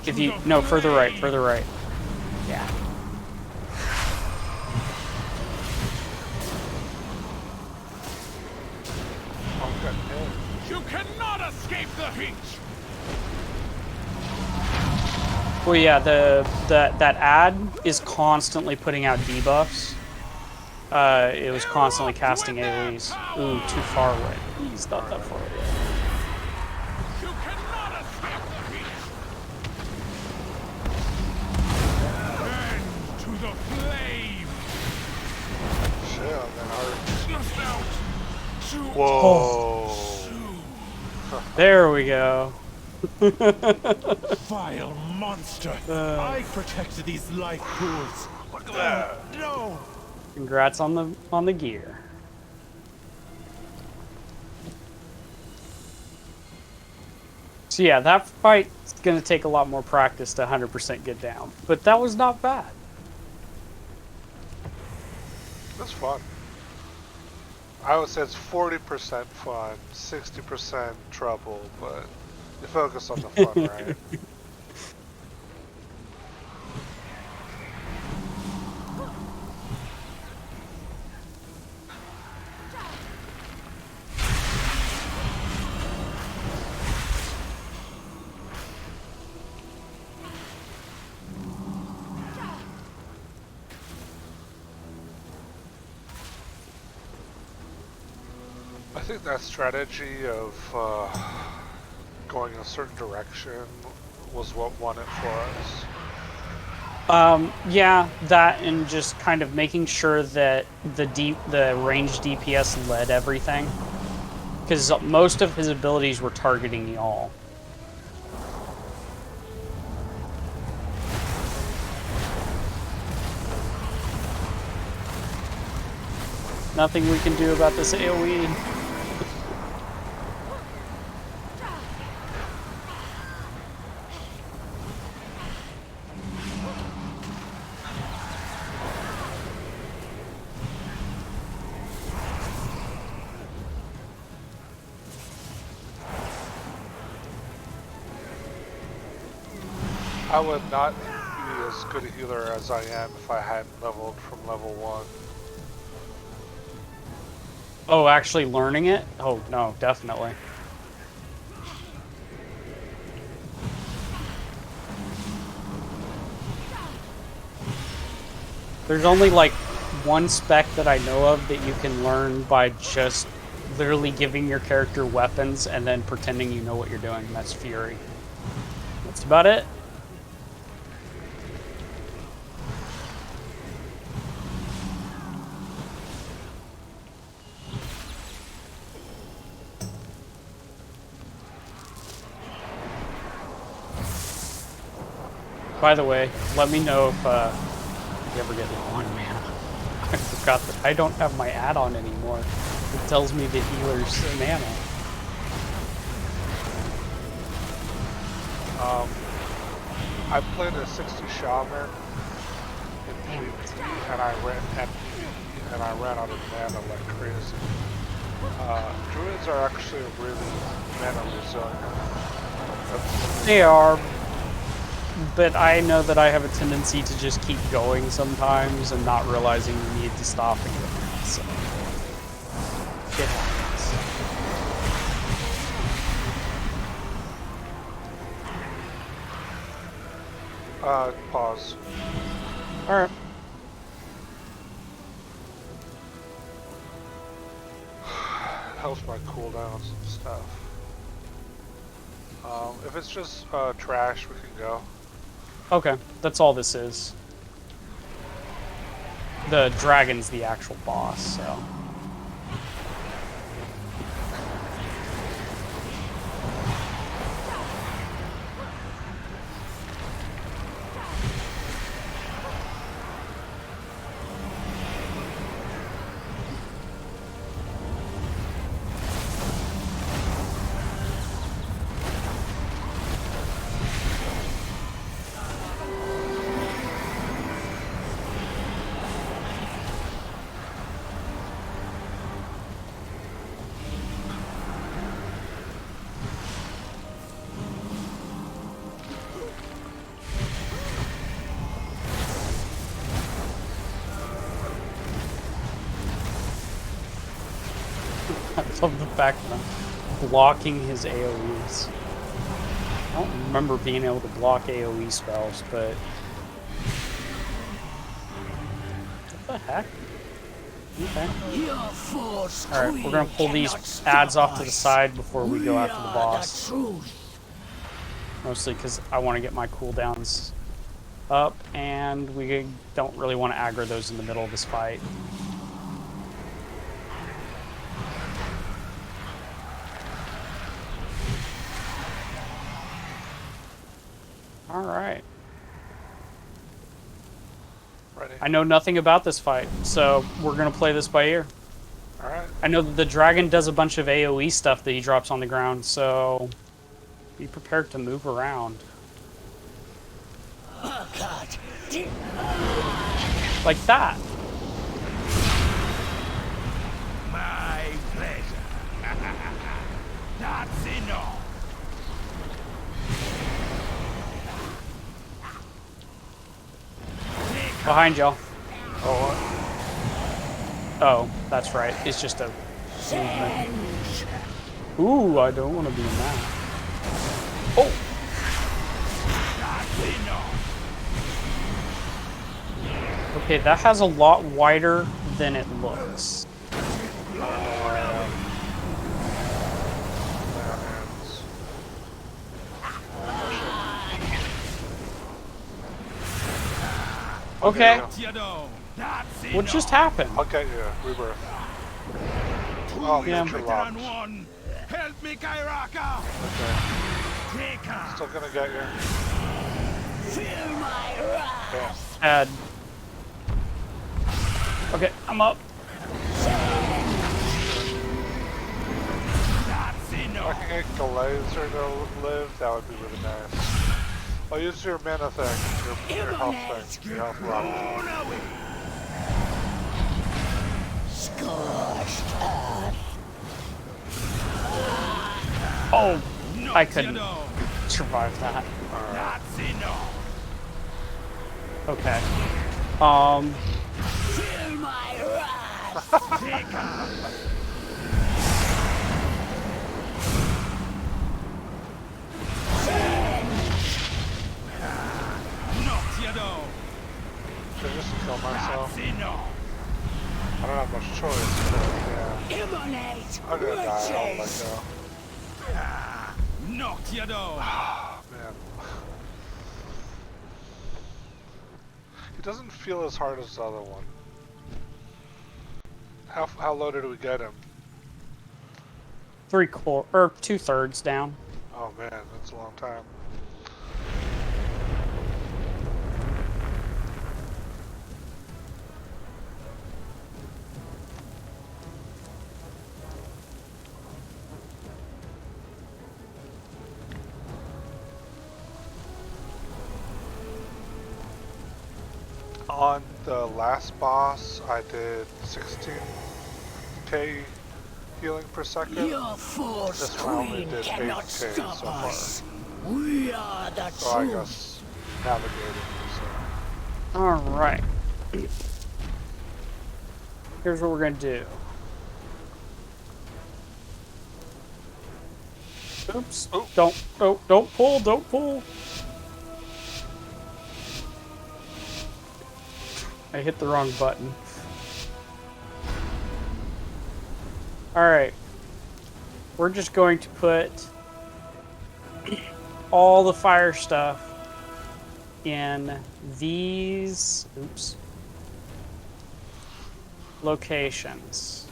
If you... No, further right, further right. Yeah. You cannot escape the heat! Well, yeah, that ad is constantly putting out debuffs. It was constantly casting AoEs. Ooh, too far away. He's not that far away. You cannot escape the heat! Bend to the flame! Shit, that hurt. Snuffed out! Whoa. There we go. Vile monster! I protected these life pools. Look at that. No! Congrats on the gear. So yeah, that fight's gonna take a lot more practice to 100% get down. But that was not bad. That's fun. I would say it's 40% fun, 60% trouble, but you focus on the fun, right? I think that strategy of going a certain direction was what won it for us. Yeah, that and just kind of making sure that the ranged DPS led everything. Because most of his abilities were targeting y'all. Nothing we can do about this AoE. I would not be as good a healer as I am if I hadn't leveled from level 1. Oh, actually learning it? Oh, no, definitely. There's only like one spec that I know of that you can learn by just literally giving your character weapons and then pretending you know what you're doing. That's Fury. That's about it. By the way, let me know if you ever get low on mana. I forgot that I don't have my add-on anymore. It tells me the healer's mana. I played a 60 shaman in PvP and I ran out of mana like crazy. Druids are actually really mana resilient. They are. But I know that I have a tendency to just keep going sometimes and not realizing you need to stop again. So it happens. Pause. Alright. Helps my cooldowns and stuff. If it's just trash, we can go. Okay, that's all this is. The dragon's the actual boss, so. I love the fact that I'm blocking his AoEs. I don't remember being able to block AoE spells, but... What the heck? Okay. Alright, we're gonna pull these ads off to the side before we go after the boss. Mostly because I want to get my cooldowns up, and we don't really want to aggro those in the middle of this fight. Alright. Ready. I know nothing about this fight, so we're gonna play this by ear. Alright. I know that the dragon does a bunch of AoE stuff that he drops on the ground, so Be prepared to move around. Oh, God. Like that. My pleasure. That's enough. Behind y'all. Oh, Oh, that's right. It's just a movement. Ooh, I don't want to be in that. Oh! Okay, that has a lot wider than it looks. Okay. What just happened? I'll get you. Rebirth. Oh, Yeah. you're locked. Help me, Kairaka. Okay. Still gonna get you. Feel my wrath. Add. Okay, I'm up. If I can get Glazer to live, that would be really nice. I'll use your mana thing, your health thing, your health rock. Scorched earth. Oh, I couldn't survive that. Okay. Feel my wrath. Should I just kill myself? I don't have much choice, but yeah. Immonate. I'm gonna die, I'll let go. Man. He doesn't feel as hard as the other one. How low did we get him? 2/3 down. Oh man, that's a long time. On the last boss, I did 16k healing per second. Your force This one I only queen did cannot 8k stop so us. far. We are the So I truth. guess navigating is Alright. Here's what we're gonna do. Oops. Oh. Don't pull, don't pull. I hit the wrong button. Alright. We're just going to put all the fire stuff in these locations.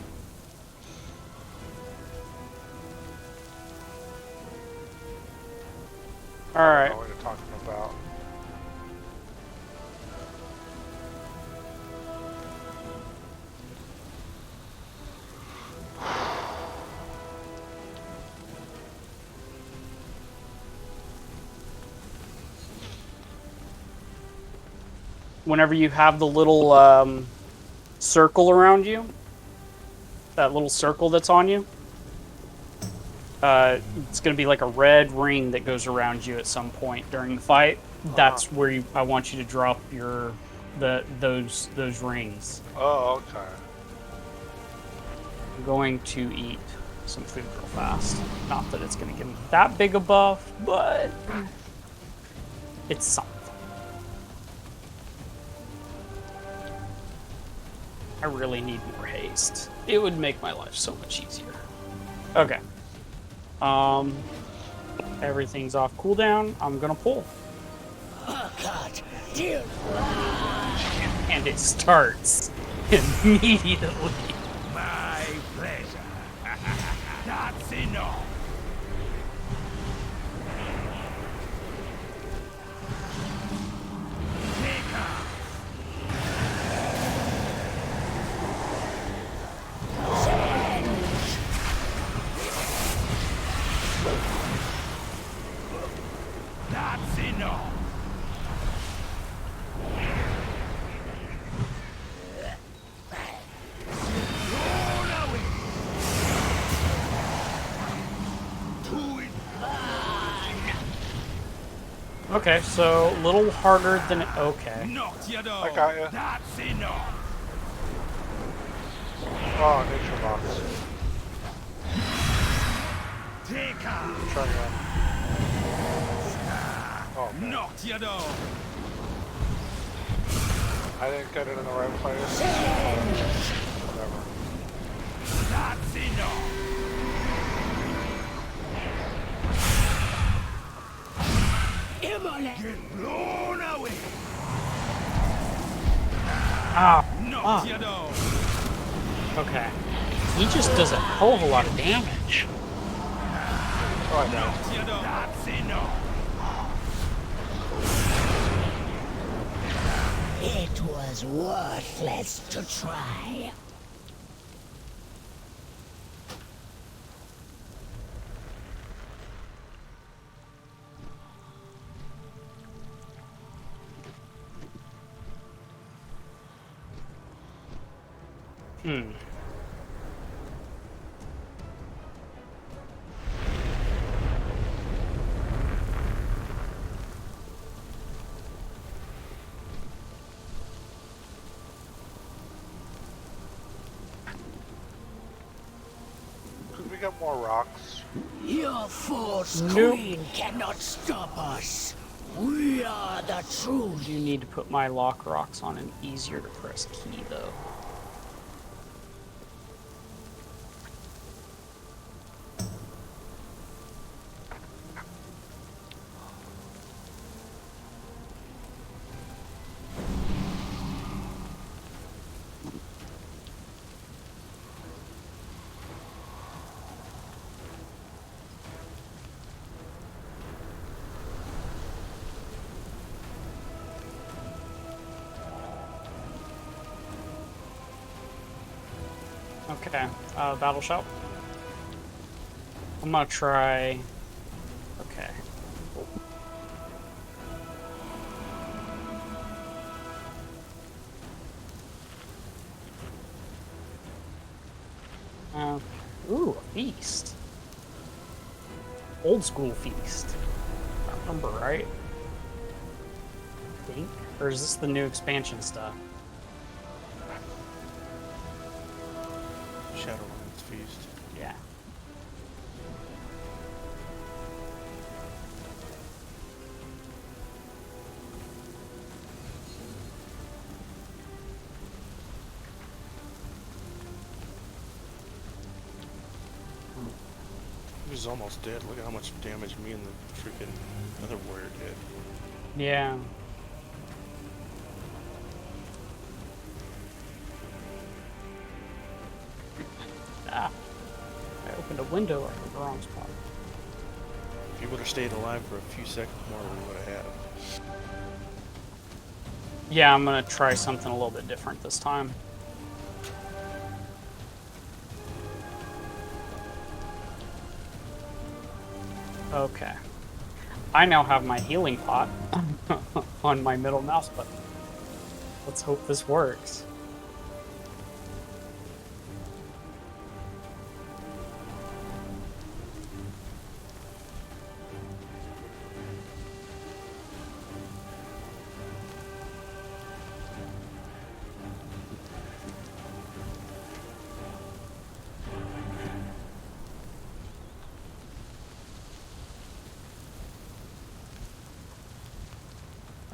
I Alright. don't know what you're talking about. Whenever you have the little circle around you, that little circle that's on you, it's going to be like a red ring that goes around you at some point during the fight. That's where I want you to drop your those rings. Oh, okay. I'm going to eat some food real fast. Not that it's going to give me that big a buff, but it's something. I really need more haste. It would make my life so much easier. Okay. Everything's off cooldown. I'm gonna pull. Oh God, dear. And it starts immediately. My pleasure. That's enough. Okay, so a little harder than okay. I got you. Oh, nature box. Try again. Oh, man. I didn't get it in the right place. Whatever. Get blown away. Ah. Okay. He just does a hell of a lot of damage. Oh, It was worthless to try. Could we get more rocks? Your false queen cannot stop us. We are the truth. You need to put my lock rocks on an easier to press key, though. Okay, battle shop. I'm gonna try. Okay. Ooh, a feast. Old school feast. If I remember right. I think, or is this the new expansion stuff? Shadowlands Feast. Yeah. He was almost dead. Look at how much damage me and the freaking other warrior did. Yeah. Ah. I opened a window at the wrong spot. If you would have stayed alive for a few seconds more, we would have had him. Yeah, I'm gonna try something a little bit different this time. Okay. I now have my healing pot on my middle mouse button. Let's hope this works.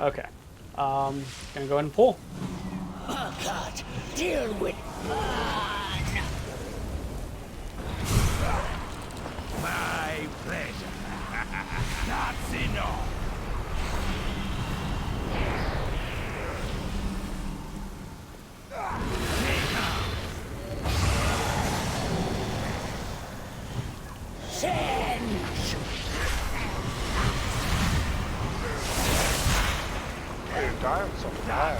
Okay. Gonna go ahead and pull. God, deal with mine. My pleasure. That's enough. You're dying so bad.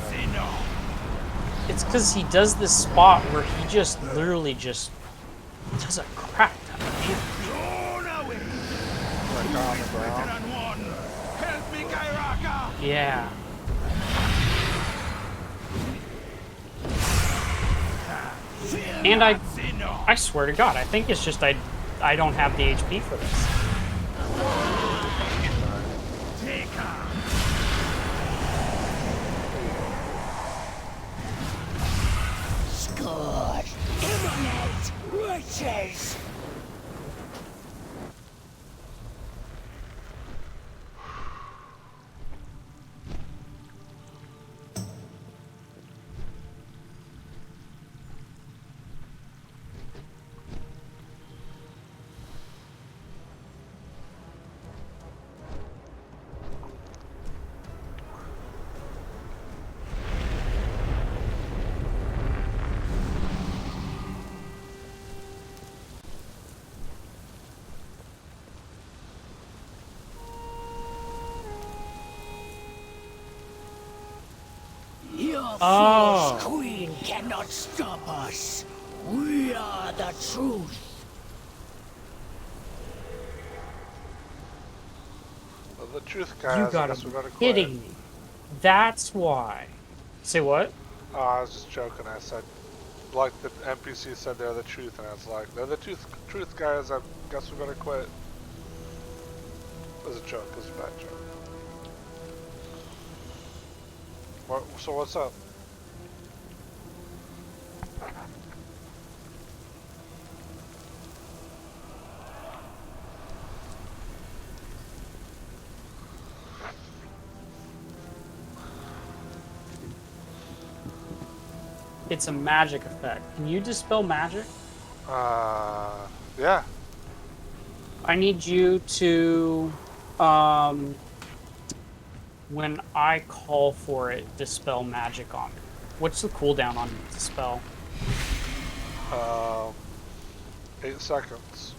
It's because he does this spot where he just literally just does a crap ton of damage. Like on the ground. Help me, Kairaka! Yeah. And I swear to God, I think it's just I don't have the HP for this. Take her. witches! Your false queen cannot stop us. We are the truth. Well, the truth, guys. You gotta I guess we better be quit. kidding me. That's why. Say what? I was just joking. I said, like the NPC said they're the truth, and I was like, they're the truth, guys. I guess we better quit. It was a joke. It was a bad joke. So what's up? It's a magic effect. Can you dispel magic? Yeah. I need you to, when I call for it, dispel magic on me. What's the cooldown on dispel? 8 seconds.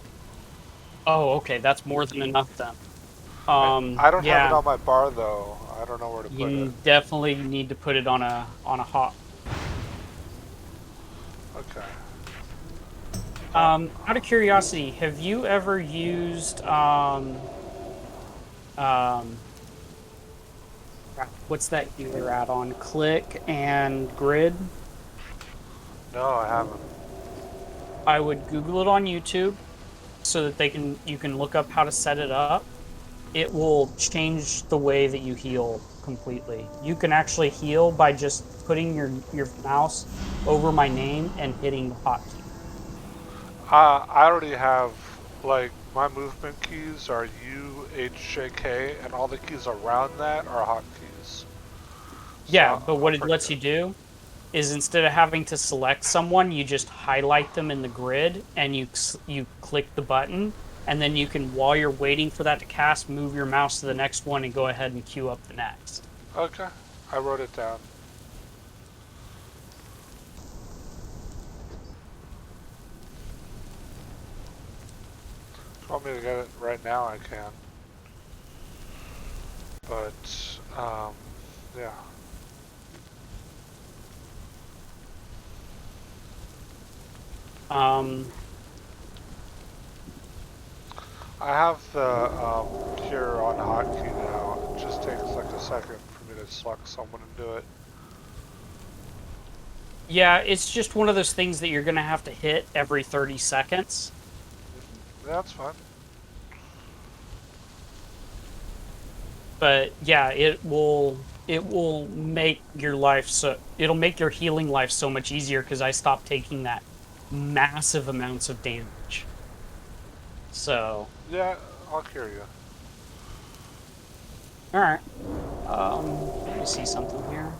Oh, okay, that's more than enough then. I don't have it on my bar though. I don't know where to put You it. definitely need to put it on a hop. Okay. Out of curiosity, have you ever used what's that healer add-on? Click and Grid? No, I haven't. I would Google it on YouTube so that you can look up how to set it up. It will change the way that you heal completely. You can actually heal by just putting your mouse over my name and hitting the hotkey. I already have, like, my movement keys are U, H, J, K, and all the keys around that are hotkeys. Yeah, but what it lets you do is instead of having to select someone, you just highlight them in the grid and you click the button, and then you can, while you're waiting for that to cast, move your mouse to the next one and go ahead and queue up the next. Okay, I wrote it down. If you want me to get it right now, I can. But, yeah. I have the cure on hotkey now. It just takes like a second for me to select someone and do it. Yeah, it's just one of those things that you're going to have to hit every 30 seconds. Yeah, that's fine. But yeah, it will make your life it'll make your healing life so much easier because I stopped taking that massive amounts of damage. So yeah, I'll cure you. All right. Let me see something here.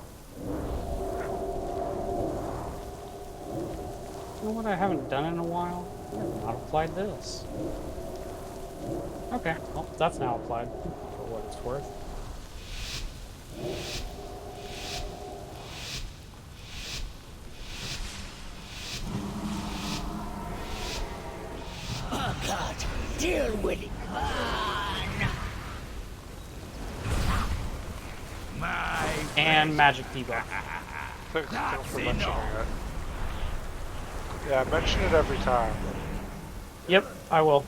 You know what I haven't done in a while? I have not applied this. Okay, well, that's now applied, for what it's worth. Oh God, deal with it. And magic debuff. Thanks for mentioning it. Yeah, mention it every time. Yep, I will.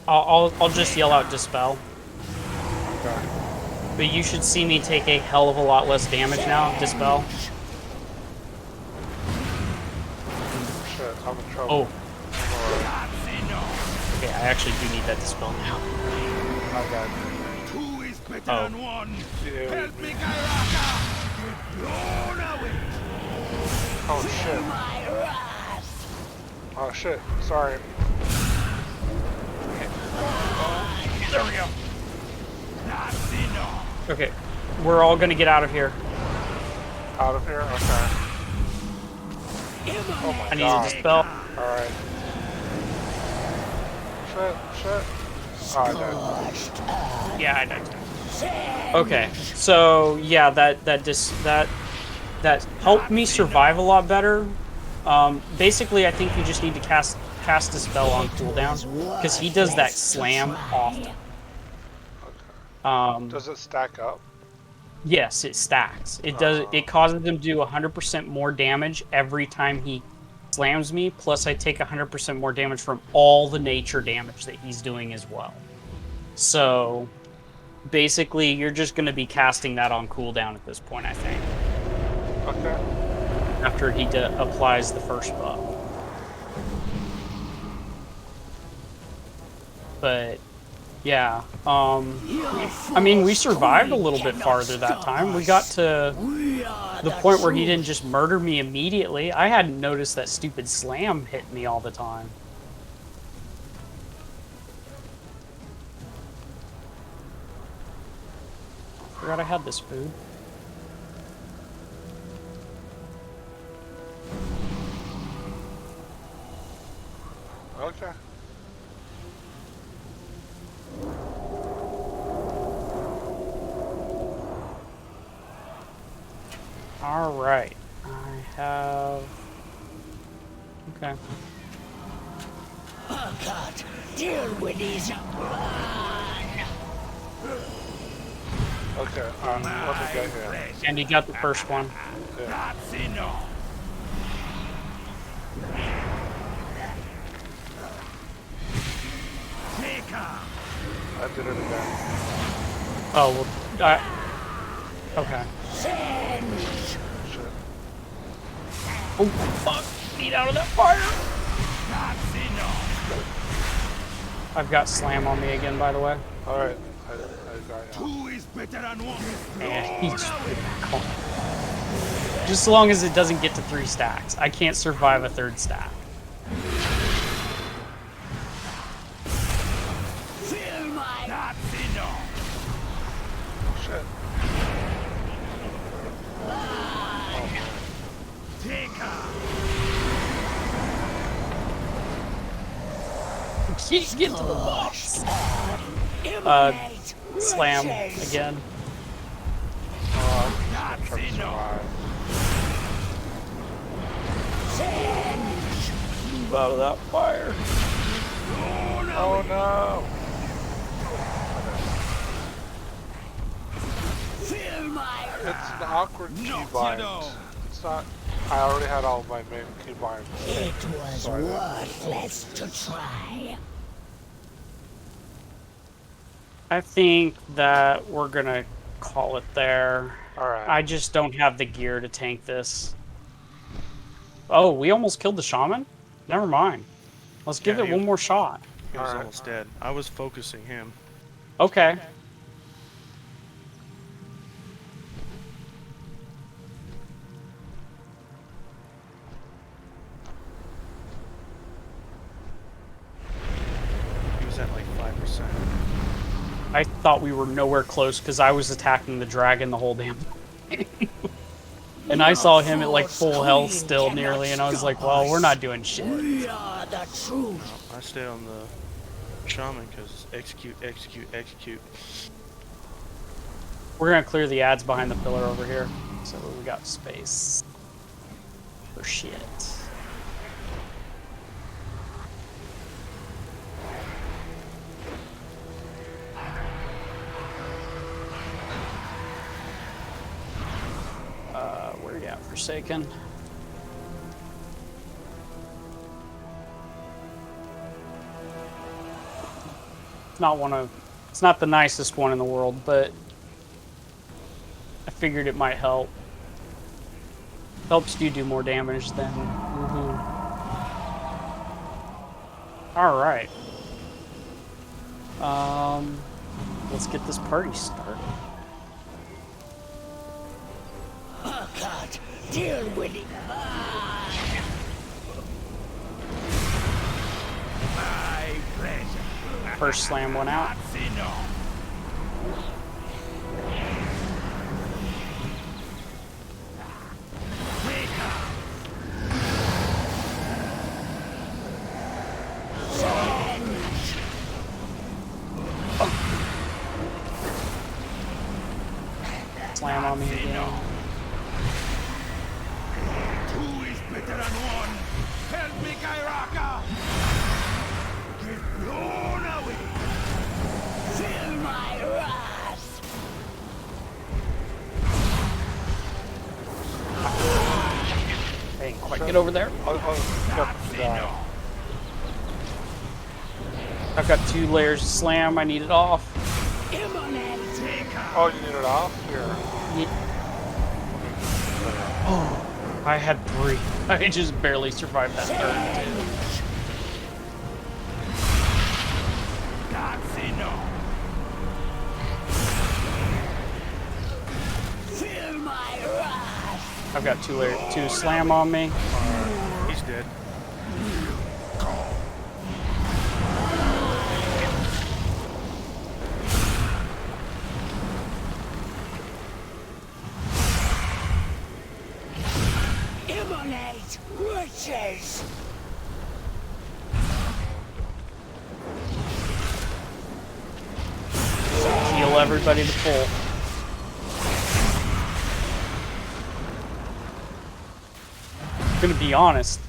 I'll just yell out dispel. Okay. But you should see me take a hell of a lot less damage now. Dispel. Shit, I'm in trouble. Oh. Okay, I actually do need that dispel now. I got it. Two is better than one. Yeah. Help me, Gairaka! Get blown away. Oh shit. Oh shit, sorry. There we go. Okay, we're all gonna get out of here. Out of here? Okay. Oh my I need god. to dispel. Alright. Shit. Oh, I died. Yeah, I died. Okay, so yeah, that helped me survive a lot better. Basically, I think you just need to cast a spell on cooldown because he does that slam often. Does it stack up? Yes, it stacks. It does. It causes him to do 100% more damage every time he slams me. Plus, I take 100% more damage from all the nature damage that he's doing as well. So, basically, you're just going to be casting that on cooldown at this point, I think. Okay. After he applies the first buff. But, yeah. I mean, we survived a little bit farther that time. We got to the point where he didn't just murder me immediately. I hadn't noticed that stupid slam hit me all the time. Forgot I had this food. Okay. All right. I have. Okay. Oh God, deal with these. Okay, let me get here. And he got the first one. Yeah. I did it again. Oh, well, okay. Shit. Oh, fuck. Need out of that fire. I've got slam on me again, by the way. Alright, I got you. Two is better than one. And he's just as long as it doesn't get to 3 stacks. I can't survive a 3rd stack. Shit. Get to the box. Slam again. Move out of that fire. Oh no! It's an awkward keybind. It's not. I already had all my main keybinds. It was worthless to try. I think that we're gonna call it there. Alright. I just don't have the gear to tank this. Oh, we almost killed the shaman? Never mind. Let's give it one more shot. He was almost dead. I was focusing him. Okay. He was at like 5%. I thought we were nowhere close because I was attacking the dragon the whole damn time. And I saw him at like full health still nearly, and I was like, well, we're not doing shit. We are the truth. I stay on the shaman because execute. We're gonna clear the ads behind the pillar over here, so we got space for shit. Where you at, Forsaken? It's not the nicest one in the world, but I figured it might help. Helps you do more damage than. All right. Let's get this party started. Oh God, deal with it. First slam went out. Slam on me again. Two is better than one. Help me, Kairaka! Get blown away! Feel my wrath! I didn't quite get over there. I've got 2 layers of slam. I need it off. Oh, you need it off? Here. Oh, I had 3. I just barely survived that turn, too. That's enough! Feel my wrath! I've got 2 slam on me. He's dead. Immolate witches! Heal everybody to full. I'm gonna be honest,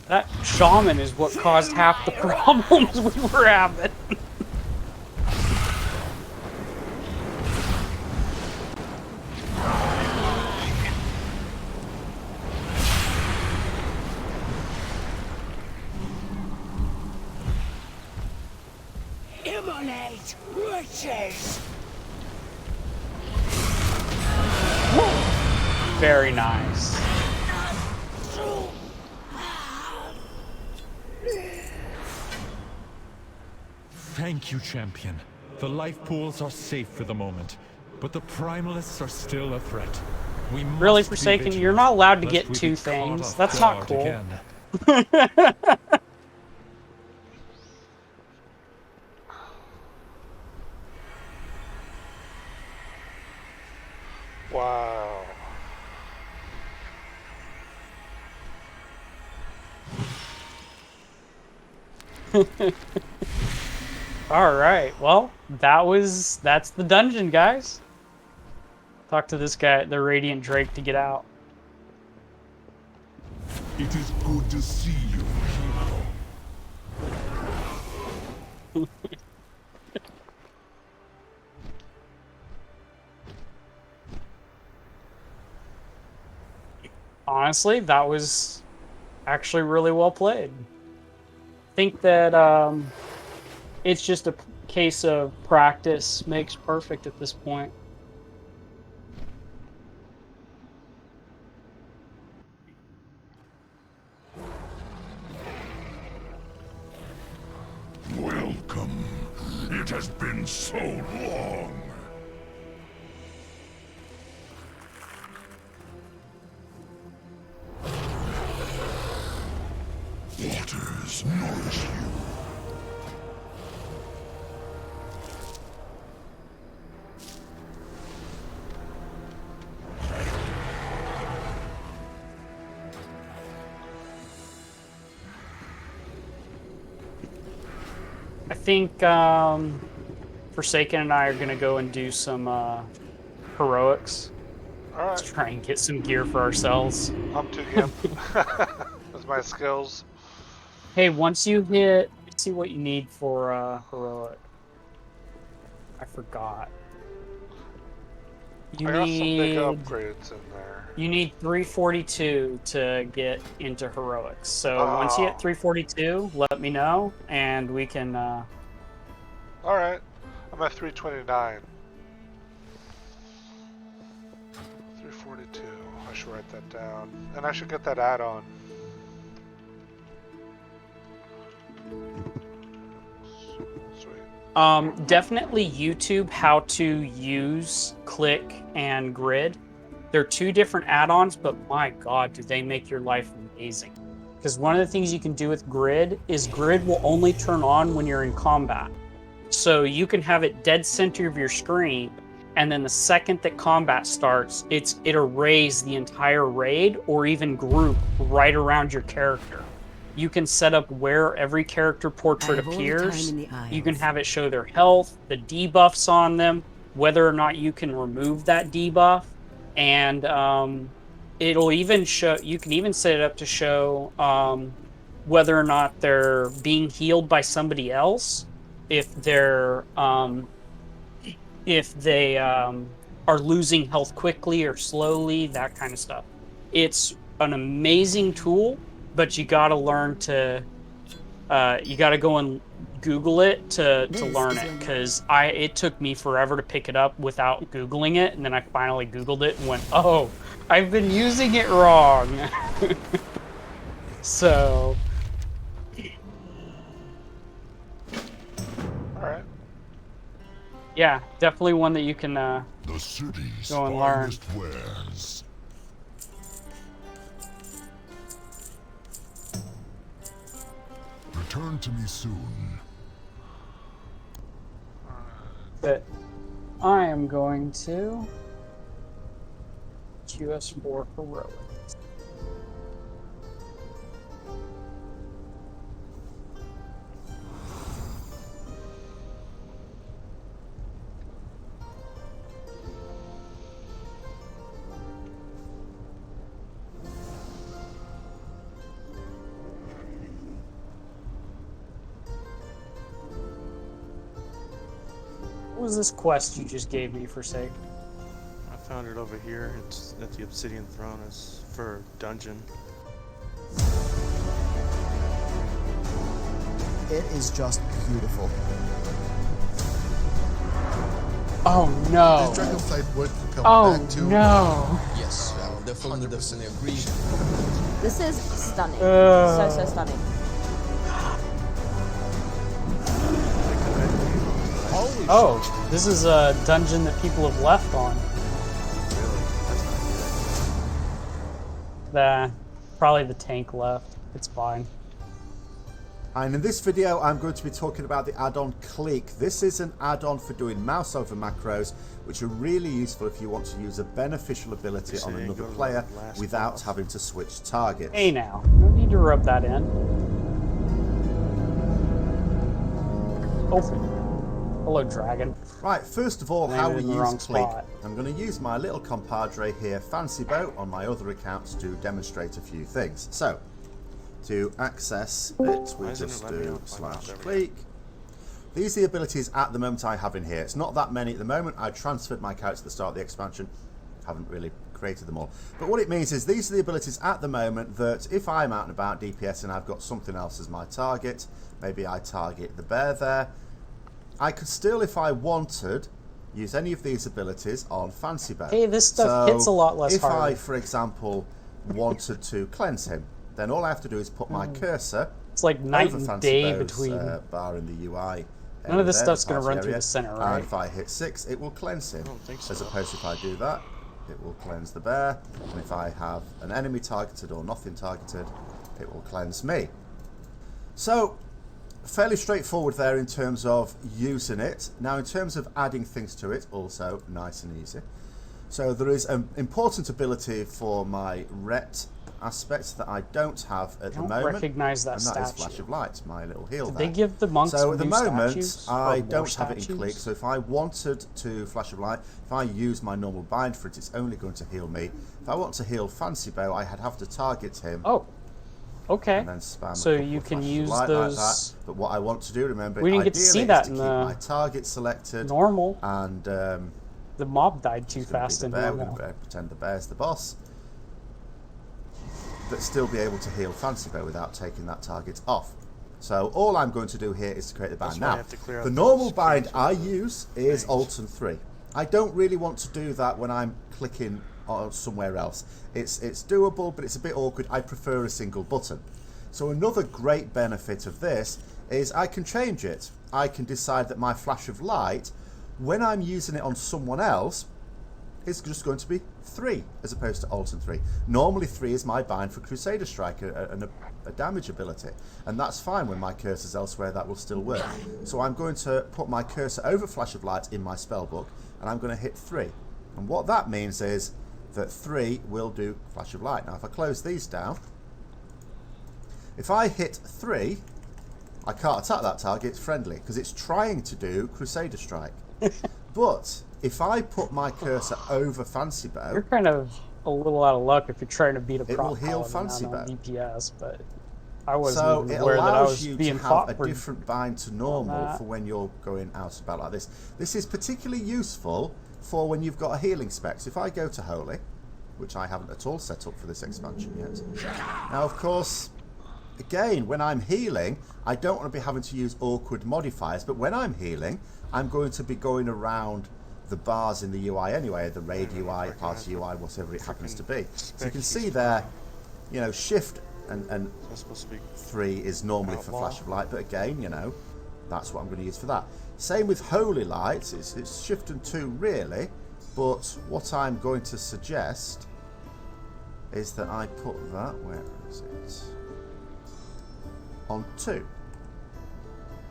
that shaman is what caused half the problems we were having. Immolate witches! Very nice. Thank you, champion. The life pools are safe for the moment, but the primalists are still a threat. We must Really, be Forsaken, vigilant, you're not allowed to lest get we 2 be caught things. off That's not guard cool. again. Wow. All right. Well, that's the dungeon, guys. Talk to this guy, the Radiant Drake, to get out. It is good to see you, hero. Honestly, that was actually really well played. I think that it's just a case of practice makes perfect at this point. Welcome. It has been so long. Waters nourish you. I think Forsaken and I are gonna go and do some heroics. All right. Let's try and get some gear for ourselves. I'm too gimp. That's my skills. Hey, once you hit, let's see what you need for heroic. I forgot. You I got some big need upgrades in there. you need 342 to get into heroics. So once you hit 342, let me know and we can. All right, I'm at 329. 342. I should write that down, and I should get that add-on. Definitely YouTube how to use Click and Grid. They're 2 different add-ons, but my god, do they make your life amazing. Because one of the things you can do with Grid is Grid will only turn on when you're in combat. So you can have it dead center of your screen, and then the second that combat starts, it arrays the entire raid or even group right around your character. You can set up where every character portrait appears. You can have it show their health, the debuffs on them, whether or not you can remove that debuff, and it'll even show. You can even set it up to show whether or not they're being healed by somebody else, if they are losing health quickly or slowly, that kind of stuff. It's an amazing tool, but you got to learn to. You got to go and Google it to learn it, because it took me forever to pick it up without Googling it, and then I finally Googled it and went, oh, I've been using it wrong. So. Alright. Yeah, definitely one that you can the city's go and learn. finest wares. Return to me soon. But I am going to QS4 Heroic. What was this quest you just gave me for sake? I found it over here. It's at the Obsidian Throne. It's for dungeon. It is just beautiful. Oh no! This Dragonflight would come back to. Oh no! Yes, I will definitely agree. This is stunning. So stunning. Oh, this is a dungeon that people have left on. Probably the tank left. It's fine. And in this video, I'm going to be talking about the add-on Clique. This is an add-on for doing mouse over macros, which are really useful if you want to use a beneficial ability on another player without having to switch targets. Hey now, no need to rub that in. Open. Hello, dragon. Right, first of all, how we use Clique. Spot. I'm going to use my little compadre here, Fancy Boat, on my other accounts to demonstrate a few things. So, to access it, we just do /Clique. These are the abilities at the moment I have in here. It's not that many at the moment. I transferred my character at the start of the expansion. Haven't really created them all. But what it means is these are the abilities at the moment that if I'm out and about DPS and I've got something else as my target, maybe I target the bear there, I could still, if I wanted, use any of these abilities on Fancy Boat. Hey, this stuff hits a lot less hard. If I, for example, wanted to cleanse him, then all I have to do is put my cursor. It's like night and day between. Bar in the UI. None of this stuff's going to run through the center, right? And if I hit 6, it will cleanse him. As opposed to if I do that, it will cleanse the bear. And if I have an enemy targeted or nothing targeted, it will cleanse me. So, fairly straightforward there in terms of using it. Now, in terms of adding things to it, also nice and easy. So there is an important ability for my Ret aspect that I don't have at the moment. I don't recognize that and statue. that is Flash of Light, my little heal Did there. they give the monks So at the new moment, statues? I Or don't more have it in statues? Clique, so if I wanted to Flash of Light, if I use my normal bind for it, it's only going to heal me. If I want to heal Fancy Bow, I'd have to target him. Oh, okay. And then spam so a couple you of can Flashes of use Light those. like that. But what I want to do, remember, We didn't get to ideally, see that is to in keep the my target selected. normal. And the mob died too fast in We're normal. going to pretend the bear's the boss. But still be able to heal Fancy Bow without taking that target off. So all I'm going to do here is to create the bind. Now, the normal bind I use is Alt and 3. I don't really want to do that when I'm clicking on somewhere else. It's doable, but it's a bit awkward. I prefer a single button. So another great benefit of this is I can change it. I can decide that my Flash of Light, when I'm using it on someone else, is just going to be 3 as opposed to Alton 3. Normally 3 is my bind for Crusader Strike and a damage ability, and that's fine when my cursor's elsewhere, that will still work. So I'm going to put my cursor over Flash of Light in my spellbook, and I'm going to hit 3. And what that means is that 3 will do Flash of Light. Now if I close these down, if I hit 3, I can't attack that target, it's friendly, because it's trying to do Crusader Strike. But if I put my cursor over Fancy Bow... You're kind of a little out of luck if you're trying to beat a it will prop heal paladin Fancy on Bow. DPS, but I wasn't So even it aware that I allows was you being to have fought a for different bind to normal for when you're going out about like this. This is particularly useful for when you've got a healing spec. So if I go to Holy, which I haven't at all set up for this expansion yet. Now, of course, again, when I'm healing, I don't want to be having to use awkward modifiers, but when I'm healing, I'm going to be going around the bars in the UI anyway, the raid UI, party UI, whatever it happens to be. So you can see there, you know, shift and 3 is normally for Flash of Light, but again, you know, that's what I'm going to use for that. Same with Holy Light, it's shift and 2 really, but what I'm going to suggest is that I put that, where is it, on 2.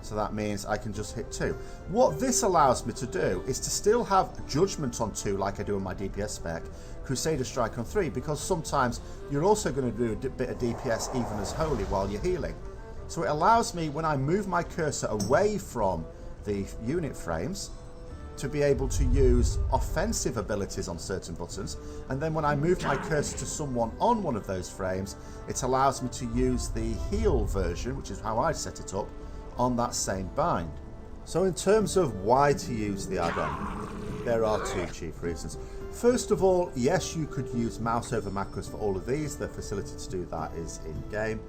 So that means I can just hit 2. What this allows me to do is to still have Judgment on 2 like I do on my DPS spec, Crusader Strike on 3, because sometimes you're also going to do a bit of DPS even as Holy while you're healing. So it allows me, when I move my cursor away from the unit frames, to be able to use offensive abilities on certain buttons, and then when I move my cursor to someone on one of those frames, it allows me to use the heal version, which is how I set it up, on that same bind. So in terms of why to use the add-on, there are 2 chief reasons. First of all, yes, you could use mouse over macros for all of these. The facility to do that is in-game,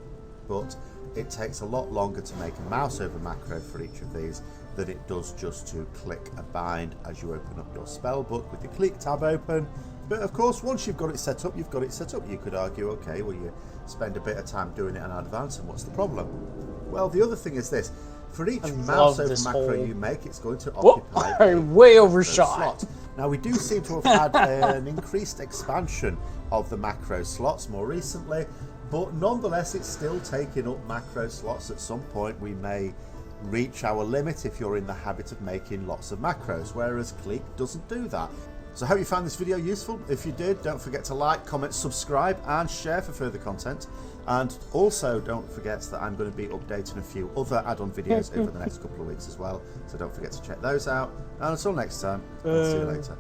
but it takes a lot longer to make a mouse over macro for each of these than it does just to click a bind as you open up your spell book with the click tab open. But of course, once you've got it set up, you've got it set up. You could argue, okay, well, you spend a bit of time doing it in advance, and what's the problem? Well, the other thing is this. For each mouse over macro you make, it's going to occupy way overshot. Slot. Now, we do seem to have had an increased expansion of the macro slots more recently, but nonetheless, it's still taking up macro slots. At some point, we may reach our limit if you're in the habit of making lots of macros, whereas Click doesn't do that. So I hope you found this video useful. If you did, don't forget to like, comment, subscribe, and share for further content. And also don't forget that I'm going to be updating a few other add-on videos over the next couple of weeks as well. So don't forget to check those out. And until next time, I'll see you later.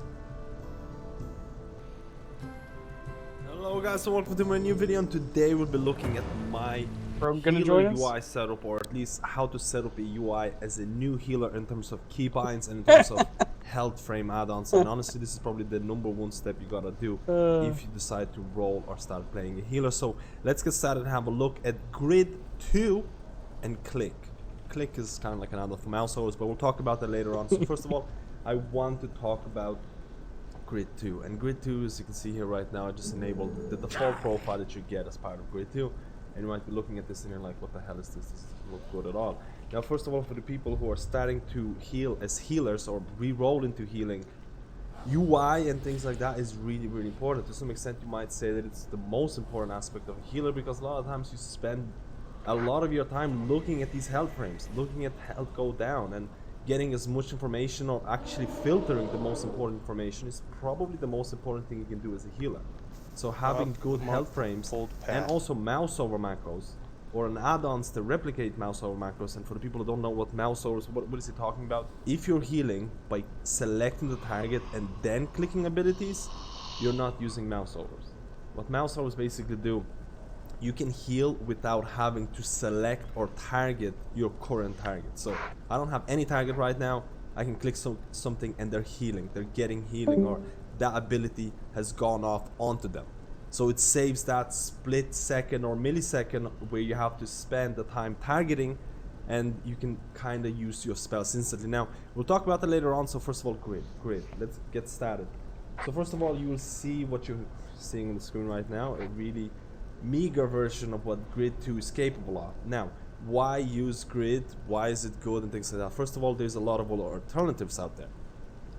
Hello guys, and welcome to my new video, and today we'll be looking at my healer UI setup, or at least how to set up a UI as a new healer in terms of keybinds and in terms of health frame add-ons. And honestly, this is probably the #1 step you gotta do if you decide to roll or start playing a healer. So let's get started and have a look at Grid 2 and Click. Click is kind of like an add-on for mouse overs, but we'll talk about that later on. So first of all, I want to talk about Grid 2. And Grid 2, as you can see here right now, I just enabled the default profile that you get as part of Grid 2. And you might be looking at this and you're like, what the hell is this? This doesn't look good at all. Now, first of all, for the people who are starting to heal as healers or re-roll into healing, UI and things like that is really, really important. To some extent, you might say that it's the most important aspect of a healer, because a lot of times you spend a lot of your time looking at these health frames, looking at health go down, and getting as much information, or actually filtering the most important information, is probably the most important thing you can do as a healer. So having good health frames and also mouse over macros, or an add-ons to replicate mouse over macros. And for the people who don't know what mouse overs, what is he talking about? If you're healing by selecting the target and then clicking abilities, you're not using mouse overs. What mouse overs basically do, you can heal without having to select or target your current target. So I don't have any target right now, I can click something and they're healing, they're getting healing, or that ability has gone off onto them. So it saves that split second or millisecond where you have to spend the time targeting, and you can kind of use your spells instantly. Now, we'll talk about that later on. So first of all, grid. Let's get started. So first of all, you will see what you're seeing on the screen right now, a really meager version of what Grid 2 is capable of. Now, why use Grid? Why is it good and things like that? First of all, there's a lot of alternatives out there.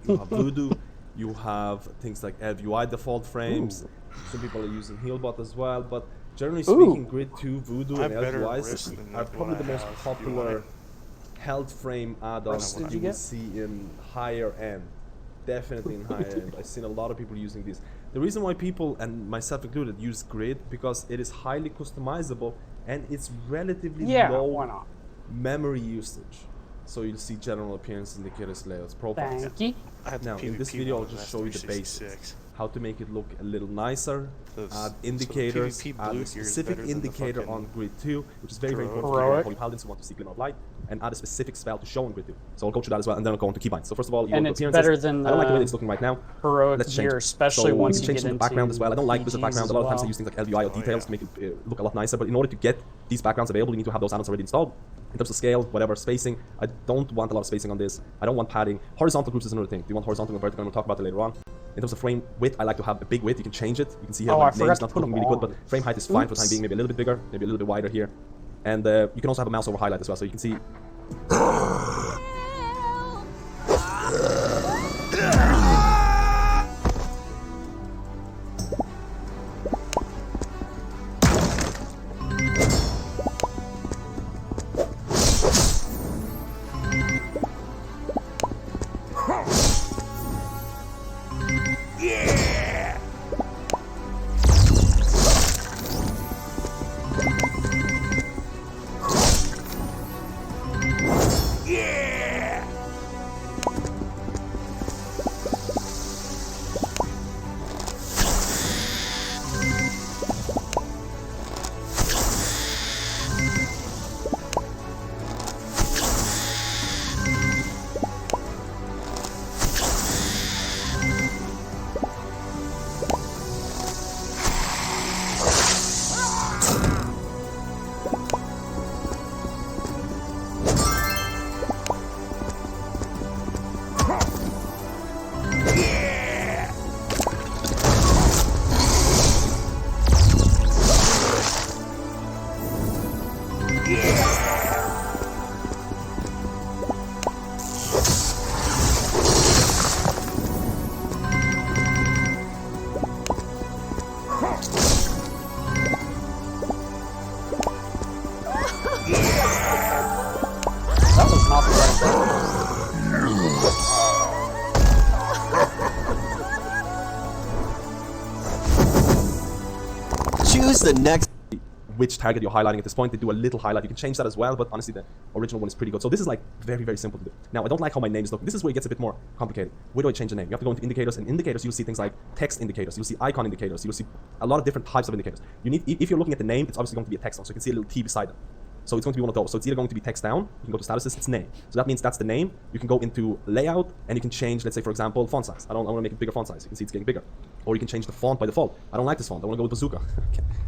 You have Voodoo, You have things like LVI default frames. Some people are using Healbot as well, but generally speaking, Grid 2, Voodoo, and LVIs are probably the most popular health frame add-ons that you will see in higher end. Definitely in higher end. I've seen a lot of people using these. The reason why people, and myself included, use Grid because it is highly customizable and it's relatively low memory usage. So you'll see general appearance indicators, layouts, profiles. Thank you. Now, in this video, I'll just show you the basics. How to make it look a little nicer, add indicators, add a specific indicator on Grid 2, which is very, very important for Holy Paladins who want to see Glimmer of Light, and add a specific spell to show on Grid 2. So I'll go through that as well, and then I'll go into keybinds. So first of all, you want appearances. Better than I don't like the way it's looking right now. Heroic Let's change gear, it. especially so once you can change the background as well. I don't like this background. A lot of times I use things like LVI or details to make it look a lot nicer, but in order to get these backgrounds available, you need to have those add-ons already installed. In terms of scale, whatever, spacing, I don't want a lot of spacing on this. I don't want padding. Horizontal groups is another thing. Do you want horizontal and vertical? I'm going to talk about it later on. In terms of frame width, I like to have a big width. You can change it. You can see here my name's not looking really good, but frame height is fine for the time being. Maybe a little bit bigger, maybe a little bit wider here. And you can also have a mouse over highlight as well, so you can see. Choose the next. Which target you're highlighting at this point. They do a little highlight. You can change that as well, but honestly, the original one is pretty good. So this is like very, very simple to do. Now, I don't like how my name is looking. This is where it gets a bit more complicated. Where do I change the name? You have to go into indicators, and indicators, you'll see things like text indicators. You'll see icon indicators. You'll see a lot of different types of indicators. You need, if you're looking at the name, it's obviously going to be a text one, so you can see a little T beside it. So it's going to be one of those. So it's either going to be text down, you can go to statuses, it's name. So that means that's the name. You can go into layout, and you can change, let's say, for example, font size. I want to make it bigger font size. You can see it's getting bigger. Or you can change the font by default. I don't like this font. I want to go with Bazooka.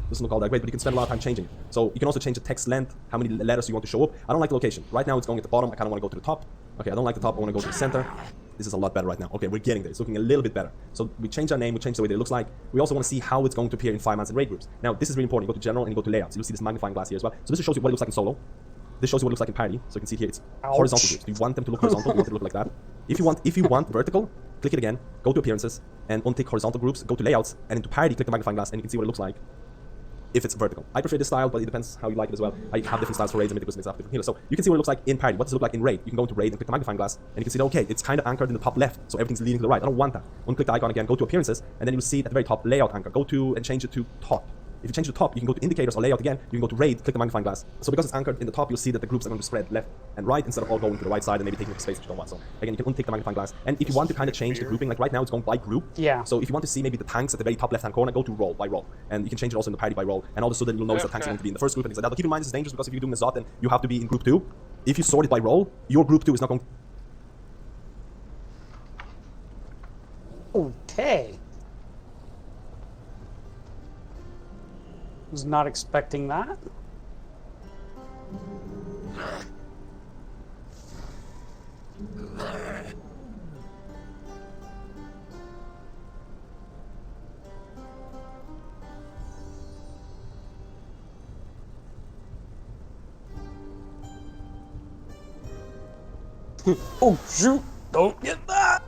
Doesn't look all that great, but you can spend a lot of time changing it. So you can also change the text length, how many letters you want to show up. I don't like the location. Right now it's going at the bottom. I kind of want to go to the top. Okay, I don't like the top. I want to go to the center. This is a lot better right now. Okay, we're getting there. It's looking a little bit better. So we change our name, we change the way that it looks like. We also want to see how it's going to appear in 5-mans and raid groups. Now, this is really important. You go to general and you go to layouts. You'll see this magnifying glass here as well. So this shows you what it looks like in solo. This shows you what it looks like in party. So you can see here it's horizontal groups. Do you want them to look horizontal? You want it to look like that? If you want vertical, click it again, go to appearances, and untick horizontal groups, go to layouts, and into party, click the magnifying glass, and you can see what it looks like if it's vertical. I prefer this style, but it depends how you like it as well. I have different styles for raids and mythicals and stuff, different healers. So you can see what it looks like in party. What does it look like in raid? You can go into raid and click the magnifying glass, and you can see that, okay, it's kind of anchored in the top left, so everything's leaning to the right. I don't want that. Unclick the icon again, go to appearances, and then you'll see at the very top layout anchor. Go to and change it to top. If you change the top, you can go to indicators or layout again. You can go to raid, click the magnifying glass. So because it's anchored in the top, you'll see that the groups are going to spread left and right instead of all going to the right side and maybe taking up space which you don't want. So again, you can untick the magnifying glass. And if you want to kind of change the grouping, like right now it's going by group. Yeah. So if you want to see maybe the tanks at the very top left-hand corner, go to roll by roll. And you can change it also in the party by roll. And all of a sudden you'll notice that tanks are going to be in the first group and things like that. But keep in mind this is dangerous because if you're doing a Zot, then you have to be in group 2. If you sort it by roll, your group 2 is not going to... Okay. Was not expecting that. Oh shoot! Don't get that!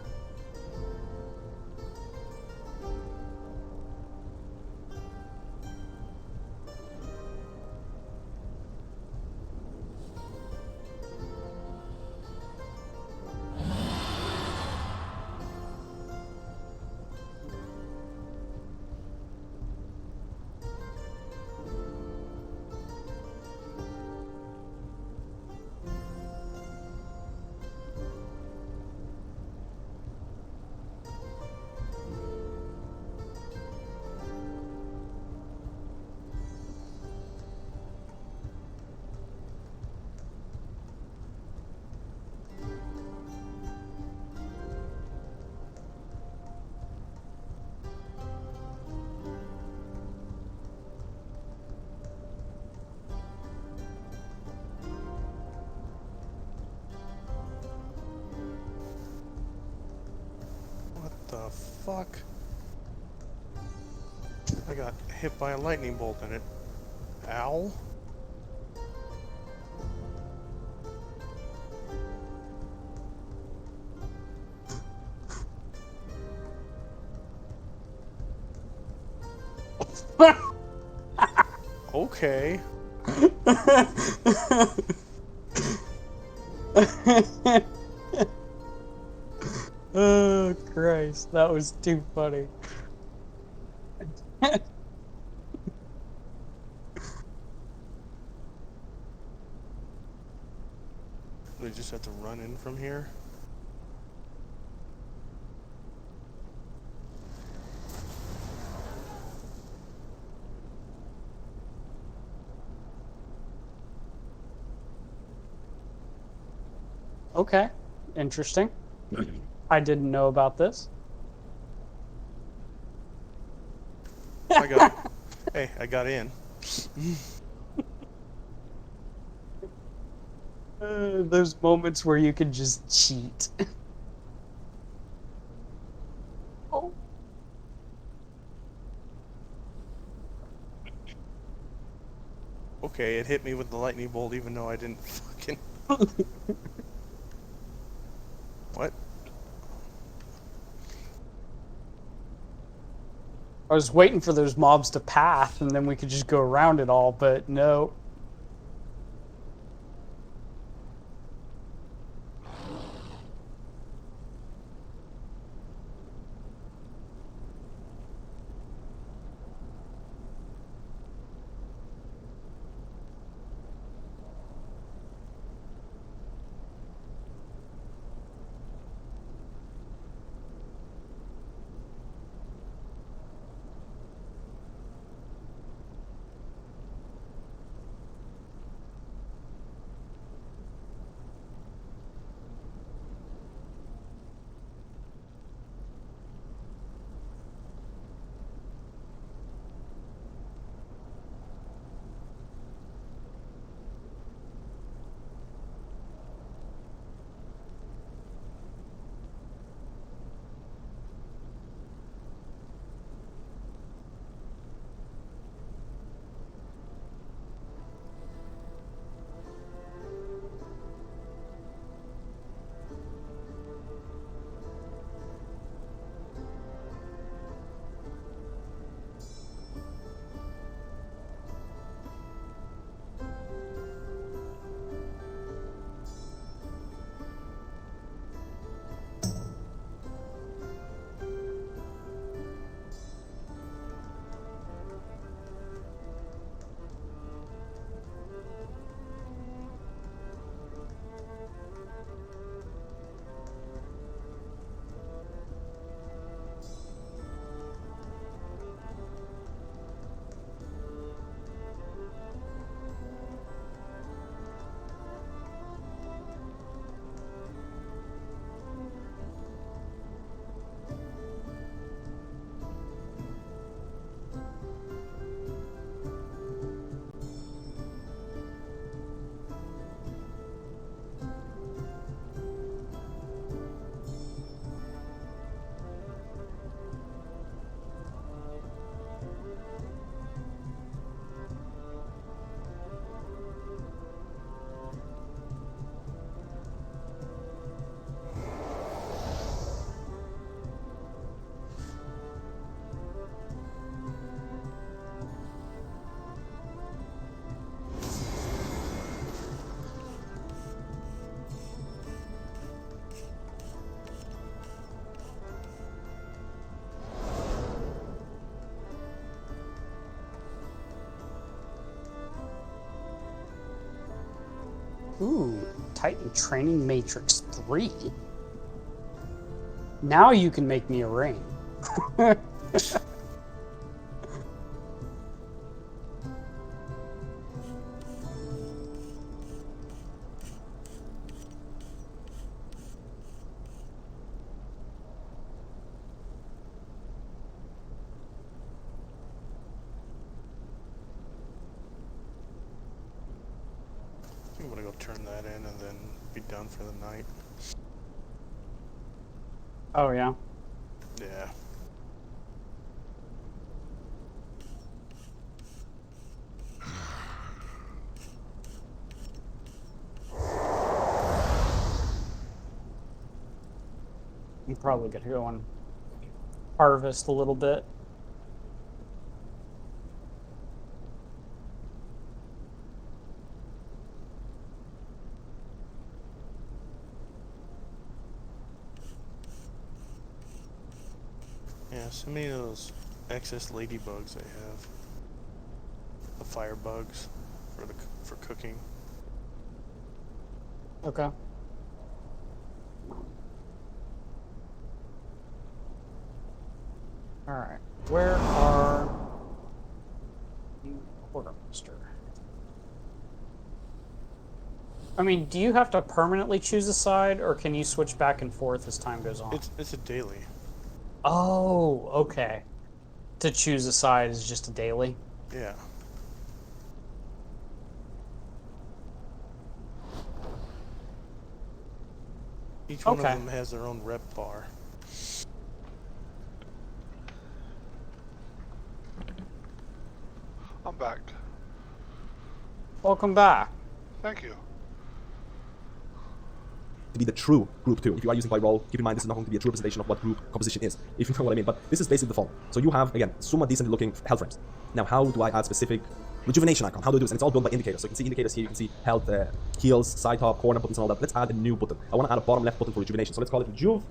fuck? I got hit by a lightning bolt in it. Ow. Okay. Oh, Christ. That was too funny. We just have to run in from here. Okay. Interesting. I didn't know about this. I got. Hey, I got in. Those moments where you can just cheat. Oh. Okay, it hit me with the lightning bolt even though I didn't fucking... What? I was waiting for those mobs to path and then we could just go around it all, but no. Ooh, Titan Training Matrix 3. Now you can make me a ring. I'm gonna go turn that in and then be done for the night. Oh, yeah? Yeah. probably gonna go and harvest a little bit. Yeah, so many of those excess ladybugs I have. The fire bugs for cooking. Okay. Alright, where are you, Quartermaster? I mean, do you have to permanently choose a side, or can you switch back and forth as time goes on? It's a daily. Oh, okay. To choose a side is just a daily? Yeah. Each one of them has their own rep bar. I'm back. Welcome back. Thank you. To be the true group 2. If you are using by roll, keep in mind this is not going to be a true representation of what group composition is, if you know what I mean. But this is basically the following. So you have, again, somewhat decently looking health frames. Now, how do I add specific rejuvenation icon? How do I do this? And it's all done by indicators. So you can see indicators here, you can see health, heals, side top, corner buttons and all that. Let's add a new button. I want to add a bottom left button for rejuvenation. So let's call it rejuve.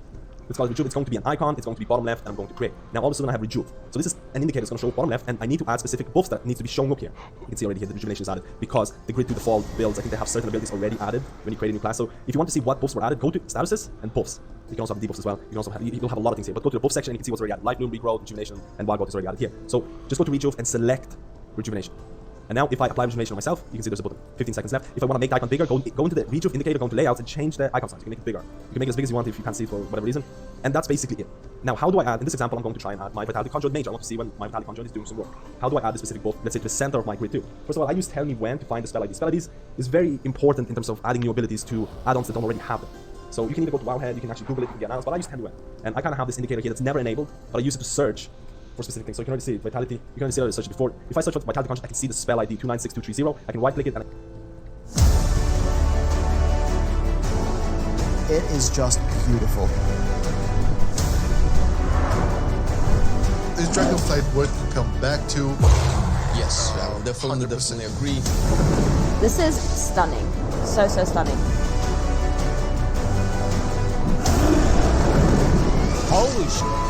Let's call it rejuve. It's going to be an icon, it's going to be bottom left, and I'm going to create. Now all of a sudden I have rejuve. So this is an indicator that's going to show bottom left, and I need to add specific buffs that needs to be showing up here. You can see already here the rejuvenation is added because the grid to default builds, I think they have certain abilities already added when you create a new class. So if you want to see what buffs were added, go to statuses and buffs. You can also have debuffs as well. You can also have, you'll have a lot of things here, but go to the buff section and you can see what's already added. Life Bloom, Regrowth, Rejuvenation, and Wild Growth is already added here. So just go to rejuve and select rejuvenation. And now if I apply rejuvenation on myself, you can see there's a button. 15 seconds left. If I want to make the icon bigger, go into the rejuve indicator, go into layouts, and change the icon size. You can make it bigger. You can make it as big as you want if you can't see it for whatever reason. And that's basically it. Now, how do I add, in this example, I'm going to try and add my Vitality Conjure Mage. I want to see when my Vitality Conjure is doing some work. How do I add this specific buff, let's say, to the center of my grid too? First of all, I use Tell Me When to find the spell IDs. Spell IDs is very important in terms of adding new abilities to add-ons that don't already have them. So you can either go to Wowhead, you can actually Google it, you can get announced, but I use Tell Me When. And I kind of have this indicator here that's never enabled, but I use it to search for specific things. So you can already see Vitality, you can already see I already searched it before. If I search for Vitality Conjure, I can see the spell ID 296230. I can right click it and It is just beautiful. Is Dragonflight worth to come back to? Yes, I will definitely agree. This is stunning. So stunning. Holy shit.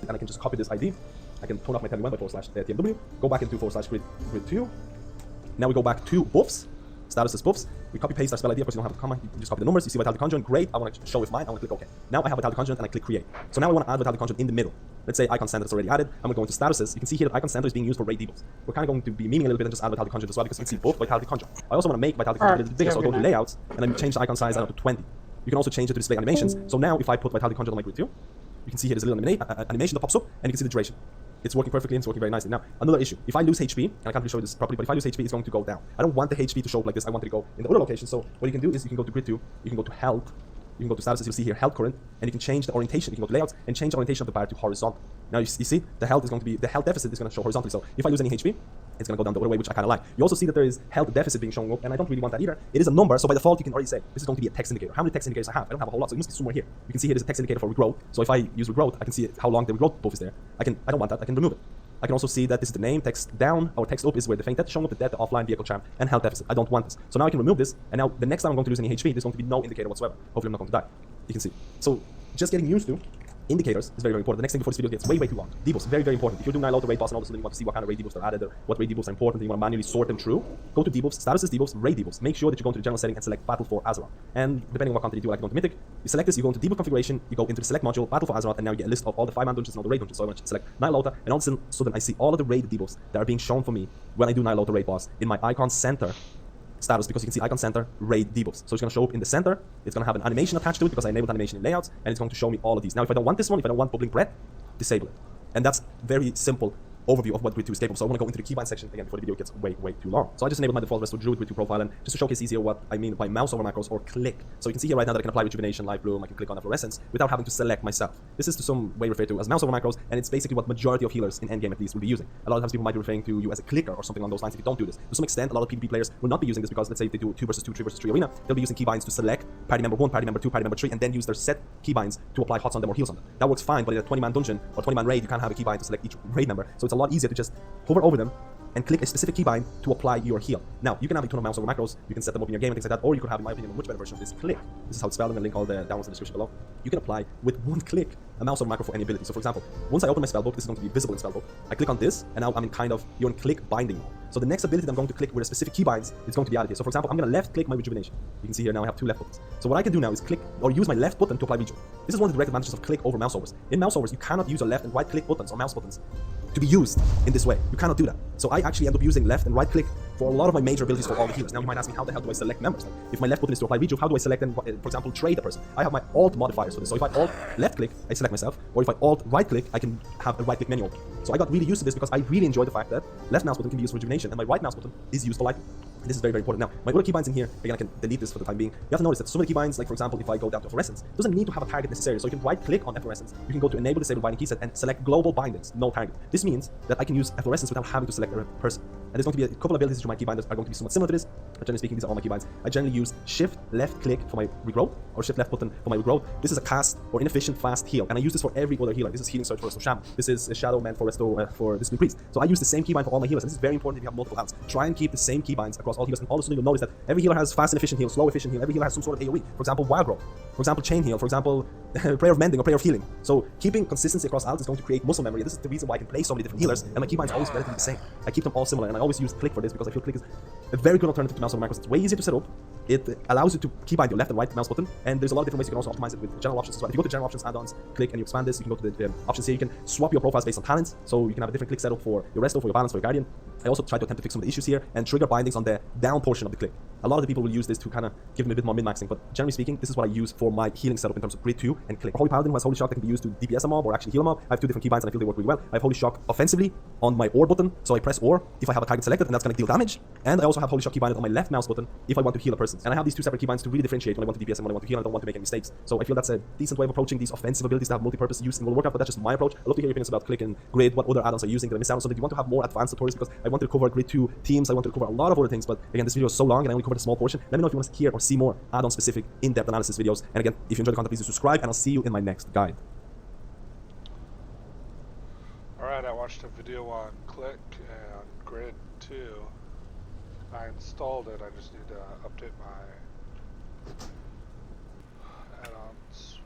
and I can just copy this ID. I can turn off my Tell Me When by /TMW, go back into /grid2. Now we go back to buffs, status is buffs. We copy paste our spell ID, of course you don't have a comma, you can just copy the numbers, you see Vitality Conjure, great, I want to show with mine, I want to click OK. Now I have Vitality Conjure and I click create. So now I want to add Vitality Conjure in the middle. Let's say Icon Center is already added, I'm going to go into statuses, you can see here that Icon Center is being used for raid debuffs. We're kind of going to be memeing a little bit and just add Vitality Conjure as well because you can see both Vitality Conjure. I also want to make Vitality Conjure a little bit bigger, so I'll go to layouts and then change the icon size down to 20. You can also change it to display animations. So now if I put Vitality Conjure on my grid 2, you can see here there's a little animation that pops up and you can see the duration. It's working perfectly and it's working very nicely. Now, another issue. If I lose HP, and I can't really show you this properly, but if I lose HP, it's going to go down. I don't want the HP to show up like this. I want it to go in the other location. So what you can do is you can go to grid 2, you can go to health, you can go to statuses, you'll see here health current, and you can change the orientation. You can go to layouts and change the orientation of the bar to horizontal. Now you see the health is going to be, the health deficit is going to show horizontally. So if I lose any HP, it's going to go down the other way, which I kind of like. You also see that there is health deficit being shown up, and I don't really want that either. It is a number, so by default you can already say this is going to be a text indicator. How many text indicators I have? I don't have a whole lot, so it must be somewhere here. You can see here there's a text indicator for regrowth. So if I use regrowth, I can see how long the regrowth buff is there. I don't want that. I can remove it. I can also see that this is the name, text down, or text up is where the faint death is showing up, the death, the offline, vehicle charm, and health deficit. I don't want this. So now I can remove this, and now the next time I'm going to lose any HP, there's going to be no indicator whatsoever. Hopefully I'm not going to die. You can see. So just getting used to indicators is very, very important. The next thing before this video gets way, way too long. Debuffs, very, very important. If you're doing a lot of raid boss and all of a sudden you want to see what kind of raid debuffs are added or what raid debuffs are important and you want to manually sort them through, go to debuffs, statuses debuffs, raid debuffs. Make sure that you go into the general setting and select Battle for Azeroth. And depending on what content you do, like you go into Mythic, you select this, you go into debuff configuration, you go into the select module, Battle for Azeroth, and now you get a list of all the 5-man dungeons and all the raid dungeons. So I want to select Nihilota, and all of a sudden I see all of the raid debuffs that are being shown for me when I do Nihilota raid boss in my icon center status, because you can see icon center raid debuffs. So it's going to show up in the center, it's going to have an animation attached to it because I enabled animation in layouts, and it's going to show me all of these. Now if I don't want this one, if I don't want bubbling breath, disable it. And that's very simple overview of what Grid 2 is capable. So I want to go into the keybind section again before the video gets way too long. So I just enabled my default restore Druid Grid 2 profile, and just to showcase easier what I mean by mouse over macros or click. So you can see here right now that I can apply rejuvenation, life bloom, I can click on efflorescence without having to select myself. This is to some way referred to as mouse over macros, and it's basically what majority of healers in endgame at least will be using. A lot of times people might be referring to you as a clicker or something along those lines if you don't do this. To some extent, a lot of PvP players will not be using this because let's say if they do 2 versus 2, 3 versus 3 arena, they'll be using keybinds to select party member 1, party member 2, party member 3, and then use their set keybinds to apply hots on them or heals on them. That works fine, but in a 20-man dungeon or 20-man raid, you can't have a keybind to select each raid member. So it's a lot easier to just hover over them and click a specific keybind to apply your heal. Now, you can have a ton of mouse over macros, you can set them up in your game and things like that, or you could have, in my opinion, a much better version of this, click. This is how it's spelled, I'm going to link all the downloads in the description below. You can apply with one click a mouse over macro for any ability. So for example, once I open my spellbook, this is going to be visible in spellbook. I click on this, and now I'm in kind of, you're in click binding mode. So the next ability that I'm going to click with a specific keybinds is going to be added here. So for example, I'm going to left click my rejuvenation. You can see here now I have 2 left buttons. So what I can do now is click or use my left button to apply rejuve. This is one of the direct advantages of click over mouse overs. In mouse overs, you cannot use your left and right click buttons or mouse buttons to be used in this way. You cannot do that. So I actually end up using left and right click for a lot of my major abilities for all the healers. Now you might ask me, how the hell do I select members? Like, if my left button is to apply rejuve, how do I select and, for example, trade a person? I have my alt modifiers for this. So if I alt left click, I select myself, or if I alt right click, I can have a right click menu open. So I got really used to this because I really enjoy the fact that left mouse button can be used for rejuvenation and my right mouse button is used for lightning. This is very important. Now, my other keybinds in here, again, I can delete this for the time being. You have to notice that some of the keybinds, like for example, if I go down to efflorescence, doesn't need to have a target necessarily. So you can right click on efflorescence, you can go to enable disable binding keyset and select global bindings, no target. This means that I can use efflorescence without having to select a person. And there's going to be a couple of abilities which my keybinds are going to be somewhat similar to this. But generally speaking, these are all my keybinds. I generally use shift left click for my regrowth, or shift left button for my regrowth. This is a cast or inefficient fast heal, and I use this for every other healer. This is healing surge for Resto Shaman. This is a shadow meant for Resto for Discipline Priest. So I use the same keybind for all my healers, and this is very important if you have multiple outs. Try and keep the same keybinds across all healers, and all of a sudden you'll notice that every healer has fast and efficient heal, slow efficient heal. Every healer has some sort of AoE. For example, wild growth. For example, chain heal. For example, prayer of mending or prayer of healing. So keeping consistency across outs is going to create muscle memory. This is the reason why I can play so many different healers, and my keybinds are always relatively the same. I keep them all similar, and I always use click for this because I feel click is a very good alternative to mouse over macros. It's way easier to set up. It allows you to keybind your left and right mouse button, and there's a lot of different ways you can also optimize it with general options as well. If you go to general options, add-ons, click, and you expand this, you can go to the options here. You can swap your profiles based on talents, so you can have a different click setup for your resto, for your balance, for your guardian. I also try to attempt to fix some of the issues here and trigger bindings on the down portion of the click. A lot of the people will use this to kind of give them a bit more min-maxing, but generally speaking, this is what I use for my healing setup in terms of grid 2 and click. Holy Paladin, who has Holy Shock that can be used to DPS a mob or actually heal a mob. I have 2 different keybinds and I feel they work really well. I have Holy Shock offensively on my OR button, so I press OR if I have a target selected and that's going to deal damage. And I also have Holy Shock keybind on my left mouse button if I want to heal a person. And I have these 2 separate keybinds to really differentiate when I want to DPS and when I want to heal and I don't want to make any mistakes. So I feel that's a decent way of approaching these offensive abilities that have multi-purpose use in World of Warcraft, but that's just my approach. I'd love to hear your opinions about click and grid, what other add-ons are you using, did I miss out on something? Do you want to have more advanced tutorials? Because I wanted to cover grid 2 teams, I wanted to cover a lot of other things, but again, this video is so long and I only covered a small portion. Let me know if you want to hear or see more add-on specific in-depth analysis videos. And again, if you enjoyed the content, please do subscribe and I'll see you in my next guide. Alright, I watched a video on Click and Grid 2. I installed it, I just need to update my add-ons.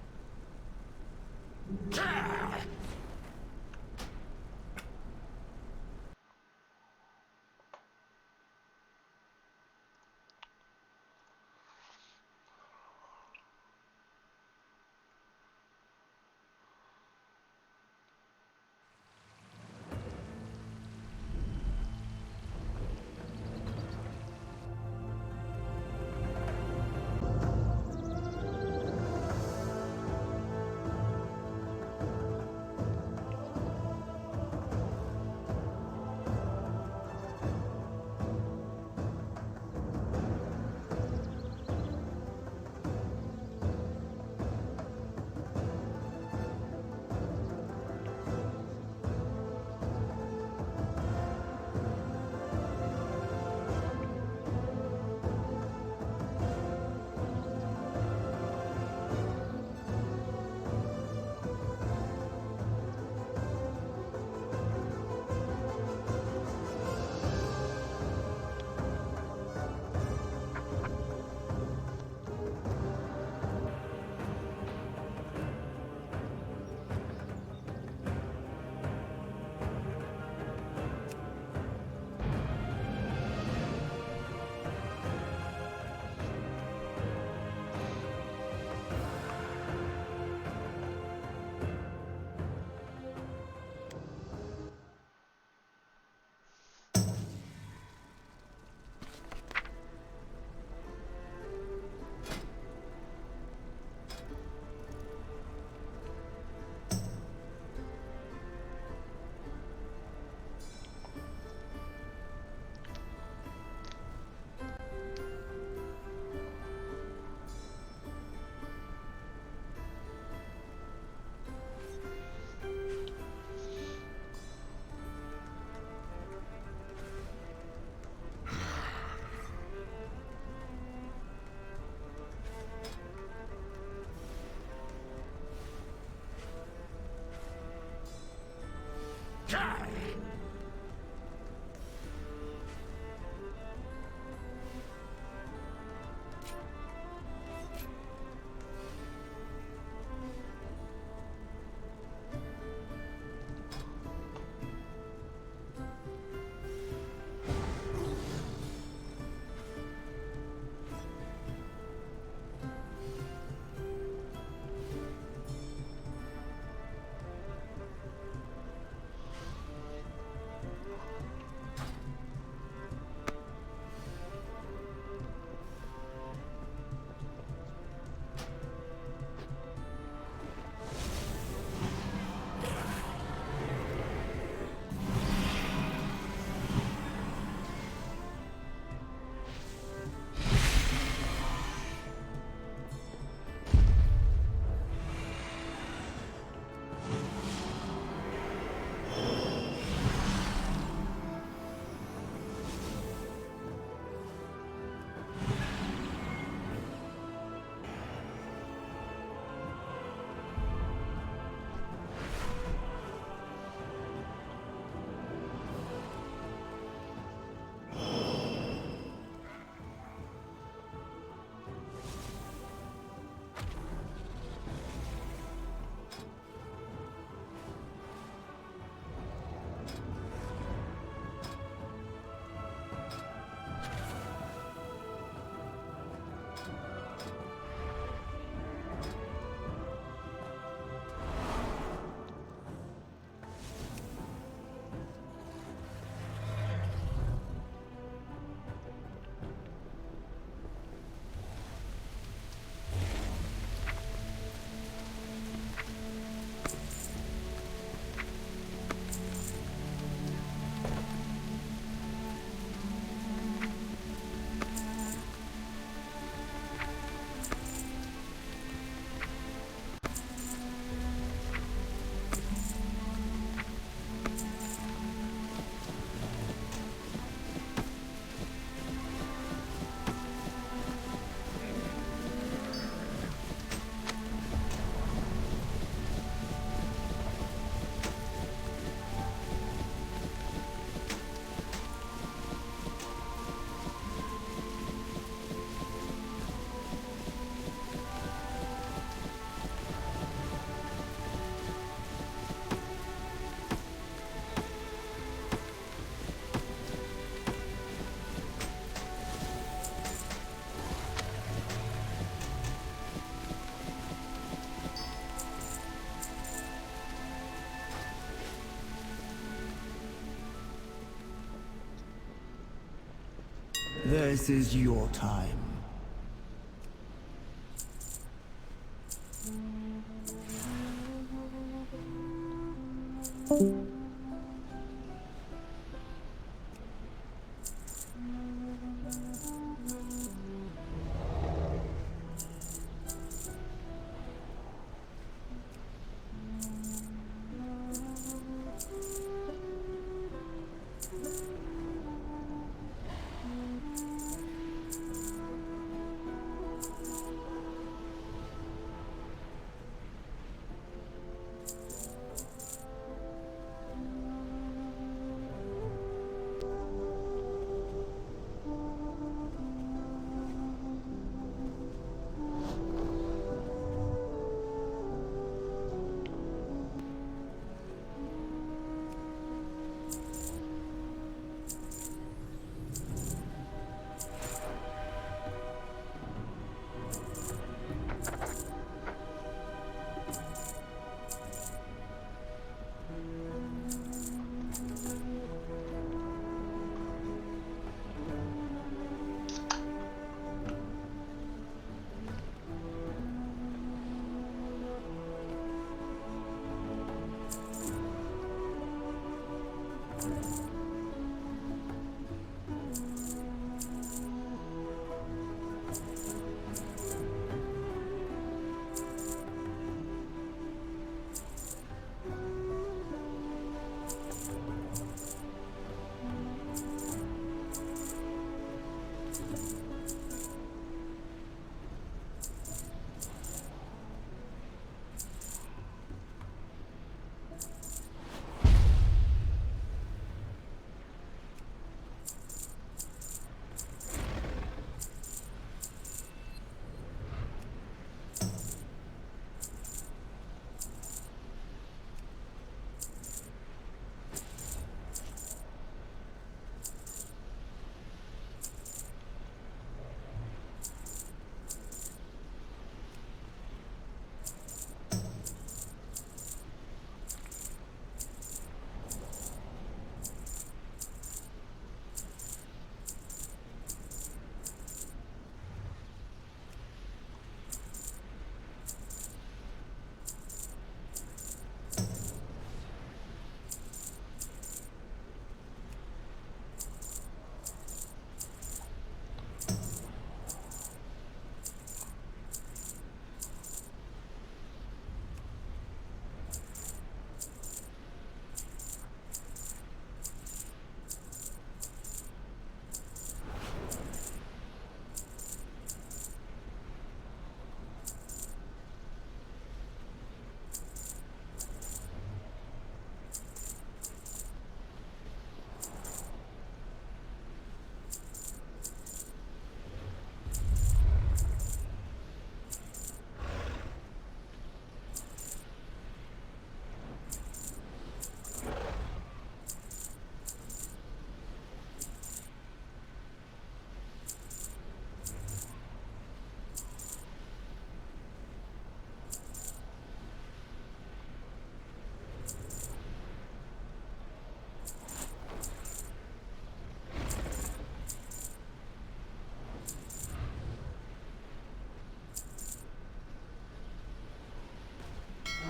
This is your time.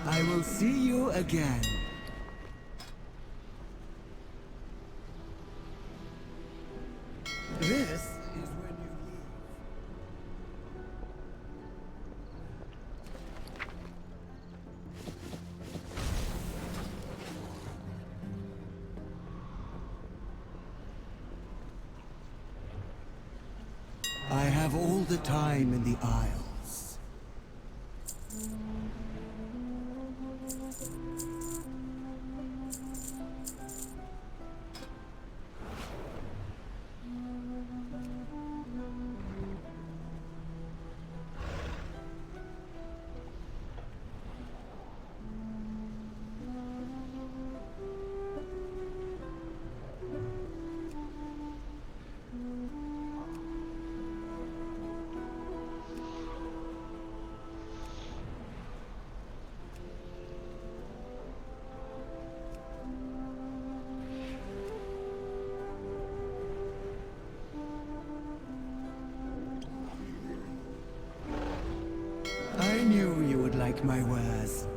I will see you again. This is when you leave. I have all the time in the Isles. I knew you would like my wares.